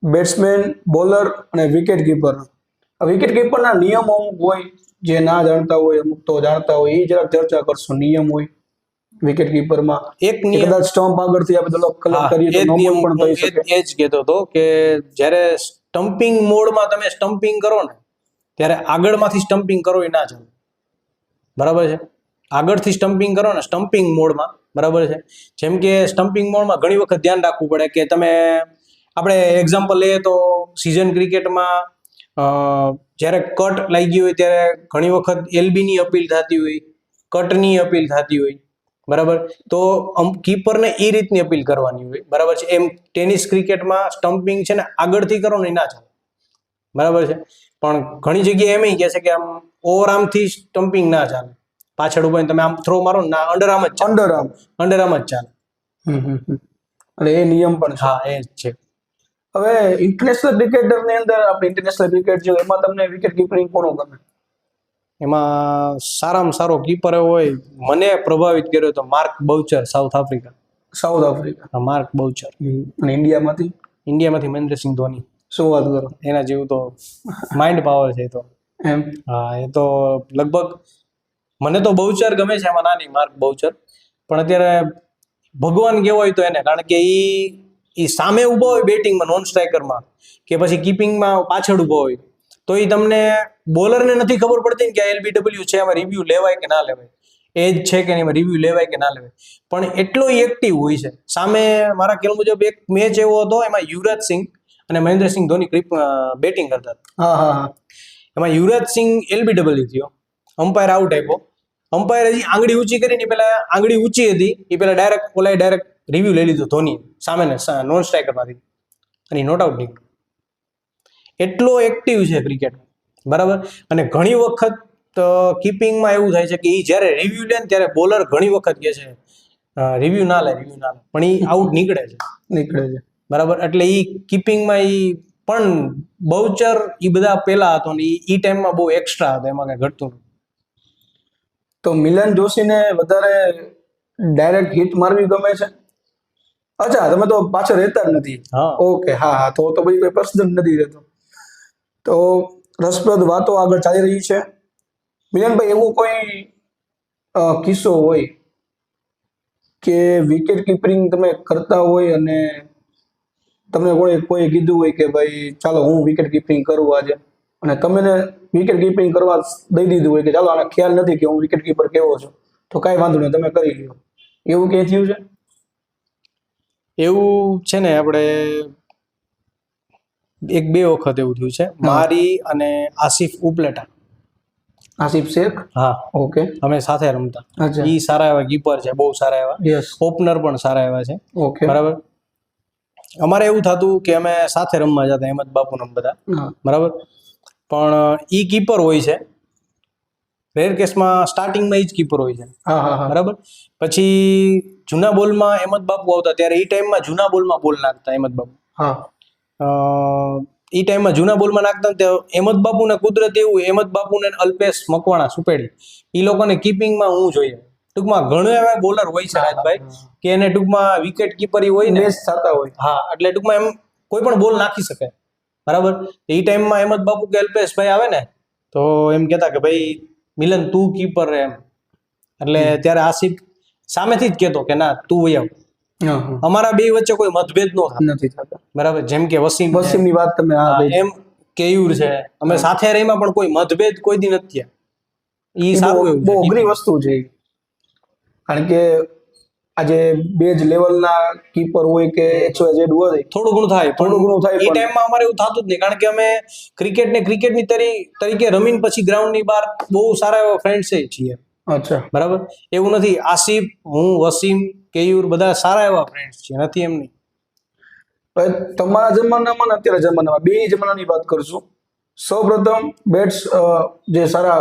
બેટ્સમેન, બોલર અને વિકેટ કીપરના નિયમો અમુક હોય, જે ના જાણતા હોય અમુક તો જાણતા હોય, એ જરાક ચર્ચા કરશો. નિયમ હોય વિકેટ કીપરમાં, એક નિયમ, કદાચ સ્ટમ્પ આગળથી આપણે દડો કલેક્ટ કરીએ તો નો બોલ પણ થઈ શકે. એ જ કહેતો હતો કે જ્યારે સ્ટમ્પિંગ મોડમાં તમે સ્ટમ્પિંગ કરો ને, ત્યારે આગળમાંથી સ્ટમ્પિંગ કરો એ ના ચાલે, બરાબર છે. આગળથી સ્ટમ્પિંગ કરો ને સ્ટમ્પિંગ મોડમાં, બરાબર છે. જેમ કે સ્ટમ્પિંગ મોડમાં ઘણી વખત ધ્યાન રાખવું પડે કે તમે, આપણે એક્ઝામ્પલ લઈએ તો સિઝન ક્રિકેટમાં જ્યારે કટ લાગી હોય ત્યારે ઘણી વખત LBની અપીલ થતી હોય, કટની અપીલ થતી હોય, બરાબર. તો કીપરને એ રીતની અપીલ કરવાની હોય, બરાબર છે. એમ ટેનિસ ક્રિકેટમાં સ્ટમ્પિંગ છે ને આગળથી કરો ને એ ના ચાલે, બરાબર છે. પણ ઘણી જગ્યાએ એમ કહે છે કે આમ ઓવરઆર્મથી સ્ટમ્પિંગ ના ચાલે, પાછળ ઉભા તમે આમ થ્રો મારો ને અંડરઆર્મ જ ચાલે, અંડરઆર્મ જ ચાલે. અને એ નિયમ પણ છે. હા, એ જ છે. હવે ઇન્ટરનેશનલ ક્રિકેટરની અંદર, આપણે ઇન્ટરનેશનલ ક્રિકેટ છે, એમાં તમને વિકેટ કીપરિંગ કોનો ગમે? એમાં સારામાં સારો કીપર હોય, મને પ્રભાવિત કર્યો તો mark Boucher, south Africa. Mark Boucher. અને ઇન્ડિયામાંથી મહેન્દ્રસિંહ ધોની. શું વાત કરો? એના જેવું તો માઇન્ડ પાવર છે તો. એમ? હા, એ તો લગભગ મને તો બાઉચર ગમે છે, એમાં નાની માર્ક બાઉચર. પણ અત્યારે ભગવાન કેવો હોય તો એને, કારણ કે ઈ સામે ઊભો હોય બેટિંગમાં, નોન સ્ટ્રાઇકરમાં, કે પછી કીપિંગમાં પાછળ ઊભો હોય, તો એ તમને બોલરને નથી ખબર પડતી ને કે LBW છે, એમાં રિવ્યુ લેવાય કે ના લેવાય, એજ છે કે નહીં, એમાં રિવ્યુ લેવાય કે ના લેવાય. પણ એટલો એક્ટિવ હોય છે. સામે મારા ખ્યાલ મુજબ એક મેચ એવો હતો, એમાં યુવરાજ સિંહ અને મહેન્દ્રસિંહ ધોની બેટિંગ કરતા હતા. એમાં યુવરાજ સિંહ LBW થયો, અમ્પાયર આઉટ આપ્યો. અમ્પાયર હજી આંગળી ઊંચી કરીને, પેલા આંગળી ઊંચી હતી એ પેલા ડાયરેક્ટ રિવ્યુ લઈ લીધો ધોની સામે નોન સ્ટ્રાઇકરમાંથી, અને નોટ આઉટ નીકળ્યો. એટલો એક્ટિવ છે ક્રિકેટ, બરાબર. અને ઘણી વખત કીપિંગમાં એવું થાય છે કે એ જ્યારે રિવ્યુ લે ને ત્યારે બોલર ઘણી વખત કહે છે રિવ્યુ ના લે, પણ એ આઉટ નીકળે છે, બરાબર. એટલે એ કીપિંગમાં એ પણ બાઉચર એ બધા પેલા હતો ને એ ટાઈમમાં બહુ એક્સ્ટ્રા હતો, એમાં કઈ ઘટતું નથી. તો મિલન જોશીને વધારે ડાયરેક્ટ હિટ મારવી ગમે છે? અચ્છા, તમે તો પાછળ રહેતા જ નથી. ઓકે, હા, તો પછી કોઈ પ્રશ્ન જ નથી રહેતો. તો રસપ્રદ વાતો આગળ ચાલી રહી છે. મિલનભાઈ, એવો કોઈ કિસ્સો હોય કે વિકેટ કીપરિંગ તમે કરતા હોય અને તમને કોઈ કીધું હોય કે ભાઈ ચાલો હું વિકેટ કીપિંગ કરું આજે, અને તમે વિકેટ કીપિંગ કરવા દઈ દીધું હોય કે ચાલો આને ખ્યાલ નથી કે હું વિકેટ કીપર કેવો છું, તો કાંઈ વાંધો નહીં, તમે કરી લ્યો, એવું ક્યાંય થયું છે? એવું છે ને, આપણે 1-2 વખત એવું થયું છે. મારી અને આસિફ ઉપલેટા, આસિફ શેખ, હા, ઓકે, અમે સાથે રમતા. ઈ સારા એવા કીપર છે, બહુ સારા એવા, ઓપનર પણ સારા એવા છે, બરાબર. અમારે એવું થતું કે અમે સાથે રમવા જતા, હેમંત બાપુ ને બધા, બરાબર. પણ ઈ કીપર હોય છે, રેર કેસમાં સ્ટાર્ટિંગમાં ઈ જ કીપર હોય છે, બરાબર. પછી જૂના બોલમાં હેમંત બાપુ આવતા, ત્યારે એ ટાઈમમાં જૂના બોલમાં બોલ નાખતા હેમંત બાપુ. એ ટાઈમમાં જૂના બોલમાં નાખતા ને તે અહેમદ બાપુને કુદરત એવું અહેમદ બાપુને અલ્પેશ મકવાણા સુપેડી એ લોકોને કીપિંગમાં હું જોઈએ ટૂંકમાં ઘણા એવા બોલર હોય છે રાજભાઈ કે એને ટૂંકમાં વિકેટ કીપર હોય ને મેચ થતા હોય. હા એટલે ટૂંકમાં એમ કોઈ પણ બોલ નાખી શકે બરાબર. એ ટાઈમમાં અહેમદ બાપુ કે અલ્પેશભાઈ આવે ને તો એમ કહેતા કે ભાઈ મિલન તું કીપર એમ એટલે ત્યારે આસિફ સામેથી જ કહેતો કે ના તું વહી આવ. અમારા બે વચ્ચે કોઈ મતભેદ નો થાય નથી થતા બરાબર. જેમ કે વસીમની વાત તમે એમ કેયુર છે અમે સાથે રહીમાં પણ કોઈ મતભેદ કોઈ દી નથી થયા. ઈ સારું એવું બહુ અઘરી વસ્તુ છે કારણ કે આજે બે જ લેવલના કીપર હોય કે XYZ હોય થોડું ઘણું થાય એ ટાઈમમાં અમારે એવું થતું જ નહીં કારણ કે અમે ક્રિકેટની તરીકે રમીને પછી ગ્રાઉન્ડની બહાર બહુ સારા એવા ફ્રેન્ડ્સ છીએ. અચ્છા બરાબર. એવું નથી આસિફ હું વસીમ કેયુર બધા સારા એવા ફ્રેન્ડ્સ છે નથી એમ નહીં. તમારા જમાનામાં ને અત્યારે જમાનામાં બે જમાનાની વાત કરશું. સૌપ્રથમ જે સારા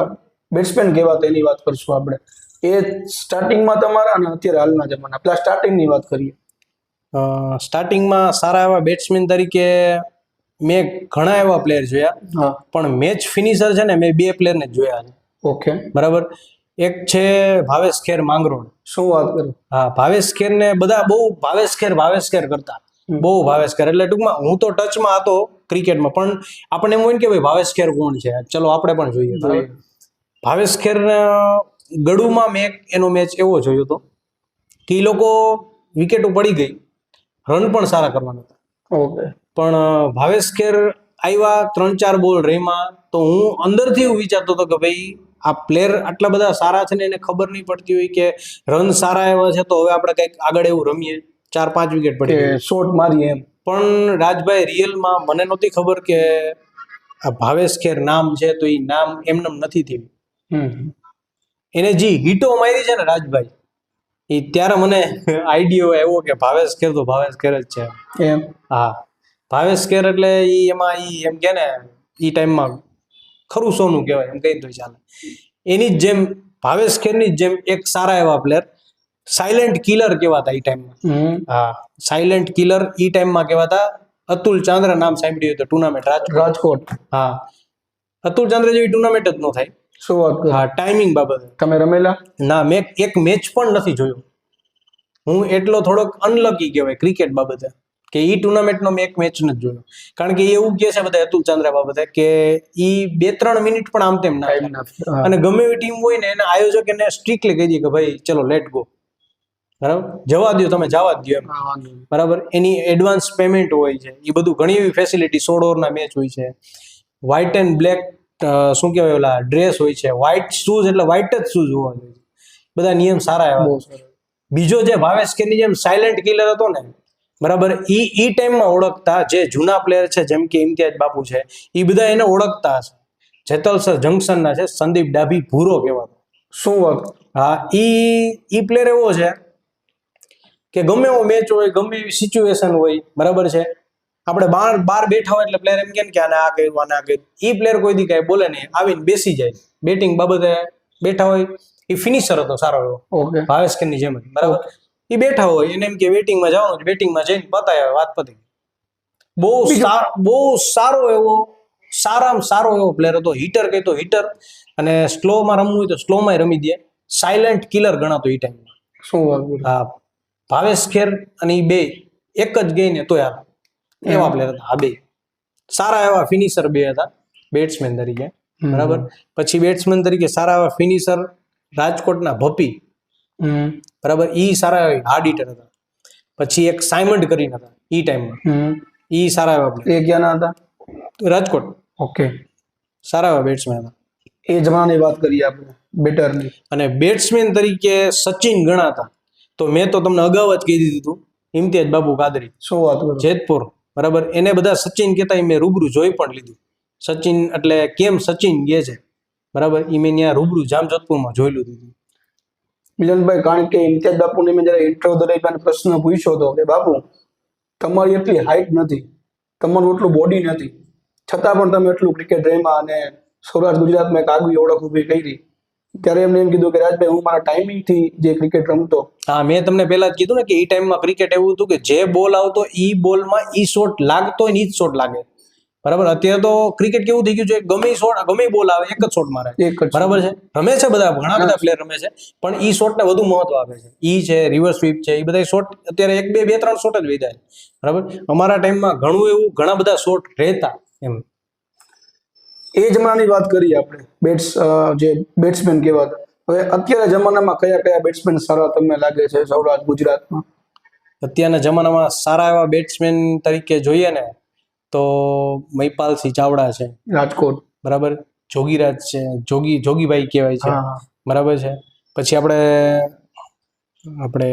બેટ્સમેન કહેવાતા એની વાત કરશું આપણે. એ સ્ટાર્ટિંગમાં તમારા અને અત્યારે હાલના જમાના પેલા સ્ટાર્ટિંગની વાત કરીએ. સ્ટાર્ટિંગમાં સારા એવા બેટ્સમેન તરીકે મેં ઘણા એવા પ્લેયર જોયા પણ મેચ ફિનિશર છે ને મેં બે પ્લેયરને જ જોયા છે. ઓકે બરાબર. એક છે ભાવેશ ખેર માંગરોળ. શું વાત કરું. હા ભાવેશ ખેર ને બધા બહુ ભાવેશ ખેર કરતા બહુ ભાવેશ ખેર એટલે ટૂંકમાં હું તો ટચમાં હતો ક્રિકેટમાં પણ આપણને એમ હોય ને કે ભાઈ ભાવેશ ખેર કોણ છે ચલો આપણે પણ જોઈએ. બરાબર. ભાવેશ ખેર ગડુમાં મેં એનો મેચ એવો જોયો હતો કે એ લોકો વિકેટો પડી ગઈ રન પણ સારા કરવાના હતા. ઓકે પણ ભાવેશ ખેર આવ્યા 3-4 બોલ રહીમાં તો હું અંદરથી એવું વિચારતો હતો કે ભાઈ આ પ્લેયર આટલા બધા સારા છે ને એને ખબર નહીં પડતી હોય કે રન સારા એવા છે તો હવે આપણે કંઈક આગળ એવું રમીએ 4-5 વિકેટ પડી શોટ મારીએ એમ. પણ રાજભાઈ રિયલમાં મને નહોતી ખબર કે આ ભાવેશ ખેર નામ છે તો એ નામ એમનેમ નથી થયું. એને જે હિટો મારી છે ને રાજભાઈ એ ત્યારે મને આઈડિયો આવ્યો કે ભાવેશ ખેર તો ભાવેશ ખેર જ છે એમ. હા ભાવેશ ખેર એટલે એમાં એમ કે ને એ ટાઈમમાં ખરું સોનું કહેવાય એમ કહી તો ચાલે. એની જ જેમ ભાવેશ ખેરની જ જેમ એક સારા એવા પ્લેયર સાયલેન્ટ કિલર કહેવાતા એ ટાઈમમાં. હા સાયલેન્ટ કિલર એ ટાઈમમાં કહેવાતા અતુલ ચાંદ્રા નામ સાંભળ્યું હતું ટુર્નામેન્ટ રાજકોટ. હા અતુલ ચાંદ્રા જેવી ટુર્નામેન્ટ જ ન થાય. શું વાત કરો. હા ટાઈમિંગ બાબતે તમે રમેલા? ના મેં એક મેચ પણ નથી જોયો. હું એટલો થોડોક અનલકી કહેવાય ક્રિકેટ બાબતે કે ઈ ટુર્નામેન્ટનો મેં એક મેચ નથી જોયો કારણ કે એ એવું કહે છે બધા અતુલ ચાંદ્રા બાબતે કે ઈ 2-3 મિનિટ પણ આમ તેમ ના અને ગમે એવી ટીમ હોય ને એના આયોજક એને સ્ટ્રિક્ટલી કહી દે કે ભાઈ ચલો લેટ ગો બરાબર જવા દો તમે જવા જ દો એમ. બરાબર. એની એડવાન્સ પેમેન્ટ હોય છે એ બધું ઘણી એવી ફેસિલિટી 16 ઓવરના મેચ હોય છે. વ્હાઇટ એન્ડ બ્લેક શું કહેવાય ઓલા ડ્રેસ હોય છે વ્હાઇટ શૂઝ એટલે વ્હાઇટ જ શૂઝ હોવા જોઈએ બધા નિયમ સારા એવા. બીજો જે ભાવેશ ખેરની જેમ સાયલેન્ટ કિલર હતો ને બરાબર ઈ ટાઈમમાં ઓળખતા જે જૂના પ્લેયર છે જેમ કે ઇમ્તિયાઝ બાપુ છે એ બધા એને ઓળખતા હશે. જેતલસર જંકશનના છે સંદીપ ડાભી ભૂરો કહેવાતો. શું વાત. હા ઈ પ્લેયર એવો છે કે ગમે એવો મેચ હોય ગમે એવી સિચ્યુએશન હોય બરાબર છે આપણે બાર બેઠા હોય એટલે પ્લેયર એમ કે આને આ કર્યું આને આ કર્યું ઈ પ્લેયર કોઈ દી કાંઈ બોલે નહીં આવીને બેસી જાય બેટિંગ બાબતે બેઠા હોય. એ ફિનિશર હતો સારો એવો ભાવેશ ખેરની જેમ જ બરાબર. એ બેઠા હોય એને એમ કે વેટિંગમાં જવાનું છે બેટિંગમાં જઈને પતાય વાત પતી. બહુ સારો એવો સારામાં સારો એવો પ્લેયર હતો. હિટર કહેતો હિટર અને સ્લોમાં રમવું હોય તો સ્લોમાં રમી દે. સાયલેન્ટ કિલર ગણાતો એ ટાઈમમાં. શું વાત. હા ભાવેશ ખેર અને એ બે એક જ ગઈ ને તો યાર એવા પ્લેયર હતા. આ બે સારા એવા ફિનિશર બે હતા બેટ્સમેન તરીકે બરાબર. પછી બેટ્સમેન તરીકે સારા એવા ફિનિશર રાજકોટના ભપી બરાબર ઈ સારા હાર્ડ હિટર હતા. પછી એક સાયમંડ કરીને હતા ઈ ટાઈમમાં ઈ સારા એવા પ્લેયર. એ ક્યાંના હતા? રાજકોટ. ઓકે સારા એવા બેટ્સમેન હતા. એ જમાનાની વાત કરીએ આપણે બેટરની. અને બેટ્સમેન તરીકે સચિન ગણાતા તો મેં તો તમને અગાઉ જ કહી દીધું હતું ઇમ્તિયાઝ બાપુ કાદરી. શું વાત કરો. જેતપુર બરાબર. એને બધા સચિન કહેતા મેં રૂબરૂ જોઈ પણ લીધું. સચિન એટલે કેમ સચિન કહે છે બરાબર એ મેં ત્યાં રૂબરૂ જામજોધપુરમાં જોઈ લીધું. મિલનભાઈ કારણ કે ઇમ્તિયાઝ બાપુને મેં જયારે ઇન્ટરવ્યુ દરમિયાન પ્રશ્ન પૂછ્યો હતો કે બાપુ તમારી એટલી હાઈટ નથી તમારું એટલું બોડી નથી છતાં પણ તમે એટલું ક્રિકેટ રમ્યા અને સૌરાષ્ટ્ર ગુજરાતમાં એક આગવી ઓળખ ઊભી કરી ત્યારે એમને એમ કીધું કે રાજભાઈ હું મારા ટાઈમિંગ થી જે ક્રિકેટ રમતો. હા, મેં તમને પહેલા જ કીધું ને કે એ ટાઈમમાં ક્રિકેટ એવું હતું કે જે બોલ આવતો ઈ બોલમાં ઈ શોટ લાગતો હોય ને ઈ જ શોટ લાગે. બરાબર. અત્યારે તો ક્રિકેટ કેવું થઈ ગયું છે, ગમે શોટ ગમે બોલ આવે એક જ શોટ મારે. એક જ બરાબર છે. રમે છે બધા, ઘણા બધા પ્લેયર રમે છે, પણ ઈ શોટને વધુ મહત્વ આપે છે. ઈ છે, રિવર્સ સ્વીપ છે, એ બધા શોટ અત્યારે 1 2 3 શોટ જ વેચાય. બરાબર. અમારા ટાઈમમાં ઘણું એવું ઘણા બધા શોટ રહેતા એમ. એ જમાનાની વાત કરીએ આપણે, જે બેટ્સમેન કહેવાતા. હવે અત્યારના જમાનામાં કયા કયા બેટ્સમેન સારા તમને લાગે છે સૌરાષ્ટ્ર ગુજરાતમાં? અત્યારના જમાનામાં સારા એવા બેટ્સમેન તરીકે જોઈએ ને તો મહિપાલસિંહ ચાવડા છે, રાજકોટ. બરાબર. જોગીરાજ છે, જોગીભાઈ કહેવાય છે. હા. બરાબર છે. પછી આપણે આપણે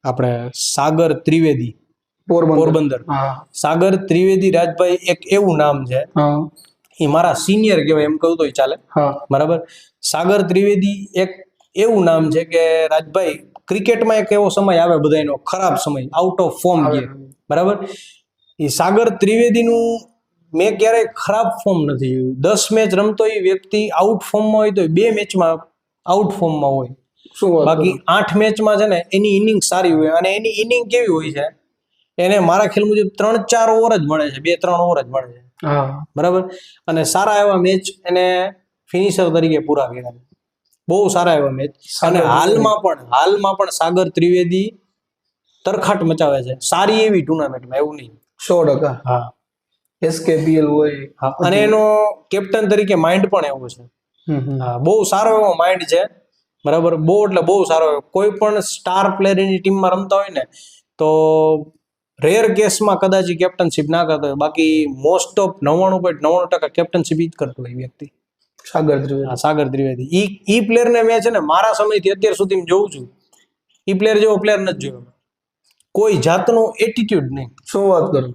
આપણે સાગર ત્રિવેદી, પોરબંદર. હા. સાગર ત્રિવેદી રાજભાઈ એક એવું નામ છે, હા. એ મારા સિનિયર કહેવાય એમ કહું તો ચાલે. હા. બરાબર. સાગર ત્રિવેદી એક એવું નામ છે કે રાજભાઈ ક્રિકેટમાં એક એવો સમય આવે બધાનો ખરાબ સમય, આઉટ ઓફ ફોર્મ ગયે. બરાબર. એ સાગર ત્રિવેદીનું મેં ક્યારેય ખરાબ ફોર્મ નથી જોયું. 10 મેચ રમતો એ વ્યક્તિ આઉટ ફોર્મમાં હોય તો 2 મેચમાં આઉટ ફોર્મમાં હોય. શું વાત બાકી કરો? 8 મેચમાં છે ને એની ઇનિંગ સારી હોય. અને એની ઇનિંગ કેવી હોય છે, એને મારા ખ્યાલ મુજબ 3-4 ઓવર જ મળે છે, 2-3 ઓવર જ મળે છે. હા. બરાબર. અને સારા એવા મેચ એને ફિનિશર તરીકે પૂરા કર્યા, બહુ સારા એવા મેચ. અને હાલમાં પણ સાગર ત્રિવેદી તરખાટ મચાવે છે સારી એવી ટુર્નામેન્ટમાં, એવું નહીં. 100%. હા. SKPL હોય. હા. અને એનો કેપ્ટન તરીકે માઇન્ડ પણ એવો છે. હા, બહુ સારો એવો માઇન્ડ છે. બરાબર. બહુ એટલે બહુ સારો. કોઈ પણ સ્ટાર પ્લેયર એની ટીમમાં રમતા હોય ને તો રેર કેસમાં કદાચ કેપ્ટનશીપ ના કરતો હોય, બાકી મોસ્ટ ઓફ 99.99% કેપ્ટનશીપ જ કરતો હોય વ્યક્તિ. સાગર ત્રિવેદી. હા, સાગર ત્રિવેદી. ઈ પ્લેયરને મેં છે ને મારા સમયથી અત્યાર સુધી જોઉં છું, ઈ પ્લેયર જેવો પ્લેયર નથી જોયો. કોઈ જાતનો એટીટ્યુડ નહીં. શું વાત કરો?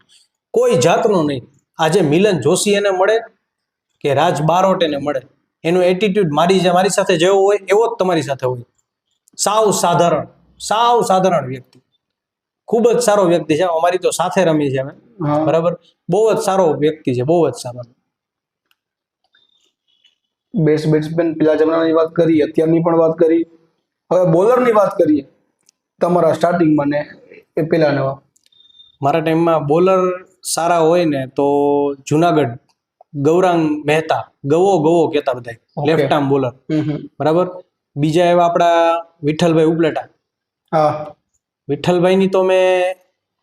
કોઈ જાતનો નહીં. આજે મિલન જોશી એને મળે કે રાજ બારોટ એને મળે, એનો એટીટ્યુડ મારી સાથે જેવો હોય એવો જ તમારી સાથે હોય. સાવ સાધારણ વ્યક્તિ, ખૂબ જ સારો વ્યક્તિ છે. અમારી તો સાથે રમી છે અમે. હા. બરાબર. બહુ જ સારો વ્યક્તિ છે, બહુ જ સારો. બેસ્ટ બેટ્સમેન પેલા જમાનાની વાત કરી, અત્યારની પણ વાત કરી. હવે બોલરની વાત કરીએ તમારા સ્ટાર્ટિંગમાં ને એ પેલા નવા. મારા ટાઈમમાં બોલર સારા હોય ને તો જુનાગઢ ગૌરાંગ મહેતા, ગવો કહેતા બધા, લેફ્ટ આર્મ બોલર. બરાબર. બીજા એવા આપણા વિઠ્ઠલભાઈ ઉપલેટા. હા. વિઠ્ઠલભાઈની તો મેં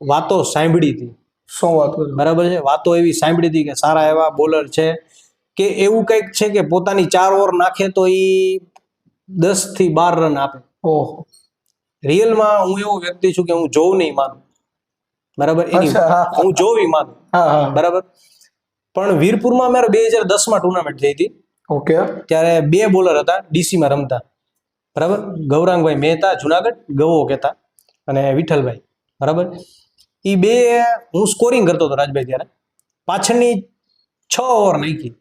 વાતો સાંભળી હતી. શું વાત કરો? બરાબર છે. વાતો એવી સાંભળી હતી કે સારા એવા બોલર છે, કે એવું કંઈક છે કે પોતાની 4 ઓવર નાખે તો એ 10 થી 12 રન આપે. ઓહો. રિયલમાં હું એવો વ્યક્તિ છું કે હું જોઉં નહીં માનું. બરાબર. હું જોવી માનું. બરાબર. પણ વીરપુરમાં મારે 2010માં ટુર્નામેન્ટ થઈ હતી. ઓકે. ત્યારે 2 બોલર હતા ડીસીમાં રમતા. બરાબર. ગૌરાંગભાઈ મહેતા જુનાગઢ, ગવો કહેતા, અને વિઠ્ઠલભાઈ. બરાબર. એ 2 હું સ્કોરિંગ કરતો હતો રાજભાઈ ત્યારે. પાછળની 6 ઓવર નાખી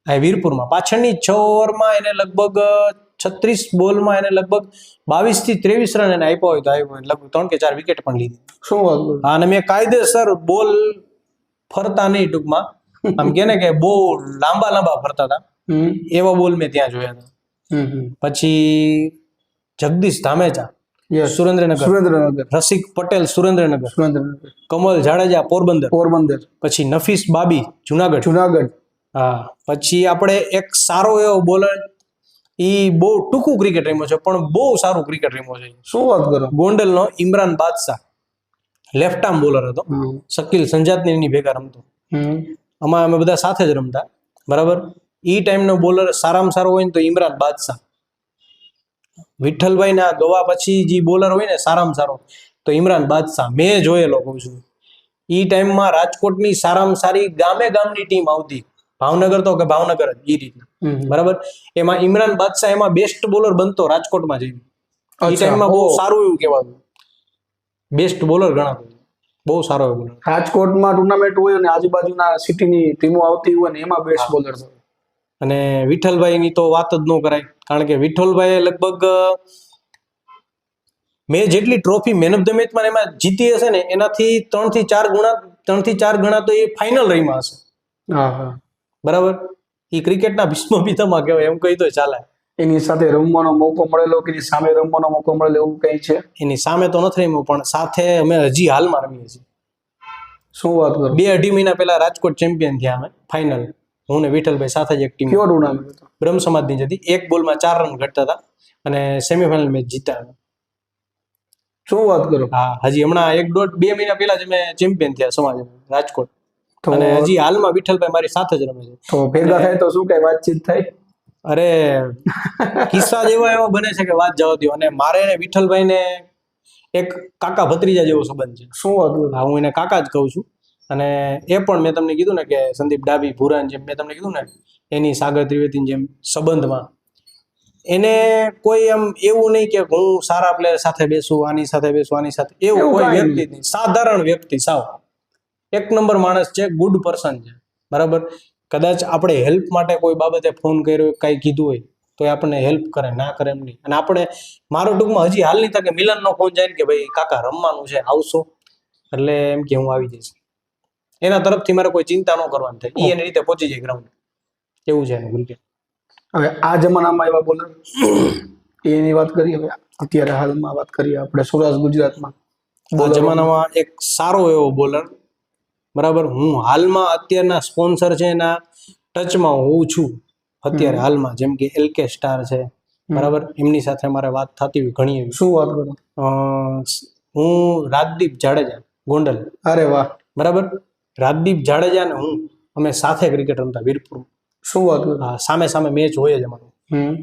આ વીરપુરમાં. પાછળની 6 ઓવરમાં એને લગભગ 36 બોલમાં એને લગભગ 22 થી 23 રન એને આપ્યો હોય તો આવ્યો, લગભગ 3 કે 4 વિકેટ પણ લીધી. શું વાત કરો? અને મેં કાયદેસર બોલ ફરતા નહીં, ટૂંકમાં આમ કે ને કે બહુ લાંબા ફરતા હતા, એવા બોલ મેં ત્યાં જોયા હતા. પછી જગદીશ ધામેચા સુરેન્દ્રનગર, રસિક પટેલ સુરેન્દ્રનગર, કમલ જાડેજા પોરબંદર, પછી નફીસ બાબી જુનાગઢ. હા. પછી આપણે એક સારો એવો બોલર, ઈ બહુ ટૂંકું ક્રિકેટ રમ્યો છે પણ બહુ સારું ક્રિકેટ રમ્યો છે. શું વાત કરો? ગોંડલનો ઇમરાન બાદશાહ, લેફ્ટ આર્મ બોલર હતો. શકીલ સંજાતની એની ભેગા રમતો. અમે બધા સાથે જ રમતા. બરાબર. ઈ ટાઈમનો બોલર સારામાં સારો હોય ને તો ઇમરાન બાદશાહ. વિઠ્ઠલભાઈ ના ગવા પછી જે બોલર હોય ને સારામાં સારો તો ઇમરાન બાદશાહ. મેં જોયેલો કહું છું. ઈ ટાઈમમાં રાજકોટની સારામાં સારી ગામની ટીમ આવતી. ભાવનગર તો કે ભાવનગર જ એ રીતના. બરાબર. એમાં ઇમરાન બાદશાહ એમાં બેસ્ટ બોલર બનતો રાજકોટમાં જઈને. એ ટાઈમમાં બહુ સારું એવું કહેવાતું, બેસ્ટ બોલર ગણાતો, બહુ સારો એવો બોલર. રાજકોટમાં ટુર્નામેન્ટ હોય અને આજુબાજુના સિટીની ટીમો આવતી હોય ને એમાં બેસ્ટ બોલર છે. અને વિઠ્ઠલભાઈની તો વાત જ ન કરાય, કારણ કે વિઠ્ઠલભાઈએ લગભગ મેં જેટલી ટ્રોફી મેન ઓફ ધ મેચમાં એમાં જીતી હશે ને એનાથી 3 થી 4 ગણા તો એ ફાઇનલ રહીમાં હશે. બરાબર. એ ક્રિકેટના ભીષ્મ પિતામહ કહેવાય એમ કહી તો ચાલે. એની સાથે રમવાનો મોકો મળેલો કે એની સામે રમવાનો મોકો મળેલો એવું કઈ છે? એની સામે તો નથી રમ્યું પણ સાથે અમે હજી હાલમાં રમીએ છીએ. શું વાત કરો? 2-2.5 મહિના પહેલા રાજકોટ ચેમ્પિયન થયા અમે ફાઇનલ. હું ને વિઠ્ઠલભાઈ સાથે જ એક ટીમ કયો ટુર્નામેન્ટ હતો? બ્રહ્મ સમાજની જ હતી. એક બોલમાં 4 રન ઘટતા હતા અને સેમીફાઇનલ મેચ જીત્યા હતા. શું વાત કરો? હા, હજી હમણાં 1.5-2 મહિના પહેલા જ અમે ચેમ્પિયન થયા સમાજ રાજકોટ. તો અને હજી હાલમાં વિઠ્ઠલભાઈ મારી સાથે જ રમે છે. તો ભેગા થાય તો શું કઈ વાતચીત થાય? અરે કિસ્સા જ એવા બને છે કે વાત જવા દો. અને મારે ને વિઠ્ઠલભાઈ ને એક કાકા ભત્રીજા જેવો સંબંધ છે. શું વાત કરો? હા, હું એને કાકા જ કહું છું. અને એ પણ મેં તમને કીધું ને કે સંદીપ ડાબી ભુરાન જેમ મેં તમને કીધું ને એની સાગર ત્રિવેદી જેમ સંબંધમાં એને કોઈ એમ એવું નહીં કે હું સારા પ્લેયર સાથે બેસું, આની સાથે બેસું, આની સાથે, એવું એવું કોઈ કાંઈ વ્યક્તિ જ નહીં. સાધારણ વ્યક્તિ, સાવ એક નંબર માણસ છે, ગુડ પર્સન છે. બરાબર. કદાચ આપણે હેલ્પ માટે કોઈ બાબતે ફોન કર્યો, કાંઈ કીધું હોય તો એ આપણને હેલ્પ કરે, ના કરે એમ નહીં. અને આપણે મારો ટૂંકમાં હજી હાલની તકે મિલનનો ફોન જાય ને કે ભાઈ કાકા રમવાનું છે, આવશો? એટલે એમ કે હું આવી જઈશ. એના તરફથી મારે કોઈ ચિંતા ન કરવાની થાય. એ એની રીતે પહોંચી જાય ગ્રાઉન્ડ. એવું છે એનું ક્રિકેટ. હવે આ જમાનામાં એવા બોલર એની વાત કરીએ, હવે અત્યારે હાલમાં વાત કરીએ આપણે સૌરાષ્ટ્ર ગુજરાતમાં આ જમાનામાં એક સારો એવો બોલર, બરાબર, હું હાલમાં અત્યારના સ્પોન્સર છે એના ટચમાં હું છું અત્યારે હાલમાં, જેમ કે LK સ્ટાર છે, બરાબર, એમની સાથે મારે વાત થતી હોય ઘણી એવી. શું વાત કરો? હું રાજદીપ જાડેજા ગોંડલ, અરે વાહ, બરાબર, રાજદીપ જાડેજા ને હું અમે સાથે ક્રિકેટ રમતા વીરપુર. શું વાત કરો? હા, સામે સામે મેચ હોય જ અમારું.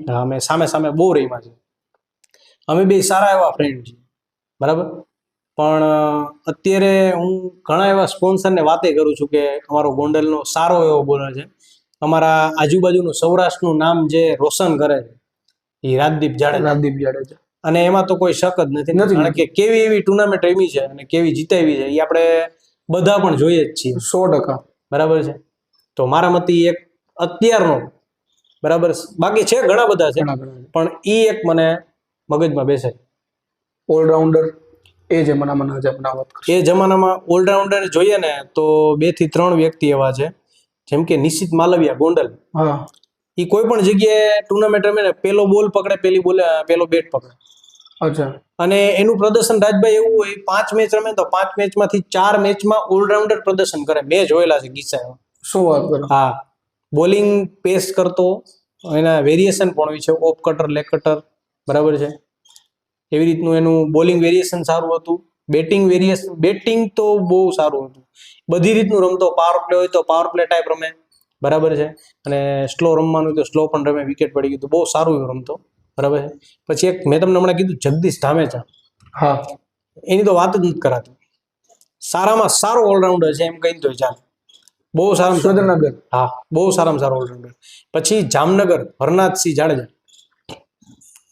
હા, અમે સામે સામે બહુ રહીમાં છે. અમે બે સારા એવા ફ્રેન્ડ છીએ, બરાબર. પણ અત્યારે હું ઘણા એવા સ્પોન્સરને વાતે કરું છું કે અમારો ગોંડલનો સારો એવો બોલર છે, અમારા આજુબાજુનું સૌરાષ્ટ્રનું નામ જે રોશન કરે છે એ રાજદીપ જાડેજા. રાજદીપ જાડેજા. અને એમાં તો કોઈ શક જ નથી, કારણ કે કેવી એવી ટુર્નામેન્ટ રમી છે અને કેવી જીતાવી છે એ આપણે બધા પણ જોઈએ જ છીએ. 100%. બરાબર છે. તો મારા મતે એક અત્યારનો, બરાબર, બાકી છે ઘણા બધા છે, પણ એ એક મને મગજમાં બેસે. ઓલરાઉન્ડર એ જમાનામાં એ જમાનામાં ઓલરાઉન્ડર જોઈએ ને તો 2 થી 3 વ્યક્તિ એવા છે, જેમ કે નિશિત માલવિયા ગોંડલ. હા, એ કોઈ પણ જગ્યાએ ટુર્નામેન્ટ રમે ને પેલો બોલ પકડે, પેલો બેટ પકડે. અચ્છા. અને એનું પ્રદર્શન રાજભાઈ એવું હોય, 5 મેચ રમે તો 5 મેચમાંથી 4 મેચમાં ઓલરાઉન્ડર પ્રદર્શન કરે. મેં જોયેલા છે કિસ્સા એવા. શું વાત કરો? હા, બોલિંગ પેસ કરતો, એના વેરિએશન પણ હોય છે, ઓફ કટર, લેગ કટર, બરાબર છે. એવી રીતનું એનું બોલિંગ વેરિએશન સારું હતું, બેટિંગ તો બહુ સારું હતું. બધી રીતનું રમતો. પાવર પ્લે હોય તો પાવર પ્લે ટાઈપ રમે, બરાબર છે. અને સ્લો રમવાનું હોય તો સ્લો પણ રમે, વિકેટ પડી ગયું તો બહુ સારું એવું રમતો, બરાબર છે. પછી એક મેં તમને હમણાં કીધું જગદીશ ધામેચા. હા, એની તો વાત જ નથી કરાતી. સારામાં સારો ઓલરાઉન્ડર છે એમ કહી દો ચાલ. બહુ સારામાં સુરેન્દ્રનગર. હા, બહુ સારામાં સારો ઓલરાઉન્ડર. પછી જામનગર હરનાથસિંહ જાડેજા.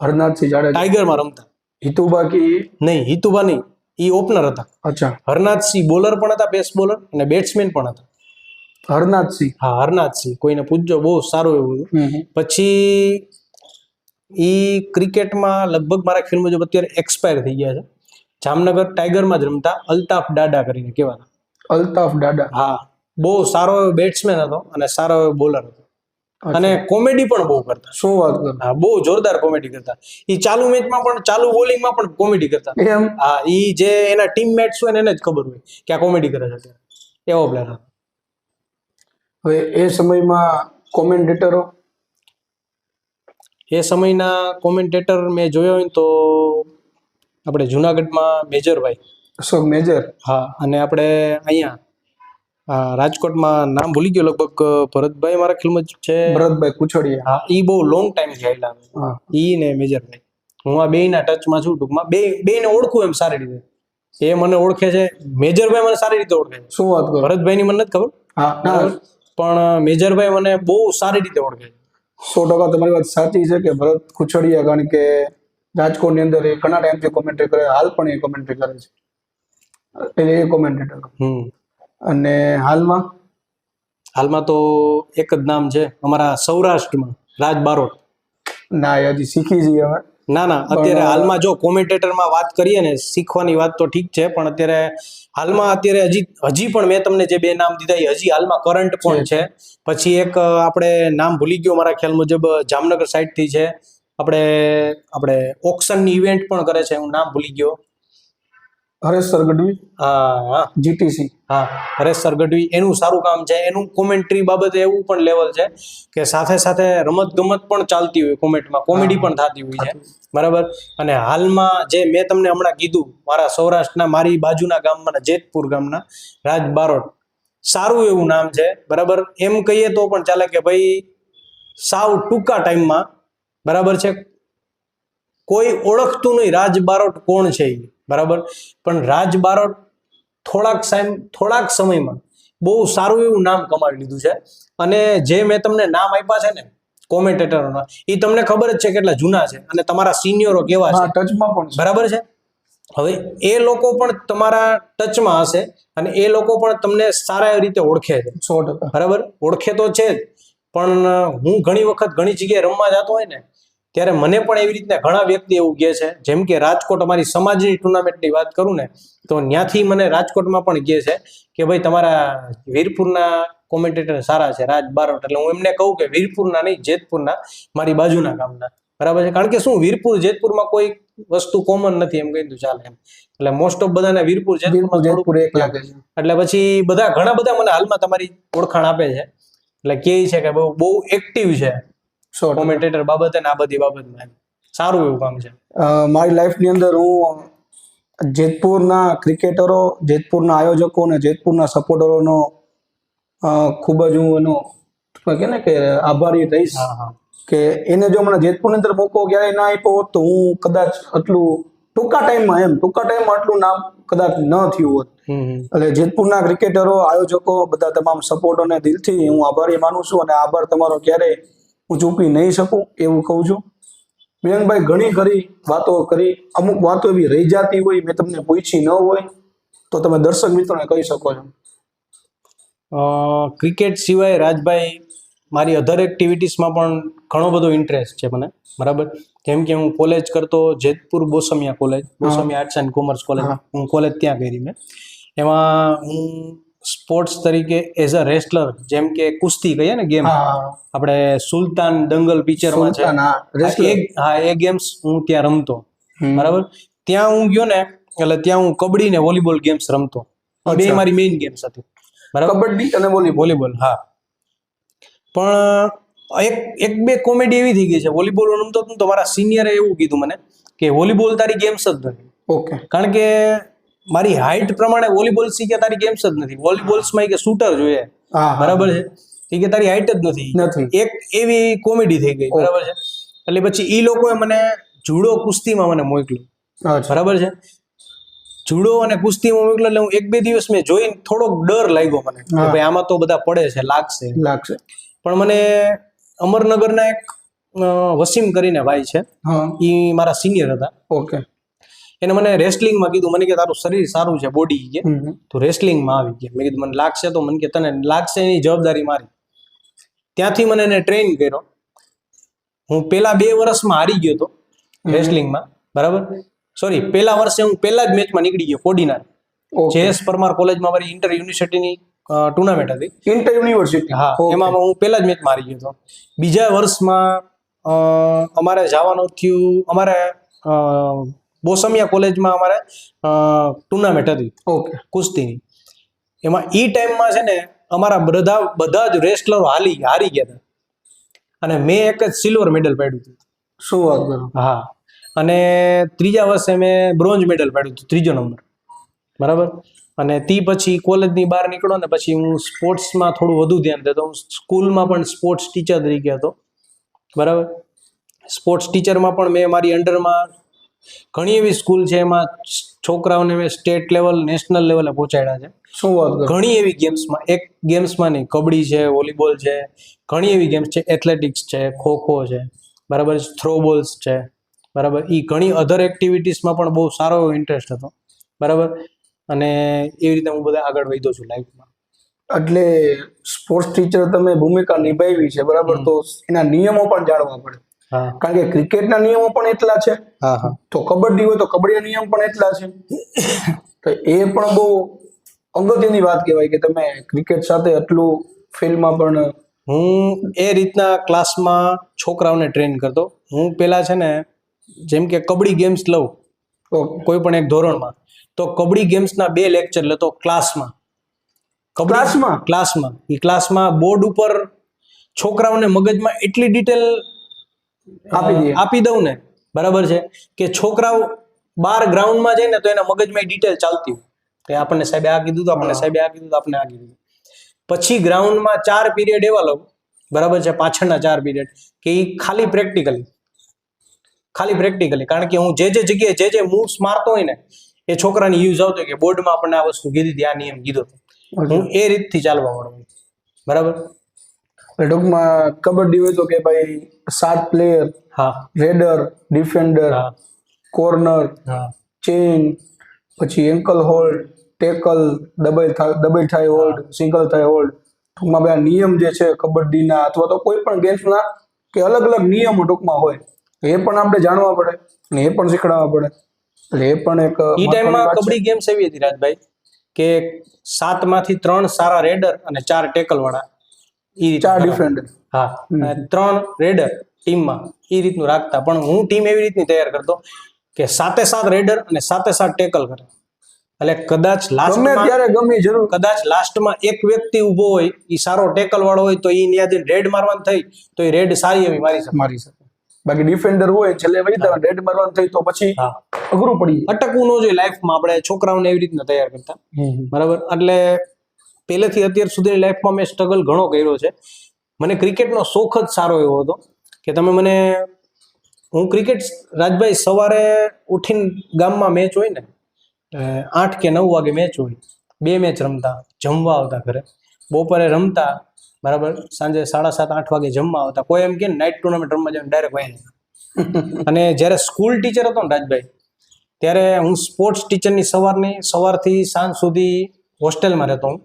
હરનાથસિંહ જાડેજા ટાઈગરમાં રમતા. હિતુબા કે નહીં, હિતુબા નહીં, એ ઓપનર હતા. અચ્છા. હરનાથસિંહ બોલર પણ હતા, બેસ્ટ બોલર, અને બેટ્સમેન પણ હતા. હરનાથસિંહ. હા, હરનાથસિંહ, કોઈને પૂછજો, બહુ સારું એવું હતું. પછી ઈ ક્રિકેટમાં લગભગ મારા ખ્યાલ મુજબ અત્યારે એક્સપાયર થઈ ગયા છે. જામનગર ટાઈગરમાં જ રમતા, અલ્તાફ ડાડા કરીને કહેવાતા. અલ્તાફ ડાડા. હા, બહુ સારો એવો બેટ્સમેન હતો અને સારો એવો બોલર હતો. અને કોમેડી પણ બહુ કરતા. શું વાત કરો? હા, બહુ જોરદાર કોમેડી કરતા. ઈ ચાલુ મેચમાં પણ, ચાલુ બોલિંગમાં પણ કોમેડી કરતા. એમ? હા, ઈ જે એના ટીમમેટ્સ હોય ને એને જ ખબર હોય કે આ કોમેડી કરે છે અત્યારે. એવો પ્લેયર હતો. હવે એ સમયમાં કોમેન્ટેટરો, એ સમયના કોમેન્ટેટર મેં જોયો હોય તો આપણે જુનાગઢમાં મેજરભાઈ. અશોક મેજર. હા, અને આપણે અહીંયા રાજકોટમાં નામ ભૂલી ગયો, લગભગ ભરતભાઈ મારા ખ્યાલમાં છે. ભરતભાઈ કુછડિયા. હા, ઈ બહુ લોંગ ટાઈમ થી આવેલા. હા, ઈ ને મેજરભાઈ, હું આ બેયના ટચમાં છું ટૂંકમાં. બેયને ઓળખું એમ સારી રીતે. એ મને ઓળખે છે, મેજરભાઈ મને સારી રીતે ઓળખે છે. શું વાત કરો? ભરતભાઈની મને નથી ખબર. હા, ના, પણ મેજરભાઈ મને બહુ સારી રીતે ઓળખે છે. 100% તમારી વાત સાચી છે કે ભરત કુછડિયા, કારણ કે રાજકોટની અંદર એ ઘણા ટાઈમથી કોમેન્ટ્રી કરે, હાલ પણ એ કોમેન્ટ્રી કરે છે, એટલે એ કોમેન્ટેટર. અને હાલમાં તો એક જ નામ છે અમારા સૌરાષ્ટ્રમાં, રાજ બારોટ. ના, એ હજી શીખી જઈએ હવે. ના ના, અત્યારે હાલમાં જો કોમેન્ટેટરમાં વાત કરીએ ને, શીખવાની વાત તો ઠીક છે, પણ અત્યારે હાલમાં અત્યારે હજી પણ મેં તમને જે 2 નામ દીધા એ હજી હાલમાં કરંટ પણ છે. પછી એક આપણે નામ ભૂલી ગયો, મારા ખ્યાલ મુજબ જામનગર સાઈડ થી છે, આપણે ઓક્શનની ઇવેન્ટ પણ કરે છે, હું નામ ભૂલી ગયો. હરેશ સર ગઢવી, હા જીટીસી. હા, હરેશ સર ગઢવી, એનું સારું કામ છે. એનું કોમેન્ટ્રી બાબતે એવું પણ લેવલ છે કે સાથે સાથે રમત ગમત પણ ચાલતી હોય, કોમેન્ટમાં કોમેડી પણ થતી હોય છે, બરાબર. અને હાલમાં જે મેં તમને હમણાં કીધું, મારા સૌરાષ્ટ્રના મારી બાજુના ગામમાં જેતપુર ગામના રાજ બારોટ, સારું એવું નામ છે, બરાબર. એમ કહીએ તો પણ ચાલે કે ભાઈ સાવ ટૂંકા ટાઈમમાં, બરાબર છે, કોઈ ઓળખતું નહીં રાજ બારોટ કોણ છે એ, બરાબર. પણ રાજ બારોટ થોડાક સમયમાં બહુ સારું એવું નામ કમાવી લીધું છે. અને જે મેં તમને નામ આપ્યા છે ને કોમેન્ટેટરોના, એ તમને ખબર જ છે કેટલા જૂના છે અને તમારા સિનિયરો કેવા છે, ટચમાં પણ છે. બરાબર છે. હવે એ લોકો પણ તમારા ટચમાં હશે અને એ લોકો પણ તમને સારા એવી રીતે ઓળખે છે, 100%. બરાબર. ઓળખે તો છે જ, પણ હું ઘણી વખત ઘણી જગ્યાએ રમવા જતો હોય ને, ત્યારે મને પણ એવી રીતના ઘણા વ્યક્તિ એવું કહે છે, જેમ કે રાજકોટ અમારી સમાજની ટુર્નામેન્ટની વાત કરું ને, તો ત્યાંથી મને રાજકોટમાં પણ કહે છે કે ભાઈ તમારા વીરપુરના કોમેન્ટેટર સારા છે, રાજ બારોટ. એટલે હું એમને કહું કે વીરપુરના નહીં, જેતપુરના, મારી બાજુના ગામના, બરાબર છે. કારણ કે શું, વીરપુર જેતપુરમાં કોઈ વસ્તુ કોમન નથી, એમ કહી દઉં ચાલે એમ. એટલે મોસ્ટ ઓફ બધાને વીરપુર જેતપુર એક લાગે છે. એટલે પછી ઘણા બધા મને હાલમાં તમારી ઓળખાણ આપે છે, એટલે કહે છે કે બહુ એક્ટિવ છે કોમેન્ટેટર બાબતે ને આ બધી બાબતમાં. સારું એવું કામ છે. મારી લાઈફની અંદર હું જેતપુરના ક્રિકેટરો, જેતપુરના આયોજકો અને જેતપુરના સપોર્ટરોનો ખૂબ જ હું એનો કહે ને કે આભારી રહીશ. કે એને જો મને જેતપુરની અંદર મોકો ક્યારેય ના આપ્યો હોત તો હું કદાચ આટલું ટૂંકા ટાઈમમાં આટલું નામ કદાચ ન થયું હોત. એટલે જેતપુરના ક્રિકેટરો, આયોજકો, બધા તમામ સપોર્ટરોને દિલથી હું આભારી માનું છું અને આભાર તમારો ક્યારેય હું ચૂકી નહીં શકું એવું કહું છું. મિલનભાઈ, ઘણી ખરી વાતો કરી, અમુક વાતો એવી રહી જતી હોય, મેં તમને પૂછી ન હોય, તો તમે દર્શક મિત્રોને કહી શકો છો. ક્રિકેટ સિવાય રાજભાઈ મારી અધર એક્ટિવિટીઝમાં પણ ઘણો બધો ઇન્ટરેસ્ટ છે મને, બરાબર. જેમ કે હું કોલેજ કરતો, Jetpur Bosamiya college, Bosamiya arts and commerce college, હું કોલેજ ત્યાં કરી મેં. એમાં હું સ્પોર્ટ્સ તરીકે એઝ અ રેસલર, જેમ કે કુસ્તી કહીએ ને ગેમ, આપણે સુલતાન દંગલ પિક્ચરમાં છે, એ ગેમ્સ હું ત્યાં રમતો, બરાબર. ત્યાં હું ગયો ને, એટલે ત્યાં હું કબડ્ડી ને વોલીબોલ ગેમ્સ રમતો, બે મારી મેઇન ગેમ્સ હતી, બરાબર. કબડ્ડી અને વોલીબોલ, હા. પણ એક બે કોમેડી એવી થઈ ગઈ છે, વોલીબોલ રમતો તો મારા સિનિયરે એવું કીધું મને કે વોલીબોલ તારી ગેમ્સ જ નથી. ઓકે. કારણ કે મારી હાઈટ પ્રમાણે વોલીબોલ શીખે તારી ગેમ્સ જ નથી. વોલીબોલ્સમાં કે શૂટર જોઈએ, બરાબર છે, એ કે તારી હાઈટ જ નથી. એક એવી કોમેડી થઈ ગઈ, બરાબર છે. એટલે પછી એ લોકોએ મને જુડો કુસ્તીમાં મને મોકલ્યું, બરાબર છે. જુડો અને કુસ્તીમાં મોકલ્યો એટલે હું 1-2 દિવસ મેં જોઈને થોડોક ડર લાગ્યો મને કે ભાઈ આમાં તો બધા પડે છે, લાગશે. પણ મને અમરનગરના એક વસીમ કરીને ભાઈ છે, એ મારા સિનિયર હતા. ઓકે. એને મને રેસલિંગમાં કીધું, મને કે તારું શરીર સારું છે, બોડી કે તો રેસલિંગમાં આવી ગયા. મેં કીધું મને લાગશે, તો મને કે તને લાગશે એની જવાબદારી મારી. ત્યાંથી મને એને ટ્રેન કર્યો. હું પેલા 2 વર્ષમાં હારી ગયો હતો રેસલિંગમાં, બરાબર. સોરી, પેલા વર્ષે હું પેલા જ મેચમાં નીકળી ગયો, કોડીનાર JS પરમાર કોલેજમાં મારી ઇન્ટર યુનિવર્સિટીની ટુર્નામેન્ટ હતી. ઇન્ટર યુનિવર્સિટી, હા, એમાં હું પેલા જ મેચમાં હારી ગયો હતો. બીજા વર્ષમાં અમારે જવાનું થયું, અમારે બોસમિયા કોલેજમાં અમારે ટુર્નામેન્ટ હતી કુસ્તીની. એમાં ઈ ટાઈમમાં છે ને અમારા બધા જ રેસલરો હારી ગયા હતા અને મેં એક જ સિલ્વર મેડલ પાડ્યું હતું. શું વાત કરો? હા. અને ત્રીજા વર્ષે મેં બ્રોન્ઝ મેડલ પાડ્યું હતું, 3જો નંબર, બરાબર. અને તે પછી કોલેજની બહાર નીકળો ને પછી હું સ્પોર્ટ્સમાં થોડું વધુ ધ્યાન દેતો. હું સ્કૂલમાં પણ સ્પોર્ટ્સ ટીચર તરીકે હતો, બરાબર. સ્પોર્ટ્સ ટીચરમાં પણ મેં મારી અંડરમાં ઘણી એવી સ્કૂલ છે, એમાં છોકરાઓને મેં સ્ટેટ લેવલ, નેશનલ લેવલે પહોંચાડ્યા છે. શું વાત કરો? ઘણી એવી ગેમ્સમાં, એક ગેમ્સમાં નહીં, કબડ્ડી છે, વોલીબોલ છે, ઘણી એવી ગેમ્સ છે, એથ્લેટિક્સ છે, ખોખો છે, બરાબર, થ્રોબોલ્સ છે, બરાબર. એ ઘણી અધર એક્ટિવિટીઝમાં પણ બહુ સારો એવો ઇન્ટરેસ્ટ હતો, બરાબર. અને એવી રીતે હું બધા આગળ વધ્યો છું લાઈફમાં. એટલે સ્પોર્ટ્સ ટીચર તમે ભૂમિકા નિભાવી છે, બરાબર, તો એના નિયમો પણ જાણવા પડે. હા કારણ કે ક્રિકેટના નિયમો પણ એટલા છે, હા હા તો કબડ્ડી હોય તો કબડ્ડીના નિયમ પણ એટલા છે. તો એ પણ બહુ અગત્યની વાત કહેવાય કે તમે ક્રિકેટ સાથે આટલું ફિલ્ડમાં પણ. હું એ રીતના ક્લાસમાં છોકરાઓને ટ્રેન કરતો. હું પેલા છે ને જેમ કે કબડ્ડી ગેમ્સ લઉં કોઈ પણ એક ધોરણમાં, તો કબડ્ડી ગેમ્સના 2 લેક્ચર લેતો ક્લાસમાં. ક્લાસમાં એ ક્લાસમાં બોર્ડ ઉપર છોકરાઓને મગજમાં એટલી ડિટેલ આપી દઉં ને, બરાબર છે, કે છોકરાઓ બાર ગ્રાઉન્ડમાં જઈને તો એના મગજમાં ડિટેલ ચાલતી હોય કે આપણને સાહેબે આ કીધું હતું, આપણને સાહેબે આ કીધું હતું, આપણે આ કીધું. પછી ગ્રાઉન્ડમાં 4 પીરિયડ એવા લઉં, બરાબર છે, પાછળના 4 પીરિયડ કે એ ખાલી પ્રેક્ટિકલી, કારણ કે હું જે જગ્યાએ જે મૂવ્સ મારતો હોય ને એ છોકરાને યુઝ આવતો હોય કે બોર્ડમાં આપણને આ વસ્તુ કીધી હતી, આ નિયમ કીધો હતો. હું એ રીતથી ચાલવા વાળો, બરાબર. ટૂંકમાં કબડ્ડી હોય તો કે ભાઈ 7 પ્લેયર, હા રેડર, ડિફેન્ડર, હા કોર્નર, હા ચેઇન, પછી એન્કલ હોલ્ડ, ટેકલ, ડબલ થાય હોલ્ડ, સિંગલ થાય હોલ્ડ. ટૂંકમાં બધા નિયમ જે છે કબડ્ડીના અથવા તો કોઈ પણ ગેમ્સના કે અલગ અલગ નિયમો ટૂંકમાં હોય, એ પણ આપણે જાણવા પડે અને એ પણ શીખડાવવા પડે. એટલે એ પણ એક ઈ ટાઈમમાં કબડ્ડી ગેમ્સ એવી હતી રાજભાઈ કે 7 માંથી 3 સારા રેડર અને 4 ટેકલ વાળા, ઈ 4 ડિફેન્ડર. હા, 3 રેડર ટીમમાં, ઈ રીતનું રાખતા. પણ હું ટીમ એવી રીતની તૈયાર કરતો કે 7 રેડર અને 7 ટેકલ કરે. એટલે કદાચ લાસ્ટમાં એક વ્યક્તિ ઊભો હોય ઈ સારો ટેકલ વાળો હોય તો ઈ ન્યાથી રેડ મારવાનું થઈ તો ઈ રેડ સારી એવી મારી શકે. બાકી ડિફેન્ડર હોય છેલ્લે રેડ મારવાનું થઈ તો પછી અઘરું પડી જાય. અટકવું ન જોઈએ લાઈફમાં. આપણે છોકરાઓને એવી રીતના તૈયાર કરતા, બરાબર. એટલે પહેલેથી અત્યાર સુધી લાઈફમાં મેં સ્ટ્રગલ ઘણો કર્યો છે. મને ક્રિકેટનો શોખ જ સારો એવો હતો કે હું ક્રિકેટ રાજભાઈ સવારે ઉઠીને ગામમાં મેચ હોય ને 8 કે 9 વાગે મેચ હોય, 2 મેચ રમતા, જમવા આવતા ઘરે, બપોરે રમતા, બરાબર, સાંજે 7:30-8 વાગે જમવા આવતા. કોઈ એમ કે નાઇટ ટુર્નામેન્ટ રમવા જાય ડાયરેક્ટ વાય. અને જ્યારે સ્કૂલ ટીચર હતો ને રાજભાઈ, ત્યારે હું સ્પોર્ટ્સ ટીચરની સવારથી સાંજ સુધી હોસ્ટેલમાં રહેતો. હું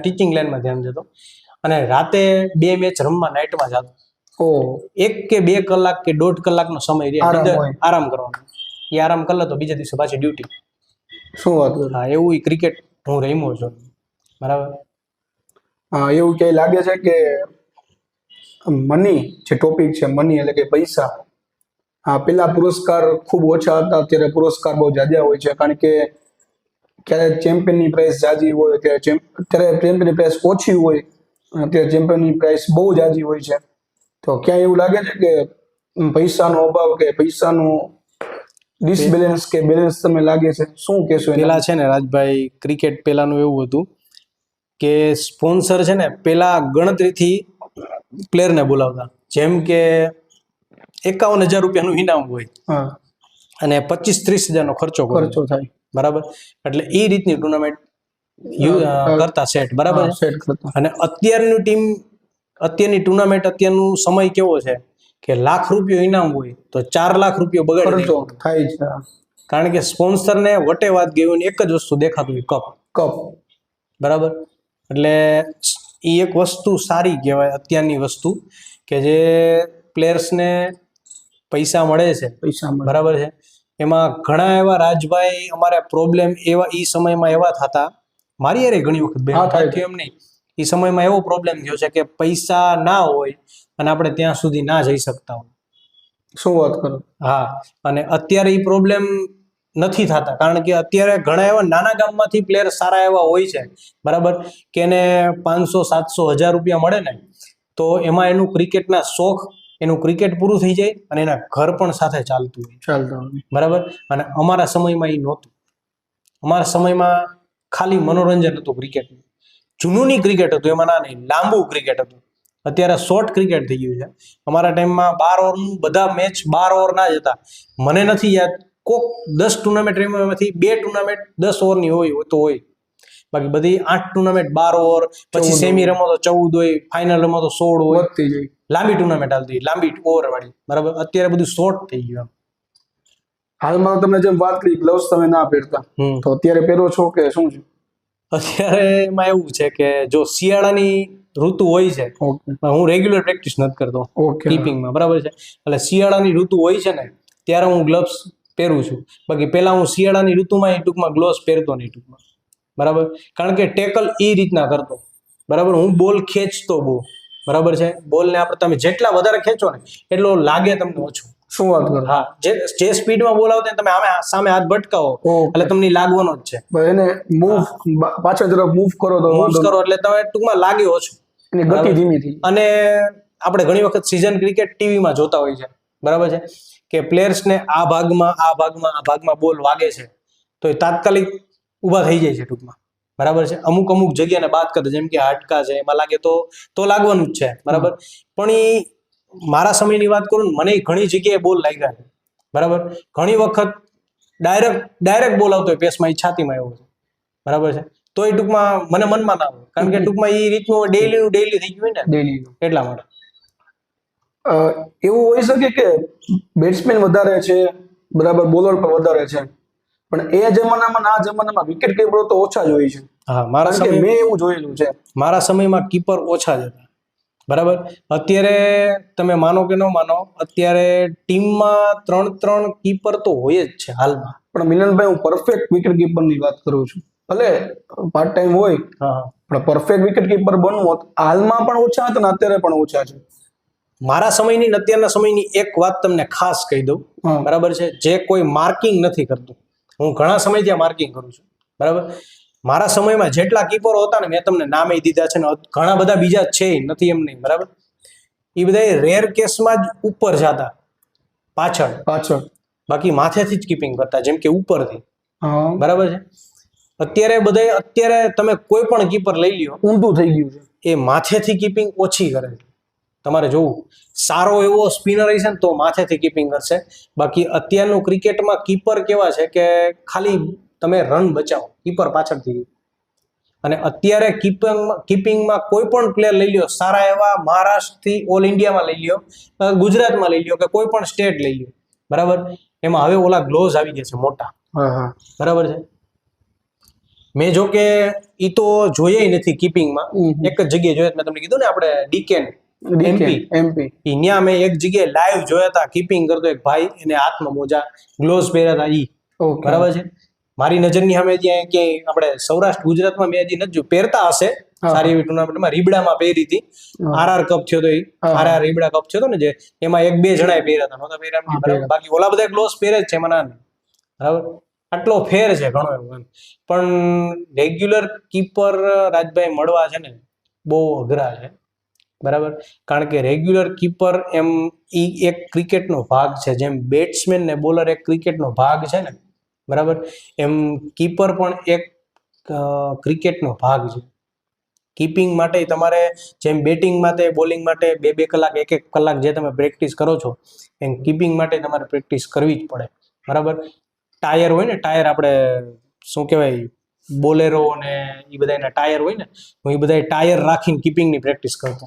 ટીચિંગ લાઈનમાં ધ્યાન દેતો અને રાતે 2 મેચ રમવા નાઇટમાં જતો. 1 કે 2 કલાક કે 1.5 કલાકનો સમય રહે આરામ કરવાનો. એ આરામ કરી લે તો બીજા દિવસે પાછી ડ્યુટી. શું વાત કરો? હા, એવું ક્રિકેટ હું રમ્યો છું, બરાબર. હા, એવું ક્યાંય લાગે છે કે મની જે ટોપિક છે, મની એટલે કે પૈસા, હા, પેલા પુરસ્કાર ખૂબ ઓછા હતા, અત્યારે પુરસ્કાર બહુ જાજા હોય છે. કારણ કે ક્યારે ચેમ્પિયનની પ્રાઇસ જાજી હોય, અત્યારે ચેમ્પિયનની પ્રાઇસ ઓછી હોય, અત્યારે ચેમ્પિયનની પ્રાઇસ બહુ જાજી હોય છે. તો ક્યાં એવું લાગે છે કે પૈસાનો અભાવ કે પૈસાનું ડિસબેલેન્સ કે બેલેન્સ તમને લાગે છે? શું કહેશો? પેલા છે ને રાજભાઈ, ક્રિકેટ પેલાનું એવું હતું કે સ્પોન્સર છે ને પેલા ગણતરીથી પ્લેયરને બોલાવતા. જેમ કે 51,000 રૂપિયાનું ઇનામ હોય અને 25-30 હજારનો ખર્ચો થાય, બરાબર. એટલે એ રીતની ટુર્નામેન્ટ કરતા સેટ, બરાબર. અને અત્યારની ટુર્નામેન્ટ, અત્યારનું સમય કેવો છે કે ₹1,00,000 ઇનામ હોય તો ₹4,00,000 બગાડી થાય છે. કારણ કે સ્પોન્સરને વટે વાત ગઈ હોય, એક જ વસ્તુ દેખાતું હોય, કપ, બરાબર. એટલે એ એક વસ્તુ સારી કહેવાય અત્યારની વસ્તુ કે જે પ્લેયર્સને પૈસા મળે છે, બરાબર છે. એમાં ઘણા એવા રાજભાઈ અમારે પ્રોબ્લેમ એવા એ સમયમાં એવા થતા, મારી યાર ઘણી વખત એમ નહીં, એ સમયમાં એવો પ્રોબ્લેમ થયો છે કે પૈસા ના હોય અને આપણે ત્યાં સુધી ના જઈ શકતા હોય. શું વાત કરો? હા. અને અત્યારે એ પ્રોબ્લેમ નથી થતા, કારણ કે અત્યારે ઘણા એવા નાના ગામમાંથી પ્લેયર સારા એવા હોય છે, બરાબર, કે એને 500-700-1000 રૂપિયા મળે ને તો એમાં એનું ક્રિકેટના શોખ, એનું ક્રિકેટ પૂરું થઈ જાય અને એના ઘર પણ સાથે ચાલતું હોય, બરાબર. અને અમારા સમયમાં એ નહોતું. અમારા સમયમાં ખાલી મનોરંજન હતું ક્રિકેટનું. જૂનૂની ક્રિકેટ હતું, એમાં ના નહીં, લાંબુ ક્રિકેટ હતું. અત્યારે શોર્ટ ક્રિકેટ થઈ ગયું છે. અમારા ટાઈમમાં 12 ઓવરનું બધા મેચ 12 ઓવર ના જ હતા. મને નથી યાદ, કોક 10 ટુર્નામેન્ટ રમ્યા એમાંથી 2 ટુર્નામેન્ટ 10 ઓવરની હોય તો હોય, બાકી બધી 8 ટુર્નામેન્ટ 12 ઓવર, પછી સેમી રમો તો 14 હોય, ફાઇનલ રમો તો 16 હોય, લાંબી ટુર્નામેન્ટ હાલતી, લાંબી ઓવર વાળી, બરાબર. અત્યારે બધું શોર્ટ થઈ ગયું. હાલમાં તમે જેમ વાત કરી ગ્લવ્સ તમે ના પહેરતા, તો અત્યારે પહેરો છો કે શું છે? અત્યારે એમાં એવું છે કે જો શિયાળાની ઋતુ હોય છે, ઓકે પણ હું રેગ્યુલર પ્રેક્ટિસ નથી કરતો ઓકે કીપિંગમાં, બરાબર છે. એટલે શિયાળાની ઋતુ હોય છે ને ત્યારે હું ગ્લવ્સ પહેરું છું. બાકી પહેલા હું શિયાળાની ઋતુમાં ટૂંકમાં ગ્લોવ્સ પહેરતો નહીં ટૂંકમાં, બરાબર. કારણ કે ટેકલ એ રીતના કરતો, બરાબર. હું બોલ ખેંચતો બહુ, બરાબર છે. બોલને આપણે તમે જેટલા વધારે ખેંચો ને એટલો લાગે તમને ઓછું. શું વાત કરો? હા, જે સ્પીડમાં બોલ આવતો તમે સામે હાથ ભટકાવો એટલે તમને લાગવાનો જ છે. બસ એને મૂવ પાછળ તરફ મૂવ કરો તો મૂવ વાંધો કરો એટલે તમે ટૂંકમાં લાગે ઓછું. એની ગતિ ધીમી થઈ. અને આપણે ઘણી વખત સીઝન ક્રિકેટ ટીવીમાં જોતા હોય છે, બરાબર છે, કે પ્લેયર્સને આ ભાગમાં બોલ વાગે છે તો એ તાત્કાલિક ઊભા થઈ જાય છે ટૂંકમાં, બરાબર છે. અમુક જગ્યાને બાદ કરતા, જેમ કે હાડકા છે એમાં લાગે તો લાગવાનું જ છે, બરાબર. પણ એ મારા સમયની વાત કરું ને, મને ઘણી જગ્યાએ બોલ લાગ્યા છે, બરાબર. ઘણી વખત ડાયરેક્ટ બોલ આવતો હોય પેસમાં, એ છાતીમાં આવ્યો છે, બરાબર છે. તો એ ટૂંકમાં મને મનમાં ના આવે, કારણ કે ટૂંકમાં એ રીતનું ડેઈલી થઈ ગયું ને ડેલી એટલા માટે. એવું હોઈ શકે કે બેટ્સમેન વધારે છે, બરાબર, બોલર પણ વધારે છે, પણ એ જમાનામાં ને આ જમાનામાં વિકેટ કીપરો તો ઓછા જ હોય છે. હા, મારા કારણ કે સમય મેં એવું જોયેલું છે. મારા સમયમાં કીપર ઓછા જ હતા, બરાબર. અત્યારે તમે માનો કે ન માનો, અત્યારે ટીમમાં 3 કીપર તો હોય જ છે હાલમાં. પણ મિલનભાઈ, હું પરફેક્ટ વિકેટ કીપરની વાત કરું છું. ભલે પાર્ટ ટાઈમ હોય, હા, પણ પરફેક્ટ વિકેટ કીપર બનવું હોત, હાલમાં પણ ઓછા હતા ને અત્યારે પણ ઓછા છે. મારા સમયની ને અત્યારના સમયની એક વાત તમને ખાસ કહી દઉં, હા. બરાબર છે. જે કોઈ માર્કિંગ નથી કરતું, હું ઘણા સમયથી આ માર્કિંગ કરું છું, બરાબર. મારા સમયમાં જેટલા કીપરો હતા ને, મેં તમને નામે દીધા છે ને, ઘણા બધા બીજા છે નથી એમ નહીં, બરાબર. એ બધા રેર કેસમાં જ ઉપર જતા પાછળ, બાકી માથેથી જ કીપિંગ કરતા, જેમ કે ઉપરથી, હા, બરાબર છે. અત્યારે તમે કોઈ પણ કીપર લઈ લ્યો, ઊંધું થઈ ગયું છે. એ માથેથી કીપિંગ ઓછી કરે છે. તમારે જોવું, સારો એવો સ્પિનર હશે ને તો માથેથી કીપિંગ કરશે. બાકી અત્યારનું ક્રિકેટમાં કીપર કેવા છે કે ખાલી તમે રન બચાવો, કીપર પાછળથી. અને અત્યારે કીપિંગમાં કોઈ પણ પ્લેયર લઈ લ્યો, સારા એવા મહારાષ્ટ્રથી ઓલ ઇન્ડિયામાં લઈ લ્યો, ગુજરાતમાં લઈ લ્યો, કે કોઈ પણ સ્ટેટ લઈ લ્યો, બરાબર. એમાં હવે ઓલા ગ્લોવ્સ આવી ગયા છે મોટા, બરાબર છે. મેં જો કે ઈ તો જોઈએ નથી કીપિંગમાં, એક જ જગ્યાએ જોયા, મેં તમને કીધું ને આપણે ડીકેન એમપી, ત્યાં મેં એક જગ્યાએ લાઈવ જોયા હતા કીપિંગ કરતો એક ભાઈ, એને હાથમાં મોજા ગ્લોવ્સ પહેર્યા હતા ઈ, બરાબર છે. મારી નજરની સામે ત્યાં ક્યાંય આપણે સૌરાષ્ટ્ર ગુજરાતમાં મેં હજી નથી પહેરતા હશે સારી એવી ટુર્નામેન્ટમાં. રીબડામાં પહેરી હતી, RR કપ થયો તો, RR રીબડા કપ થયો હતો ને, જે એમાં 1-2 જણાએ પહેર્યા હતા, નહોતા પહેર્યા એમ, બરાબર. બાકી ઓલા બધા ગ્લોવ્સ પહેરે જ છે એમાં, બરાબર. આટલો ફેર છે ઘણો એવો. પણ રેગ્યુલર કીપર રાજભાઈ મળવા છે ને બહુ અઘરા છે, બરાબર. કારણ કે રેગ્યુલર કીપર એમ ઈ એક ક્રિકેટનો ભાગ છે, જેમ બેટ્સમેન ને બોલર એક ક્રિકેટનો ભાગ છે ને, બરાબર, એમ કીપર પણ એક ક્રિકેટનો ભાગ છે. કીપિંગ માટે તમારે જેમ બેટિંગ માટે, બોલિંગ માટે 2-2 કલાક, 1-1 કલાક જે તમે પ્રેક્ટિસ કરો છો, એમ કીપિંગ માટે તમારે પ્રેક્ટિસ કરવી જ પડે, બરાબર. ટાયર હોય ને, ટાયર આપણે શું કહેવાય, બોલેરો ને એ બધાના ટાયર હોય ને, હું એ બધા ટાયર રાખીને કીપિંગની પ્રેક્ટિસ કરતો,